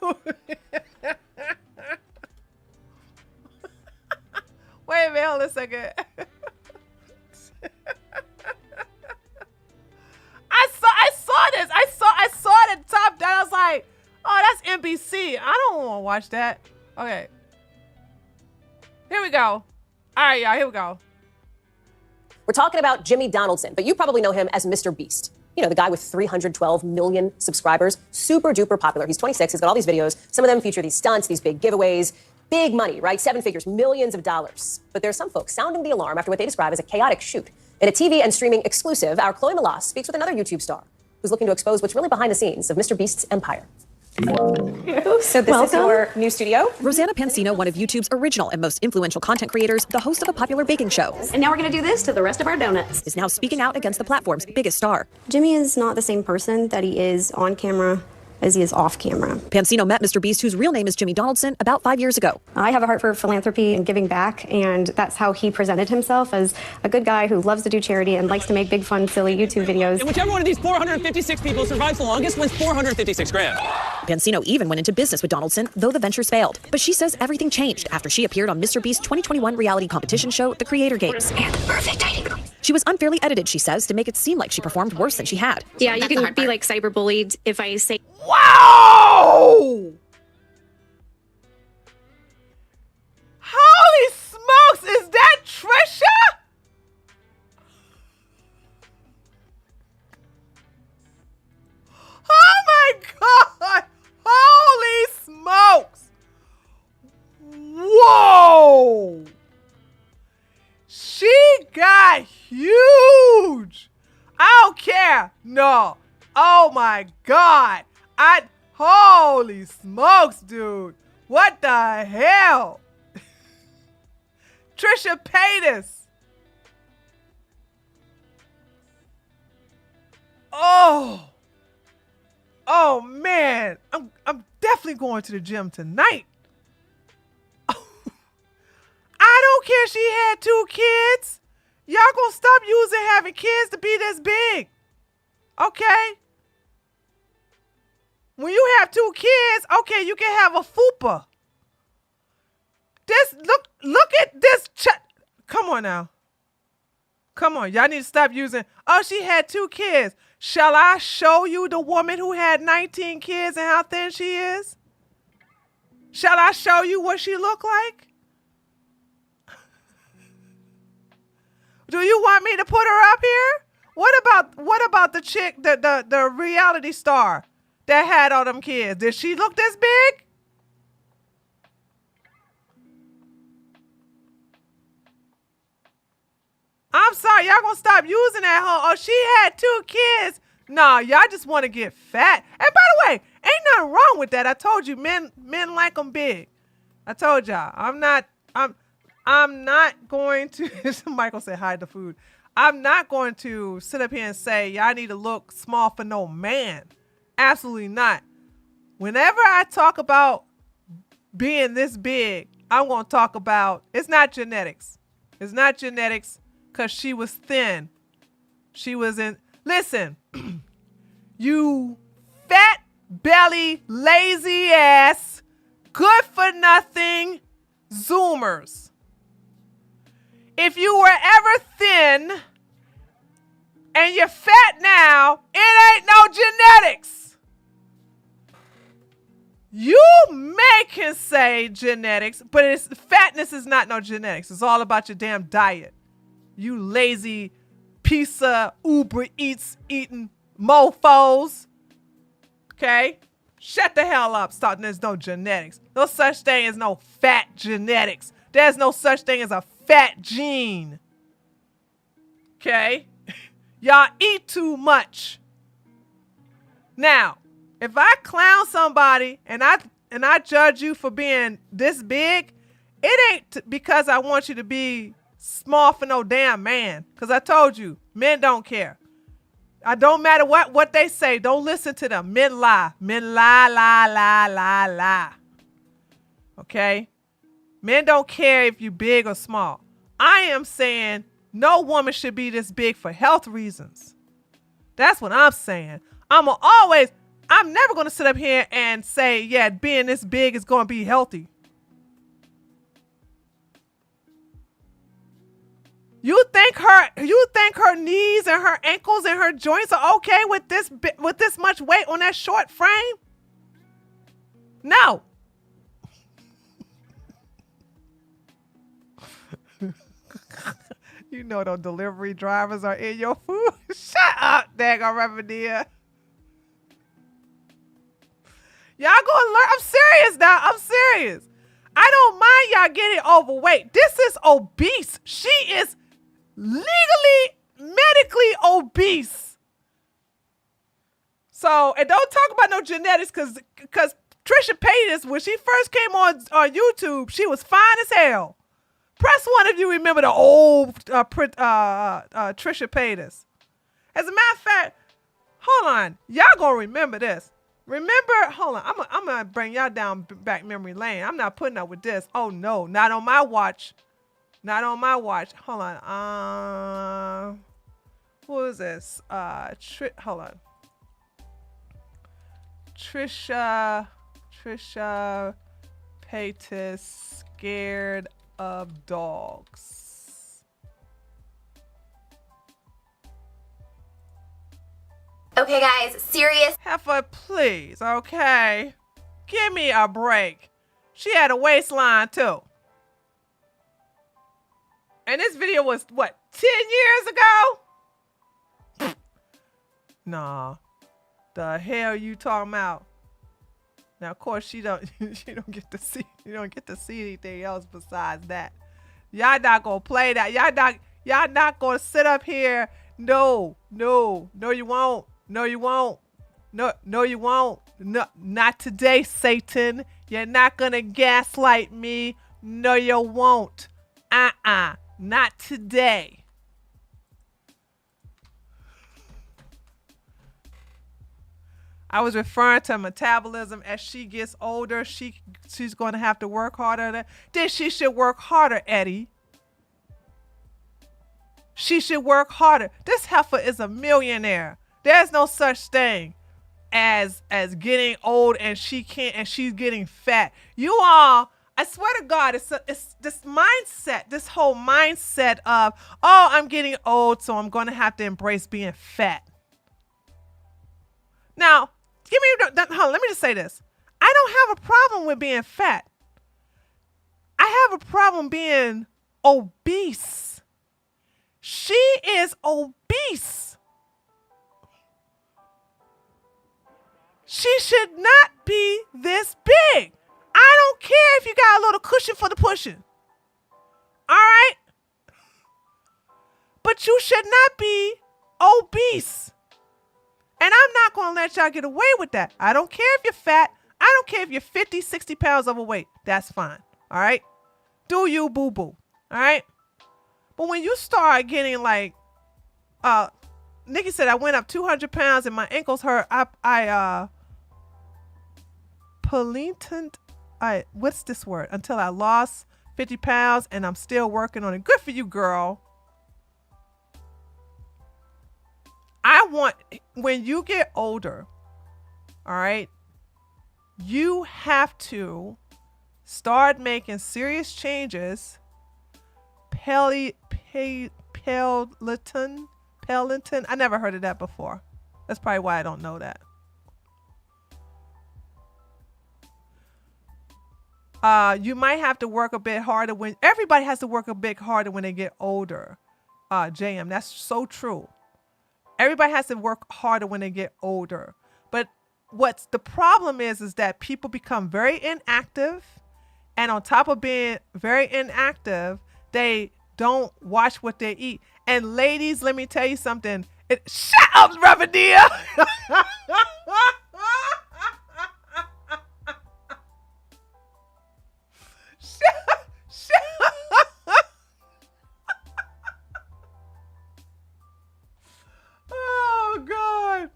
Speaker 2: Wait a minute, hold a second. I saw this. I saw it at the top down. I was like, oh, that's NBC. I don't want to watch that. Okay. Here we go. All right, y'all, here we go.
Speaker 14: We're talking about Jimmy Donaldson, but you probably know him as Mr. Beast. You know, the guy with 312 million subscribers, super duper popular. He's 26, he's got all these videos. Some of them feature these stunts, these big giveaways, big money, right? 7 figures, millions of dollars. But there's some folks sounding the alarm after what they describe as a chaotic shoot. In a TV and streaming exclusive, our Chloe Malas speaks with another YouTube star who's looking to expose what's really behind the scenes of Mr. Beast's empire. So this is your new studio?
Speaker 15: Rosanna Pansino, one of YouTube's original and most influential content creators, the host of a popular baking show.
Speaker 16: And now we're going to do this to the rest of our donuts.
Speaker 15: Is now speaking out against the platform's biggest star.
Speaker 16: Jimmy is not the same person that he is on camera as he is off camera.
Speaker 15: Pansino met Mr. Beast, whose real name is Jimmy Donaldson, about 5 years ago.
Speaker 16: I have a heart for philanthropy and giving back, and that's how he presented himself, as a good guy who loves to do charity and likes to make big, fun, silly YouTube videos.
Speaker 11: And whichever one of these 456 people survives the longest wins 456 grand.
Speaker 15: Pansino even went into business with Donaldson, though the ventures failed. But she says everything changed after she appeared on Mr. Beast's 2021 reality competition show, The Creator Games.
Speaker 16: And perfect timing.
Speaker 15: She was unfairly edited, she says, to make it seem like she performed worse than she had.
Speaker 16: Yeah, you can be like cyberbullied if I say,
Speaker 2: wow! Holy smokes, is that Trisha? Oh my God! Holy smokes! Whoa! She got huge! I don't care. No. Oh my God. Holy smokes, dude. What the hell? Trisha Paytas. Oh. Oh man. I'm definitely going to the gym tonight. I don't care she had 2 kids. Y'all gonna stop using having kids to be this big. Okay? When you have 2 kids, okay, you can have a fupa. This, look at this. Come on now. Come on, y'all need to stop using, oh, she had 2 kids. Shall I show you the woman who had 19 kids and how thin she is? Shall I show you what she looked like? Do you want me to put her up here? What about the chick, the reality star that had all them kids? Did she look this big? I'm sorry, y'all gonna stop using that whole, oh, she had 2 kids. Nah, y'all just want to get fat. And by the way, ain't nothing wrong with that. I told you, men like them big. I told y'all, I'm not going to, Michael said hide the food. I'm not going to sit up here and say, y'all need to look small for no man. Absolutely not. Whenever I talk about being this big, I'm going to talk about, it's not genetics. It's not genetics because she was thin. She was in, listen, you fat belly, lazy ass, good for nothing Zoomers. If you were ever thin and you're fat now, it ain't no genetics. You may can say genetics, but fatness is not no genetics. It's all about your damn diet. You lazy piece of Uber Eats eating mofos. Okay? Shut the hell up. Stop. There's no genetics. No such thing as no fat genetics. There's no such thing as a fat gene. Okay? Y'all eat too much. Now, if I clown somebody and I judge you for being this big, it ain't because I want you to be small for no damn man. Because I told you, men don't care. I don't matter what they say. Don't listen to them. Men lie. Men lie, lie, lie, lie, lie. Okay? Men don't care if you're big or small. I am saying no woman should be this big for health reasons. That's what I'm saying. I'm never going to sit up here and say, yeah, being this big is going to be healthy. You think her knees and her ankles and her joints are okay with this much weight on that short frame? No. You know those delivery drivers are in your food. Shut up, daggone Reverend. Y'all gonna learn. I'm serious now. I'm serious. I don't mind y'all getting overweight. This is obese. She is legally, medically obese. So, and don't talk about no genetics because Trisha Paytas, when she first came on YouTube, she was fine as hell. Press one if you remember the old Trisha Paytas. As a matter of fact, hold on. Y'all gonna remember this. Remember, hold on. I'm gonna bring y'all down back memory lane. I'm not putting up with this. Oh no, not on my watch. Not on my watch. Hold on. Who is this? Hold on. Trisha Paytas, scared of dogs.
Speaker 17: Okay, guys, serious.
Speaker 2: Heifer, please, okay? Give me a break. She had a waistline, too. And this video was, what, 10 years ago? Nah. The hell you talking about? Now, of course, she don't get to see. You don't get to see anything else besides that. Y'all not gonna play that. Y'all not gonna sit up here. No, you won't. No, you won't. No, you won't. No, not today, Satan. You're not gonna gaslight me. No, you won't. Not today. I was referring to metabolism. As she gets older, she's going to have to work harder. Then she should work harder, Eddie. She should work harder. This heifer is a millionaire. There's no such thing as getting old and she's getting fat. You all, I swear to God, it's this mindset, this whole mindset of, oh, I'm getting old, so I'm going to have to embrace being fat. Now, let me just say this. I don't have a problem with being fat. I have a problem being obese. She is obese. She should not be this big. I don't care if you got a little cushion for the pushing. All right? But you should not be obese. And I'm not going to let y'all get away with that. I don't care if you're fat. I don't care if you're 50, 60 pounds overweight. That's fine. All right? Do you, boo-boo. All right? But when you start getting like, Nikki said I went up 200 pounds and my ankles hurt. What's this word? Until I lost 50 pounds and I'm still working on it. Good for you, girl. When you get older, all right, you have to start making serious changes. Peloton Pellington. I never heard of that before. That's probably why I don't know that. You might have to work a bit harder when everybody has to work a bit harder when they get older. JM, that's so true. Everybody has to work harder when they get older. But what's the problem is that people become very inactive, and on top of being very inactive, they don't watch what they eat. And ladies, let me tell you something. Shut up, Revedia. Oh God.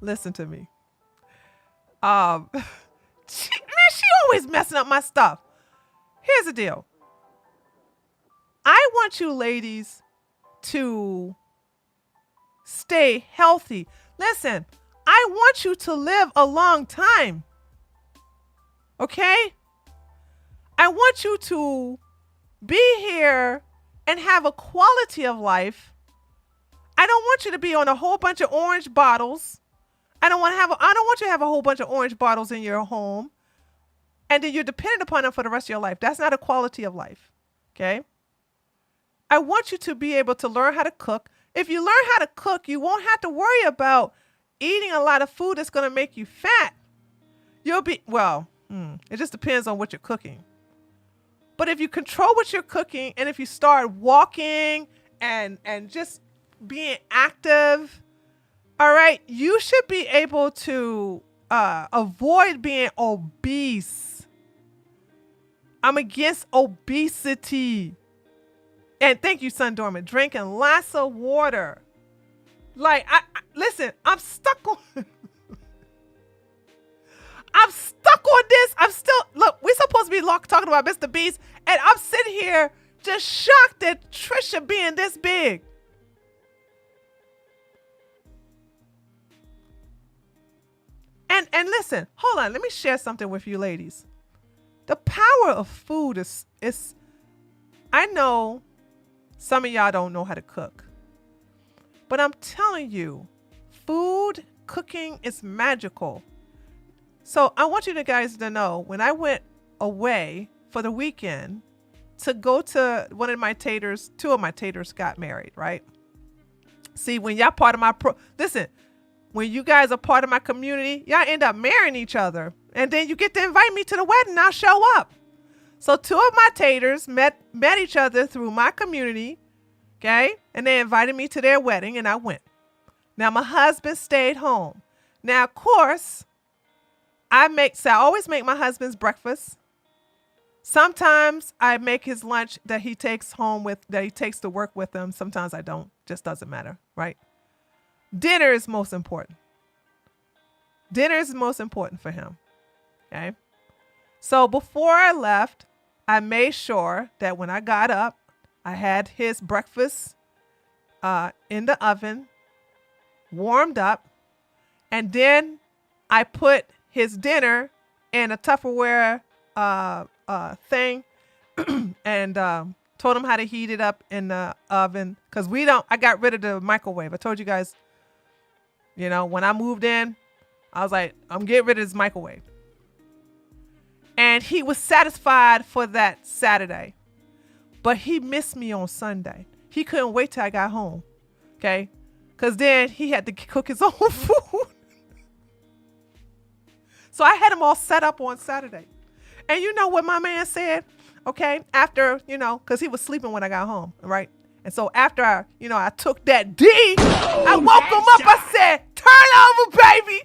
Speaker 2: Listen to me. She always messing up my stuff. Here's the deal. I want you ladies to stay healthy. Listen, I want you to live a long time. Okay? I want you to be here and have a quality of life. I don't want you to be on a whole bunch of orange bottles. I don't want you to have a whole bunch of orange bottles in your home, and then you're dependent upon them for the rest of your life. That's not a quality of life. Okay? I want you to be able to learn how to cook. If you learn how to cook, you won't have to worry about eating a lot of food that's going to make you fat. It just depends on what you're cooking. But if you control what you're cooking, and if you start walking and just being active, all right, you should be able to avoid being obese. I'm against obesity. And thank you, Sun Dormant. Drinking lots of water. Like, listen, I'm stuck on this. Look, we're supposed to be talking about Mr. Beast, and I'm sitting here just shocked at Trisha being this big. And listen, hold on, let me share something with you ladies. The power of food is I know some of y'all don't know how to cook, but I'm telling you, food cooking is magical. So I want you guys to know, when I went away for the weekend to go to one of my taters, two of my taters got married, right? See, when y'all part of my listen, when you guys are part of my community, y'all end up marrying each other, and then you get to invite me to the wedding. I'll show up. So two of my taters met each other through my community, okay? And they invited me to their wedding, and I went. Now my husband stayed home. Now, of course, I always make my husband's breakfast. Sometimes I make his lunch that he takes to work with him. Sometimes I don't. Just doesn't matter, right? Dinner is most important. Dinner is most important for him. Okay. So before I left, I made sure that when I got up, I had his breakfast in the oven, warmed up, and then I put his dinner in a Tupperware thing and told him how to heat it up in the oven, because I got rid of the microwave. I told you guys, when I moved in, I was like, I'm getting rid of this microwave. And he was satisfied for that Saturday, but he missed me on Sunday. He couldn't wait till I got home, okay? Because then he had to cook his own food. So I had him all set up on Saturday. And you know what my man said? Okay, after, because he was sleeping when I got home, right? And so after I took that D, I woke him up. I said, turn over, baby.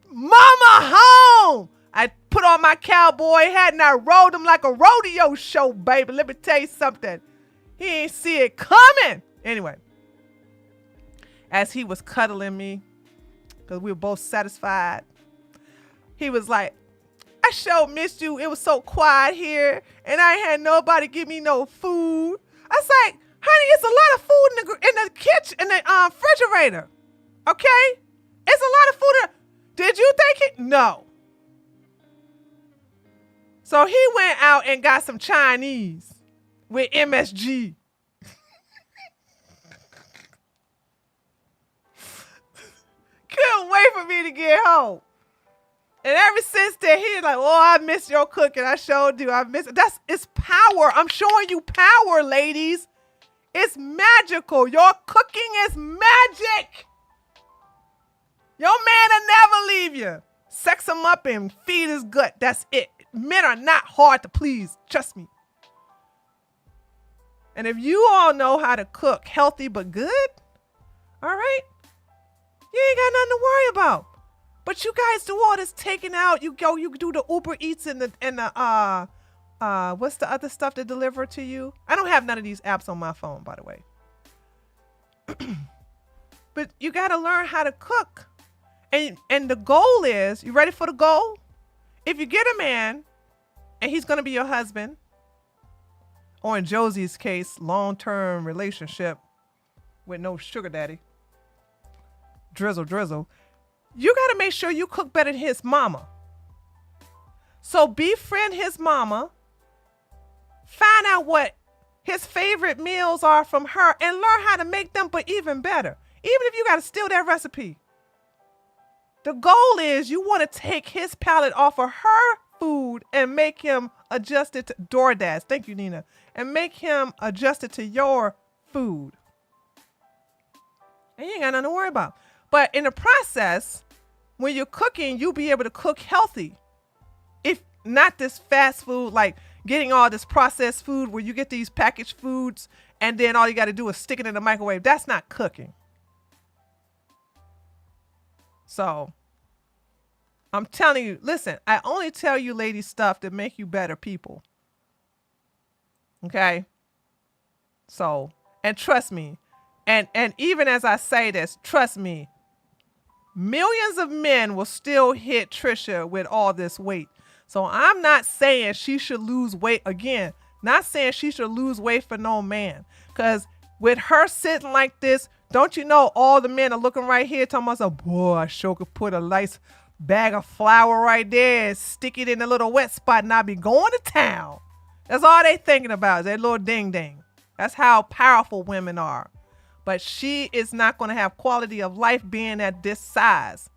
Speaker 2: Mama home. I put on my cowboy hat and I rode him like a rodeo show, baby. Let me tell you something. He ain't see it coming. Anyway, as he was cuddling me, because we were both satisfied, he was like, I sure missed you. It was so quiet here, and I ain't had nobody give me no food. I was like, honey, it's a lot of food in the kitchen, in the refrigerator. Okay? It's a lot of food. Did you think it? No. So he went out and got some Chinese with MSG. couldn't wait for me to get home. And ever since then, he's like, oh, I miss your cooking. I showed you. I miss it. It's power. I'm showing you power, ladies. It's magical. Your cooking is magic. Your man will never leave you. Sex him up and feed his gut. That's it. Men are not hard to please. Trust me. And if you all know how to cook healthy but good, all right, you ain't got nothing to worry about. But you guys do all this taking out. You do the Uber Eats and the what's the other stuff that deliver to you? I don't have none of these apps on my phone, by the way. But you got to learn how to cook. And the goal is, you ready for the goal? If you get a man and he's going to be your husband, or in Josie's case, long-term relationship with no sugar daddy, drizzle, you got to make sure you cook better than his mama. So befriend his mama, find out what his favorite meals are from her, and learn how to make them, but even better. Even if you got to steal that recipe. The goal is you want to take his palate off of her food and make him adjust it to DoorDash. Thank you, Nina. And make him adjust it to your food. And you ain't got nothing to worry about. But in the process, when you're cooking, you'll be able to cook healthy. If not this fast food, like getting all this processed food where you get these packaged foods and then all you got to do is stick it in the microwave. That's not cooking. So I'm telling you, listen, I only tell you ladies stuff that make you better people. Okay? So, and trust me, and even as I say this, trust me, millions of men will still hit Trisha with all this weight. So I'm not saying she should lose weight again. Not saying she should lose weight for no man. Because with her sitting like this, don't you know all the men are looking right here talking about, boy, I sure could put a nice bag of flour right there and stick it in a little wet spot and I'll be going to town. That's all they thinking about is that little ding ding. That's how powerful women are. But she is not going to have quality of life being at this size.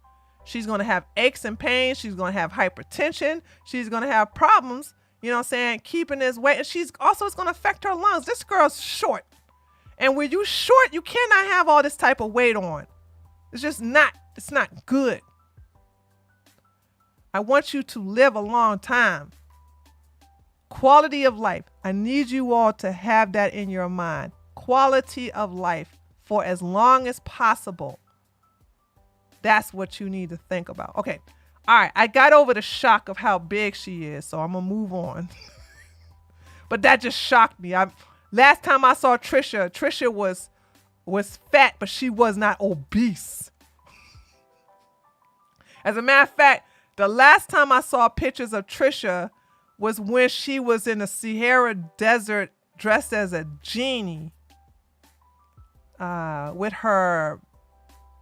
Speaker 2: She's going to have aches and pains. She's going to have hypertension. She's going to have problems, you know what I'm saying, keeping this weight. And she's also, it's going to affect her lungs. This girl's short. And when you short, you cannot have all this type of weight on. It's just not, it's not good. I want you to live a long time. Quality of life. I need you all to have that in your mind. Quality of life for as long as possible. That's what you need to think about. Okay. All right. I got over the shock of how big she is, so I'm going to move on. But that just shocked me. Last time I saw Trisha was fat, but she was not obese. As a matter of fact, the last time I saw pictures of Trisha was when she was in the Sahara Desert dressed as a genie with her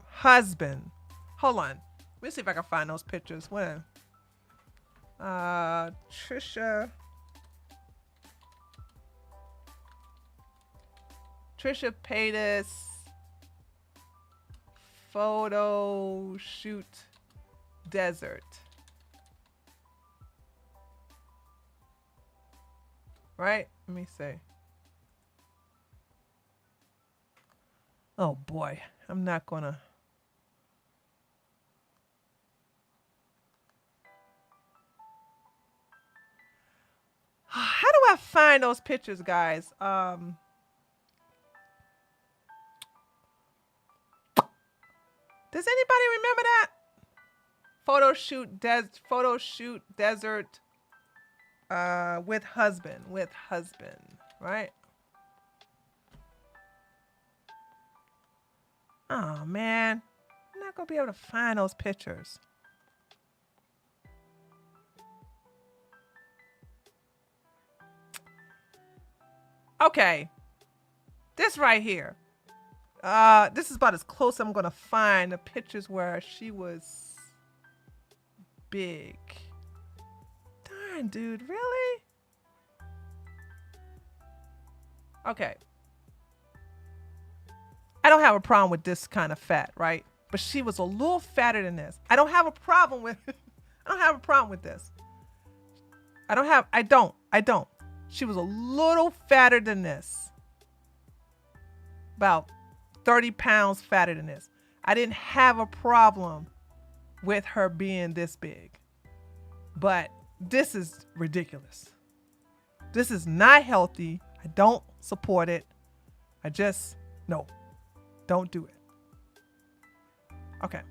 Speaker 2: husband. Hold on. Let me see if I can find those pictures. When? Trisha Paytas photo shoot desert. Right? Let me see. Oh boy, I'm not gonna. How do I find those pictures, guys? Does anybody remember that? Photo shoot desert with husband, right? Oh man, I'm not gonna be able to find those pictures. Okay, this right here. This is about as close I'm gonna find the pictures where she was big. Darn, dude, really? Okay. I don't have a problem with this kind of fat, right? but she was a little fatter than this. I don't have a problem with I don't have a problem with this. I don't. She was a little fatter than this. About 30 pounds fatter than this. I didn't have a problem with her being this big. But this is ridiculous. This is not healthy. I don't support it. No. Don't do it. Okay.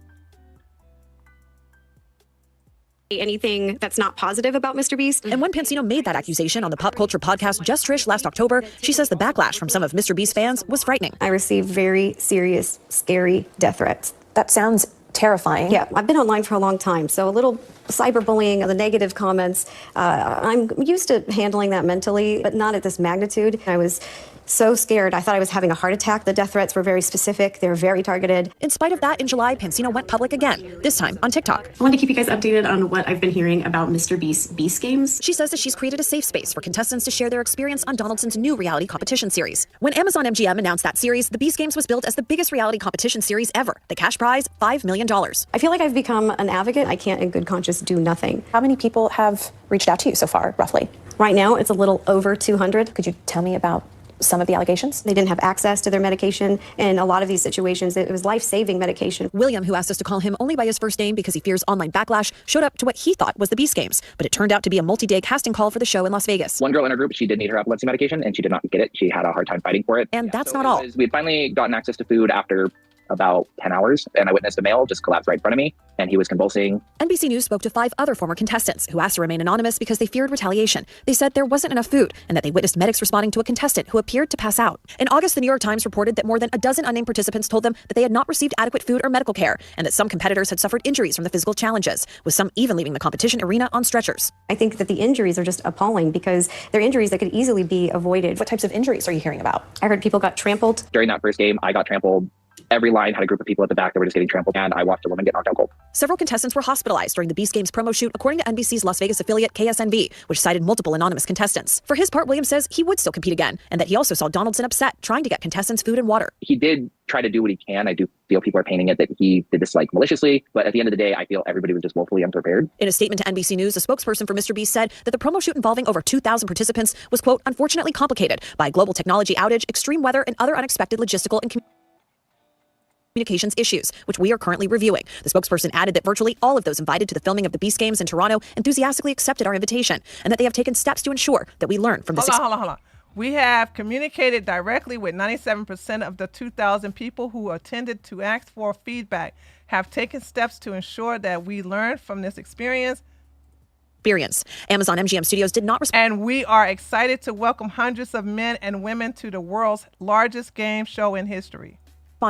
Speaker 16: Anything that's not positive about Mr. Beast.
Speaker 15: And when Pansino made that accusation on the pop culture podcast Just Trish last October, she says the backlash from some of Mr. Beast fans was frightening.
Speaker 16: I received very serious, scary death threats.
Speaker 15: That sounds terrifying.
Speaker 16: Yeah, I've been online for a long time, so a little cyberbullying, the negative comments, I'm used to handling that mentally, but not at this magnitude. I was so scared. I thought I was having a heart attack. The death threats were very specific. They were very targeted.
Speaker 15: In spite of that, in July, Pansino went public again, this time on TikTok.
Speaker 18: I wanted to keep you guys updated on what I've been hearing about Mr. Beast's Beast Games.
Speaker 15: She says that she's created a safe space for contestants to share their experience on Donaldson's new reality competition series. When Amazon MGM announced that series, the Beast Games was billed as the biggest reality competition series ever. The cash prize, $5 million.
Speaker 16: I feel like I've become an advocate. I can't in good conscience do nothing.
Speaker 15: How many people have reached out to you so far, roughly?
Speaker 16: Right now, it's a little over 200.
Speaker 15: Could you tell me about some of the allegations?
Speaker 16: They didn't have access to their medication. In a lot of these situations, it was life-saving medication.
Speaker 15: William, who asked us to call him only by his first name because he fears online backlash, showed up to what he thought was the Beast Games, but it turned out to be a multi-day casting call for the show in Las Vegas.
Speaker 19: One girl in our group, she did need her epilepsy medication, and she did not get it. She had a hard time fighting for it.
Speaker 15: And that's not all.
Speaker 19: We had finally gotten access to food after about 10 hours, and I witnessed a male just collapse right in front of me, and he was convulsing.
Speaker 15: NBC News spoke to 5 other former contestants who asked to remain anonymous because they feared retaliation. They said there wasn't enough food and that they witnessed medics responding to a contestant who appeared to pass out. In August, the New York Times reported that more than a dozen unnamed participants told them that they had not received adequate food or medical care, and that some competitors had suffered injuries from the physical challenges, with some even leaving the competition arena on stretchers.
Speaker 16: I think that the injuries are just appalling because they're injuries that could easily be avoided.
Speaker 15: What types of injuries are you hearing about?
Speaker 16: I heard people got trampled.
Speaker 19: During that first game, I got trampled. Every line had a group of people at the back that were just getting trampled, and I watched a woman get knocked out cold.
Speaker 15: Several contestants were hospitalized during the Beast Games promo shoot, according to NBC's Las Vegas affiliate KSNV, which cited multiple anonymous contestants. For his part, Williams says he would still compete again, and that he also saw Donaldson upset, trying to get contestants food and water.
Speaker 19: He did try to do what he can. I do feel people are painting it that he did this maliciously, but at the end of the day, I feel everybody was just woefully unprepared.
Speaker 15: In a statement to NBC News, a spokesperson for Mr. Beast said that the promo shoot involving over 2,000 participants was, quote, unfortunately complicated by a global technology outage, extreme weather, and other unexpected logistical and communications issues, which we are currently reviewing. The spokesperson added that virtually all of those invited to the filming of the Beast Games in Toronto enthusiastically accepted our invitation, and that they have taken steps to ensure that we learn from this.
Speaker 2: Hold on. We have communicated directly with 97% of the 2,000 people who attended to ask for feedback, have taken steps to ensure that we learn from this experience.
Speaker 15: Amazon MGM Studios did not respond.
Speaker 2: And we are excited to welcome hundreds of men and women to the world's largest game show in history.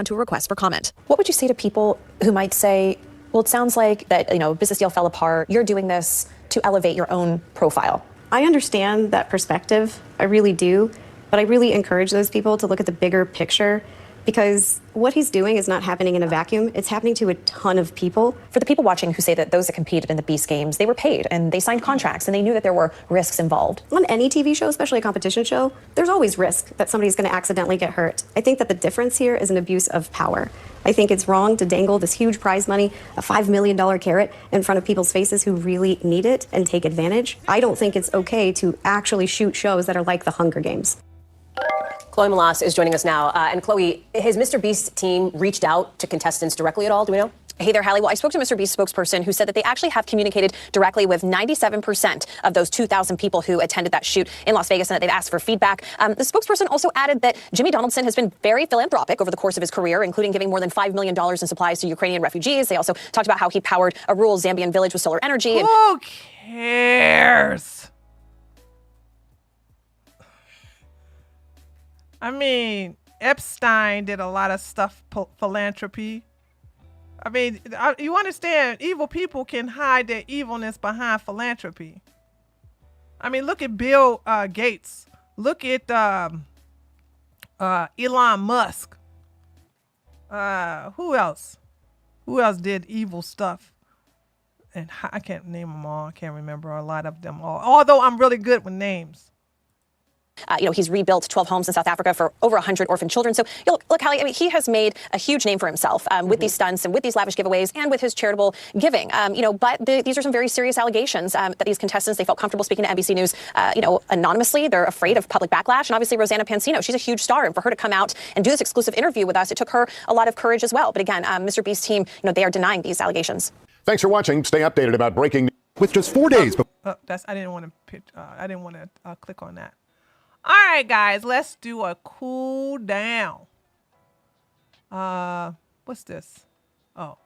Speaker 15: To a request for comment.
Speaker 20: What would you say to people who might say, well, it sounds like that, business deal fell apart. You're doing this to elevate your own profile.
Speaker 16: I understand that perspective. I really do. But I really encourage those people to look at the bigger picture, because what he's doing is not happening in a vacuum. It's happening to a ton of people.
Speaker 20: For the people watching who say that those that competed in the Beast Games, they were paid and they signed contracts and they knew that there were risks involved.
Speaker 16: On any TV show, especially a competition show, there's always risk that somebody's going to accidentally get hurt. I think that the difference here is an abuse of power. I think it's wrong to dangle this huge prize money, a $5 million carrot, in front of people's faces who really need it and take advantage. I don't think it's okay to actually shoot shows that are like the Hunger Games.
Speaker 14: Chloe Malas is joining us now. And Chloe, has Mr. Beast team reached out to contestants directly at all? Do we know?
Speaker 20: Hey there, Hallie. Well, I spoke to Mr. Beast spokesperson who said that they actually have communicated directly with 97% of those 2,000 people who attended that shoot in Las Vegas and that they've asked for feedback. The spokesperson also added that Jimmy Donaldson has been very philanthropic over the course of his career, including giving more than $5 million in supplies to Ukrainian refugees. They also talked about how he powered a rural Zambian village with solar energy.
Speaker 2: Who cares? I mean, Epstein did a lot of stuff, philanthropy. I mean, you understand, evil people can hide their evilness behind philanthropy. I mean, look at Bill Gates. Look at Elon Musk. Who else? Who else did evil stuff? And I can't name them all. I can't remember a lot of them all. Although I'm really good with names.
Speaker 20: He's rebuilt 12 homes in South Africa for over 100 orphan children. So look, Hallie, I mean, he has made a huge name for himself with these stunts and with these lavish giveaways and with his charitable giving. But these are some very serious allegations that these contestants, they felt comfortable speaking to NBC News, anonymously. They're afraid of public backlash. And obviously, Rosanna Pansino, she's a huge star. And for her to come out and do this exclusive interview with us, it took her a lot of courage as well. But again, Mr. Beast's team, they are denying these allegations.
Speaker 21: Thanks for watching. Stay updated about breaking news with just 4 days.
Speaker 2: I didn't want to click on that. All right, guys, let's do a cool down. What's this? Oh.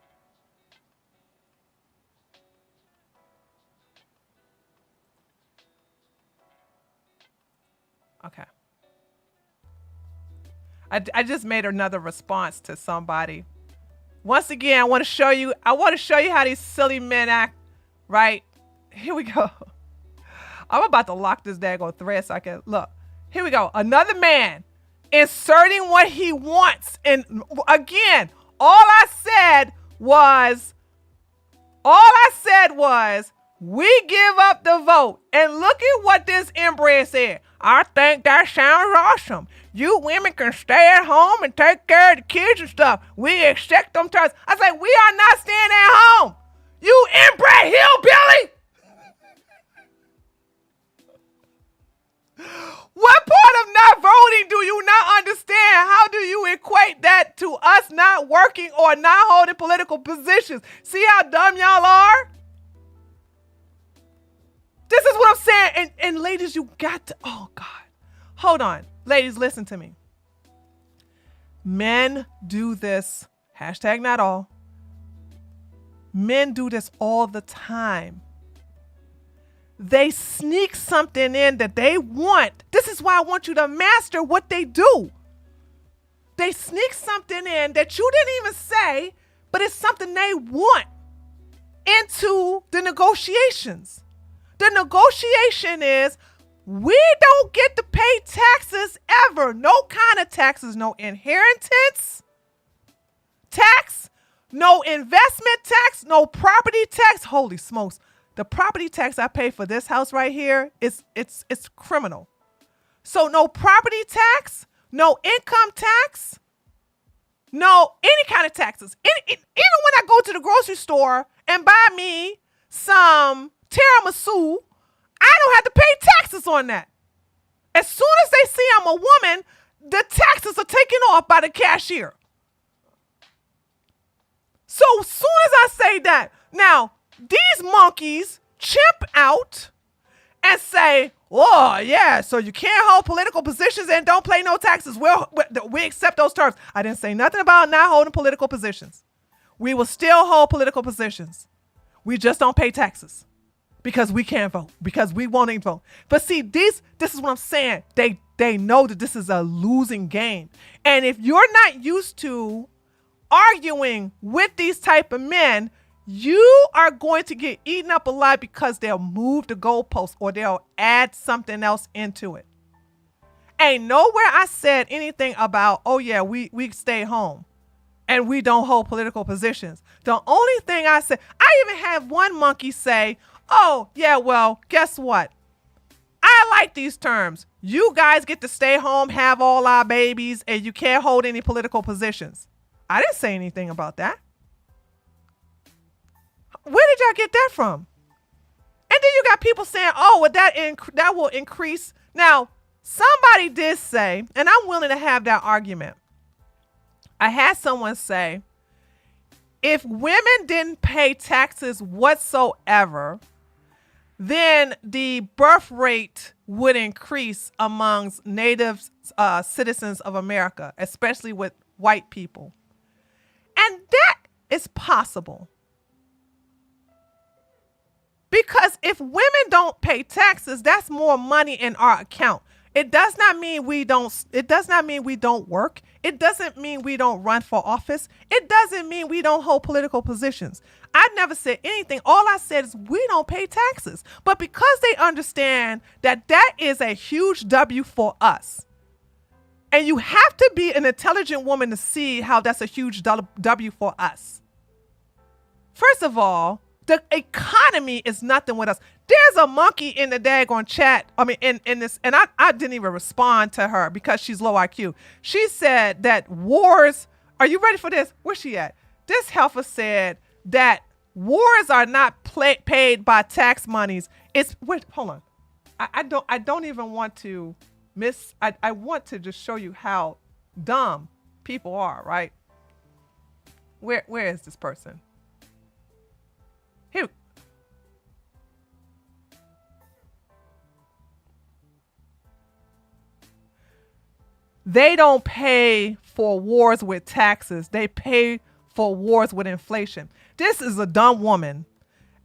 Speaker 2: Okay. I just made another response to somebody. Once again, I want to show you how these silly men act, right? Here we go. I'm about to lock this daggone thread so I can look. Here we go. Another man inserting what he wants. And again, all I said was, we give up the vote. And look at what this inbred said. I think that sounds awesome. You women can stay at home and take care of the kids and stuff. We accept them terms. I was like, we are not staying at home. You inbred hillbilly. What part of not voting do you not understand? How do you equate that to us not working or not holding political positions? See how dumb y'all are? This is what I'm saying. And ladies, you got to, oh God. Hold on. Ladies, listen to me. Men do this, hashtag not all. Men do this all the time. They sneak something in that they want. This is why I want you to master what they do. They sneak something in that you didn't even say, but it's something they want into the negotiations. The negotiation is, we don't get to pay taxes ever. No kind of taxes. No inheritance tax, no investment tax, no property tax. Holy smokes. The property tax I pay for this house right here is it's criminal. So no property tax, no income tax, no any kind of taxes. Even when I go to the grocery store and buy me some tiramisu, I don't have to pay taxes on that. As soon as they see I'm a woman, the taxes are taken off by the cashier. So as soon as I say that, now these monkeys chimp out and say, oh yeah, so you can't hold political positions and don't pay no taxes. We accept those terms. I didn't say nothing about not holding political positions. We will still hold political positions. We just don't pay taxes. Because we can't vote, because we won't even vote. But see, this is what I'm saying. They know that this is a losing game. And if you're not used to arguing with these type of men, you are going to get eaten up alive because they'll move the goalpost or they'll add something else into it. Ain't nowhere I said anything about, oh yeah, we stay home and we don't hold political positions. The only thing I said, I even had one monkey say, oh, yeah, well, guess what? I like these terms. You guys get to stay home, have all our babies, and you can't hold any political positions. I didn't say anything about that. Where did y'all get that from? And then you got people saying, oh, well, that will increase. Now, somebody did say, and I'm willing to have that argument. I had someone say, if women didn't pay taxes whatsoever, then the birth rate would increase amongst native citizens of America, especially with white people. And that is possible. Because if women don't pay taxes, that's more money in our account. It does not mean we don't work. It doesn't mean we don't run for office. It doesn't mean we don't hold political positions. I never said anything. All I said is we don't pay taxes. But because they understand that that is a huge W for us, and you have to be an intelligent woman to see how that's a huge W for us. First of all, The economy is nothing with us. There's a monkey in the daggone chat. I mean, in this, and I didn't even respond to her because she's low IQ. She said that wars, are you ready for this? Where's she at? This heifer said that wars are not paid by tax monies. It's, wait, hold on. I don't even want to I want to just show you how dumb people are, right? Where is this person? Here. They don't pay for wars with taxes. They pay for wars with inflation. This is a dumb woman.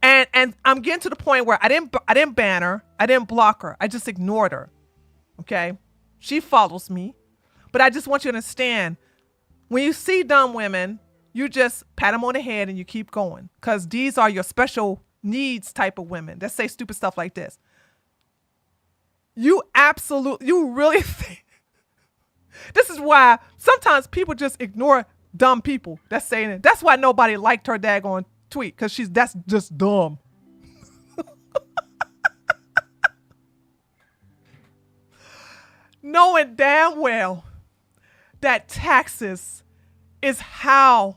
Speaker 2: And I'm getting to the point where I didn't ban her. I didn't block her. I just ignored her. Okay? She follows me. But I just want you to understand, when you see dumb women, you just pat them on the head and you keep going. Because these are your special needs type of women that say stupid stuff like this. You really think. This is why sometimes people just ignore dumb people that's saying it. That's why nobody liked her daggone tweet, because that's just dumb. Knowing damn well that taxes is how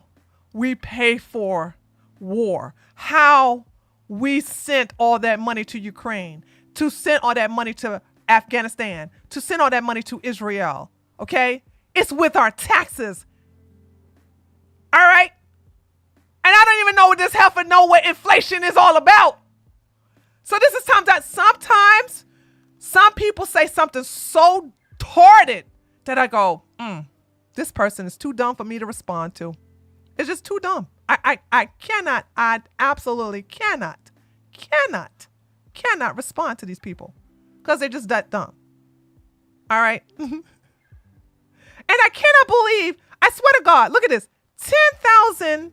Speaker 2: we pay for war, how we sent all that money to Ukraine, to send all that money to Afghanistan, to send all that money to Israel. Okay? It's with our taxes. All right? And I don't even know what this heifer know what inflation is all about. So this is times that sometimes some people say something so tarded that I go, this person is too dumb for me to respond to. It's just too dumb. I cannot, I absolutely cannot respond to these people because they're just that dumb. All right? And I cannot believe, I swear to God, look at this, 10,000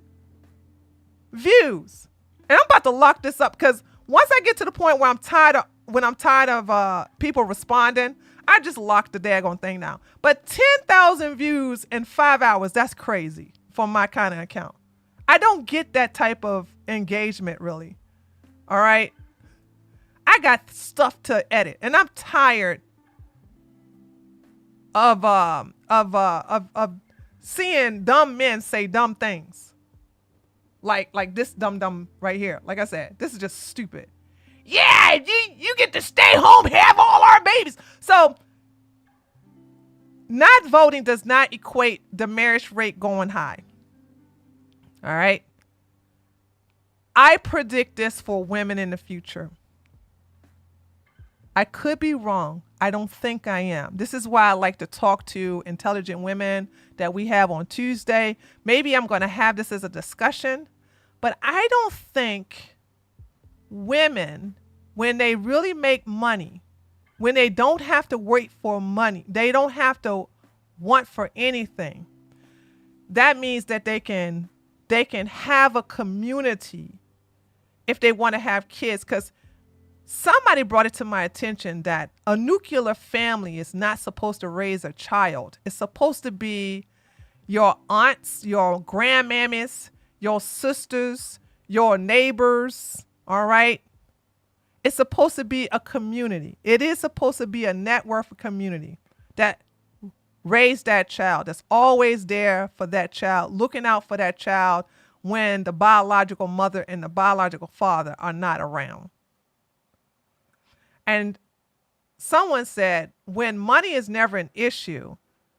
Speaker 2: views. And I'm about to lock this up because once I get to the point where I'm tired of people responding, I just lock the daggone thing now. But 10,000 views in 5 hours, that's crazy for my kind of account. I don't get that type of engagement really. All right. I got stuff to edit and I'm tired of seeing dumb men say dumb things. Like this dumb right here. Like I said, this is just stupid. Yeah, you get to stay home, have all our babies. So not voting does not equate the marriage rate going high. All right. I predict this for women in the future. I could be wrong. I don't think I am. This is why I like to talk to intelligent women that we have on Tuesday. Maybe I'm going to have this as a discussion, but I don't think women, when they really make money, when they don't have to wait for money, they don't have to want for anything. That means that they can have a community if they want to have kids. Because somebody brought it to my attention that a nuclear family is not supposed to raise a child. It's supposed to be your aunts, your grandmammies, your sisters, your neighbors. All right. It's supposed to be a community. It is supposed to be a network of community that raised that child, that's always there for that child, looking out for that child when the biological mother and the biological father are not around. And someone said, when money is never an issue,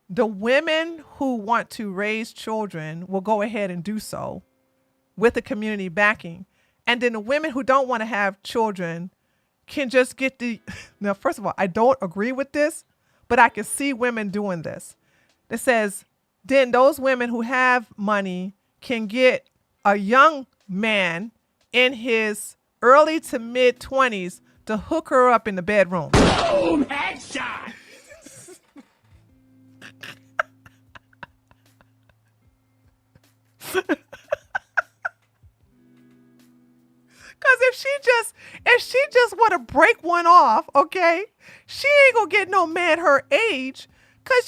Speaker 2: the women who want to raise children will go ahead and do so with the community backing. And then the women who don't want to have children can just get now, first of all, I don't agree with this, but I can see women doing this. It says, then those women who have money can get a young man in his early to mid 20s to hook her up in the bedroom.
Speaker 4: Boom! Headshot!
Speaker 2: Because if she just want to break one off, okay, she ain't gonna get no man her age, because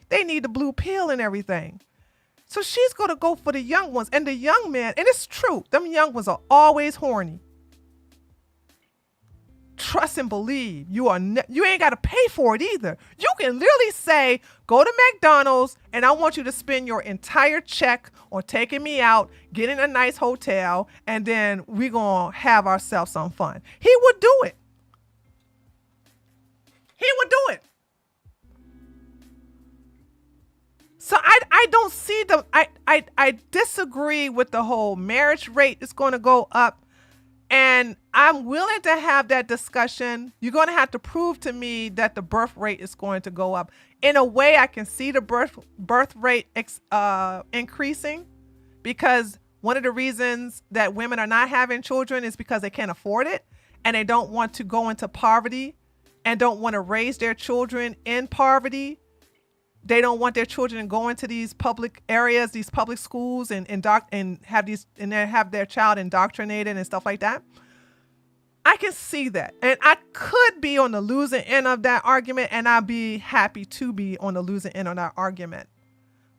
Speaker 2: they need the blue pill and everything. So she's going to go for the young ones. And the young men, and it's true, them young ones are always horny. Trust and believe. You ain't got to pay for it either. You can literally say, go to McDonald's and I want you to spend your entire check on taking me out, getting a nice hotel, and then we're going to have ourselves some fun. He would do it. He would do it. So I don't see I disagree with the whole marriage rate is going to go up. And I'm willing to have that discussion. You're going to have to prove to me that the birth rate is going to go up. In a way, I can see the birth rate increasing, because one of the reasons that women are not having children is because they can't afford it and they don't want to go into poverty and don't want to raise their children in poverty. They don't want their children going to these public areas, these public schools, and have their child indoctrinated and stuff like that. I can see that. And I could be on the losing end of that argument, and I'd be happy to be on the losing end of that argument.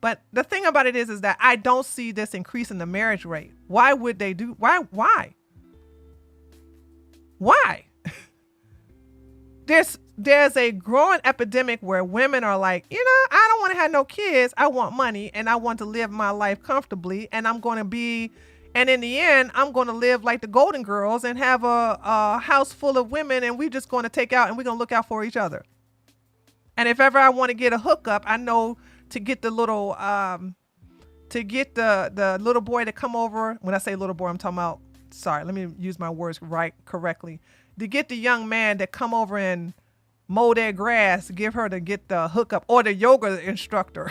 Speaker 2: But the thing about it is that I don't see this increase in the marriage rate. Why would they do? Why? There's a growing epidemic where women are like, I don't want to have no kids. I want money and I want to live my life comfortably. And in the end, I'm going to live like the Golden Girls and have a house full of women, and we're just going to take out and we're going to look out for each other. And if ever I want to get a hookup, I know to get the little, the little boy to come over. When I say little boy, I'm talking about, sorry, let me use my words correctly. To get the young man to come over and mow their grass, give her to get the hookup, or the yoga instructor.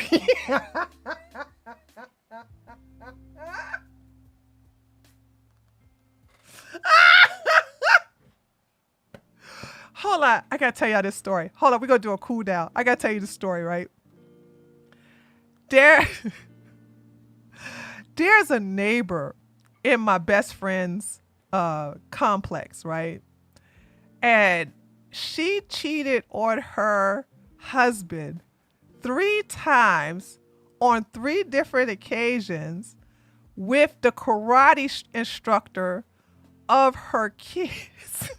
Speaker 2: Hold on, I gotta tell y'all this story. Hold on, we're gonna do a cool down. I gotta tell you the story, right? There's a neighbor in my best friend's complex, right? And she cheated on her husband 3 times on 3 different occasions with the karate instructor of her kids.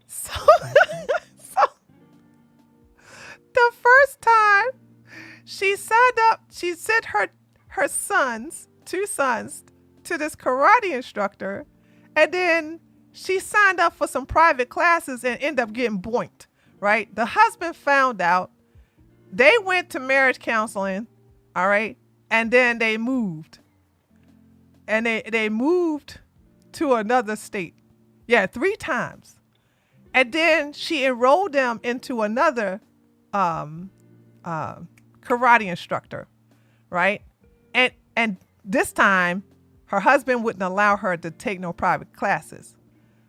Speaker 2: So the first time she sent her sons, 2 sons, to this karate instructor, and then she signed up for some private classes and ended up getting boinked, right? The husband found out. They went to marriage counseling, all right? And then they moved. And they moved to another state. Yeah, 3 times. And then she enrolled them into another karate instructor, right? And this time, her husband wouldn't allow her to take no private classes.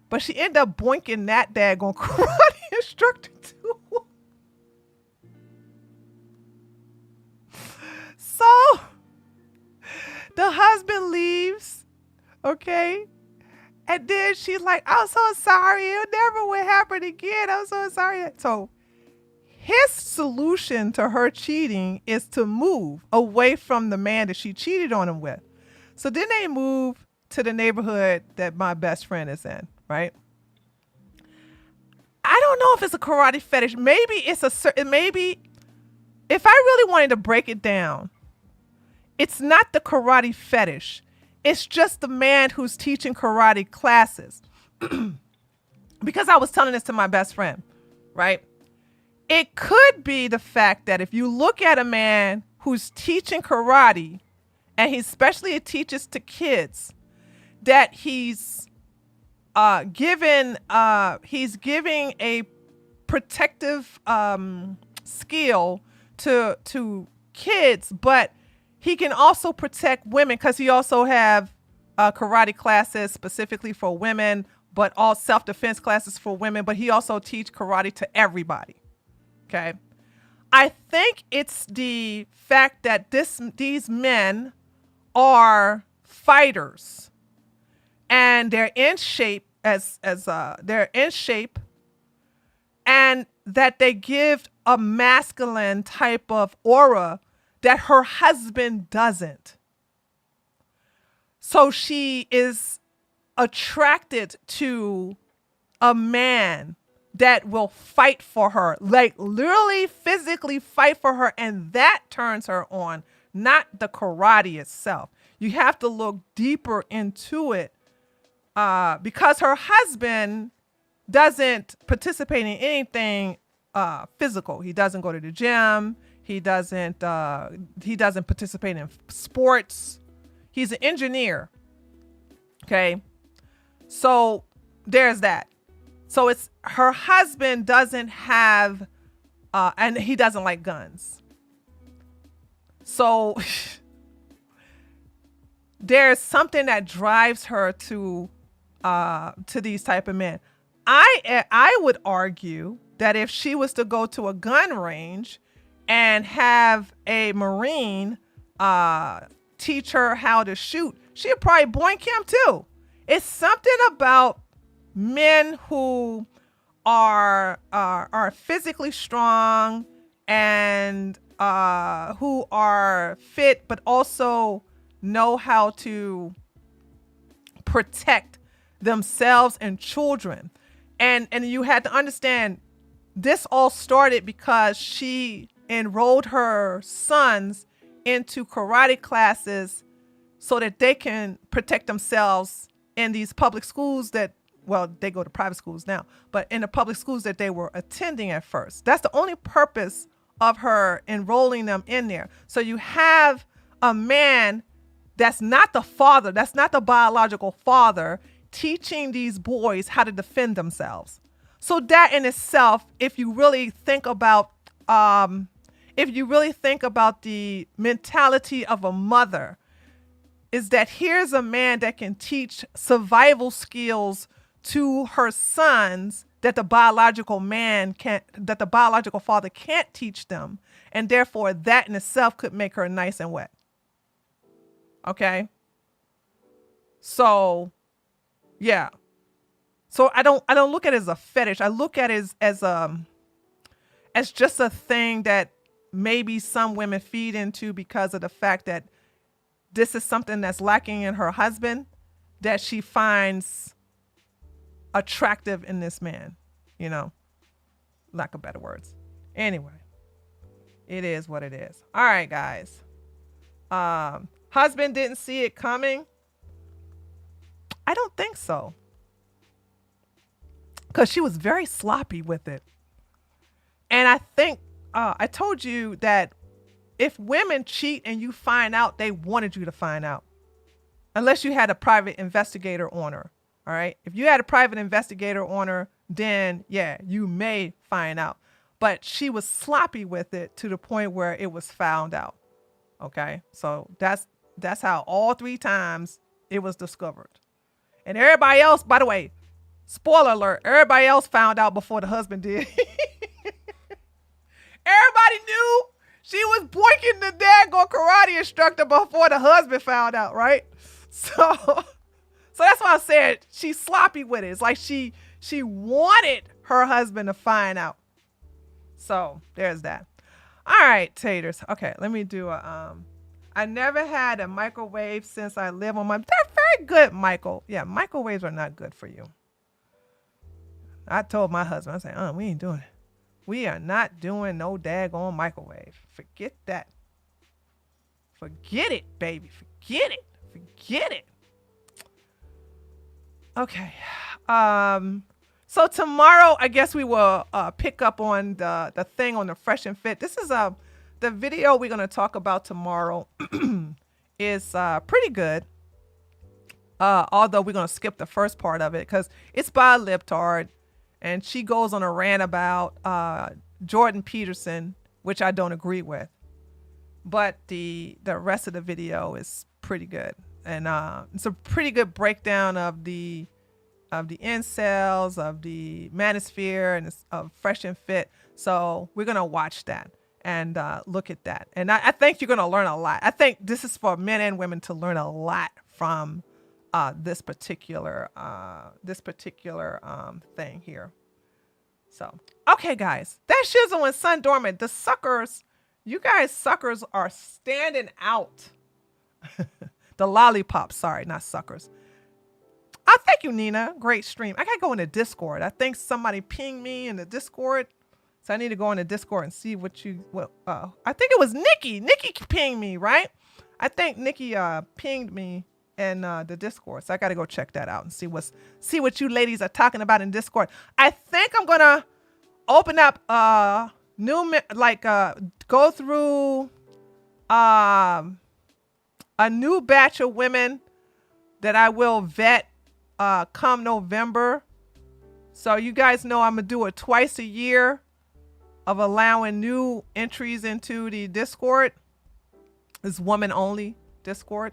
Speaker 2: But she ended up boinking that daggone karate instructor too. So the husband leaves, okay? And then she's like, I'm so sorry. It never would happen again. I'm so sorry. So his solution to her cheating is to move away from the man that she cheated on him with. So then they move to the neighborhood that my best friend is in, right? I don't know if it's a karate fetish. Maybe it's maybe if I really wanted to break it down, it's not the karate fetish. It's just the man who's teaching karate classes. Because I was telling this to my best friend, right? It could be the fact that if you look at a man who's teaching karate, and he especially teaches to kids, that he's giving a protective skill to kids, but he can also protect women because he also have karate classes specifically for women, but all self-defense classes for women, but he also teach karate to everybody. Okay. I think it's the fact that these men are fighters and they're in shape they're in shape, and that they give a masculine type of aura that her husband doesn't. So she is attracted to a man that will fight for her, like literally physically fight for her, and that turns her on, not the karate itself. You have to look deeper into it because her husband doesn't participate in anything physical. He doesn't go to the gym. He doesn't participate in sports. He's an engineer. Okay. So there's that. So it's her husband doesn't have, and he doesn't like guns. So there's something that drives her to these type of men. I would argue that if she was to go to a gun range and have a Marine teach her how to shoot, she'd probably boink him too. It's something about men who are physically strong and who are fit, but also know how to protect themselves and children. And you had to understand, this all started because she enrolled her sons into karate classes so that they can protect themselves in these public schools that, well, they go to private schools now, but in the public schools that they were attending at first. That's the only purpose of her enrolling them in there. So you have a man that's not the father, that's not the biological father, teaching these boys how to defend themselves. So that in itself, if you really think about the mentality of a mother, is that here's a man that can teach survival skills to her sons that the biological father can't teach them. And therefore that in itself could make her nice and wet. Okay. So yeah. So I don't look at it as a fetish. I look at it as just a thing that maybe some women feed into because of the fact that this is something that's lacking in her husband that she finds attractive in this man, you know, lack of better words. Anyway, it is what it is. All right, guys. Husband didn't see it coming. I don't think so. Because she was very sloppy with it. And I think, I told you that if women cheat and you find out, they wanted you to find out. Unless you had a private investigator on her. All right. If you had a private investigator on her, then yeah, you may find out. But she was sloppy with it to the point where it was found out. Okay. So that's how all 3 times it was discovered. And everybody else, by the way, spoiler alert, everybody else found out before the husband did. Everybody knew she was boinking the daggone karate instructor before the husband found out, right? So that's why I said she's sloppy with it. It's like she wanted her husband to find out. So there's that. All right, taters. Okay, let me do a I never had a microwave since I live on my. They're very good, Michael. Yeah, microwaves are not good for you. I told my husband, I said, we ain't doing it. We are not doing no daggone microwave. Forget that. Forget it, baby. Forget it. Forget it. Okay. So tomorrow, I guess we will pick up on the thing on the Fresh and Fit. This is the video we're going to talk about tomorrow is pretty good. Although we're going to skip the first part of it because it's by a libtard. And she goes on a rant about Jordan Peterson, which I don't agree with. But the rest of the video is pretty good. And it's a pretty good breakdown of the incels, of the manosphere, and of Fresh and Fit. So we're going to watch that and look at that. And I think you're going to learn a lot. I think this is for men and women to learn a lot from this particular thing here. So, Okay, guys, that shizzle and sun dormant. The suckers, you guys suckers are standing out. The lollipops, sorry, not suckers. Oh, thank you, Nina. Great stream. I gotta go into Discord. I think somebody pinged me in the Discord. So I need to go into Discord and see what you, I think it was Nikki. Nikki pinged me, right? I think Nikki pinged me in the Discord. So I gotta go check that out and see what you ladies are talking about in Discord. I think I'm gonna open up go through a new batch of women that I will vet come November. So you guys know I'm gonna do it twice a year of allowing new entries into the Discord. This woman only Discord.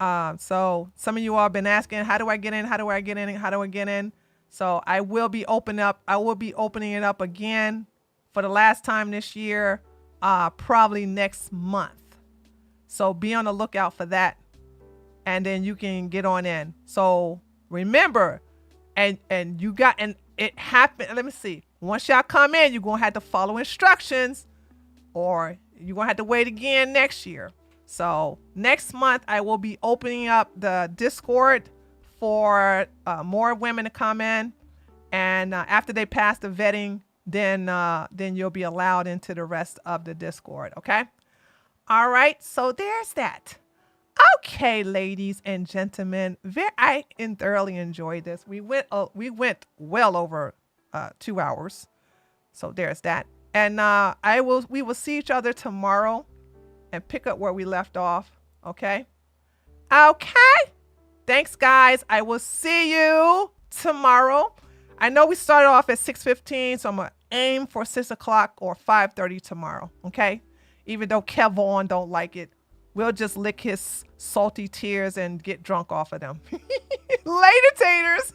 Speaker 2: So some of you all have been asking, how do I get in? How do I get in? How do I get in? So I will be opening it up again for the last time this year, probably next month. So be on the lookout for that. And then you can get on in. So remember, and it happened. Let me see. Once y'all come in, you're going to have to follow instructions, or you're going to have to wait again next year. So next month, I will be opening up the Discord for more women to come in. And after they pass the vetting, then you'll be allowed into the rest of the Discord. Okay. All right. So there's that. Okay, ladies and gentlemen, I thoroughly enjoyed this. We went well over 2 hours. So there's that. And we will see each other tomorrow and pick up where we left off. Okay. Thanks, guys. I will see you tomorrow. I know we started off at 6:15, so I'm gonna aim for 6 o'clock or 5:30 tomorrow. Okay. Even though Kevon don't like it, we'll just lick his salty tears and get drunk off of them. Later, taters.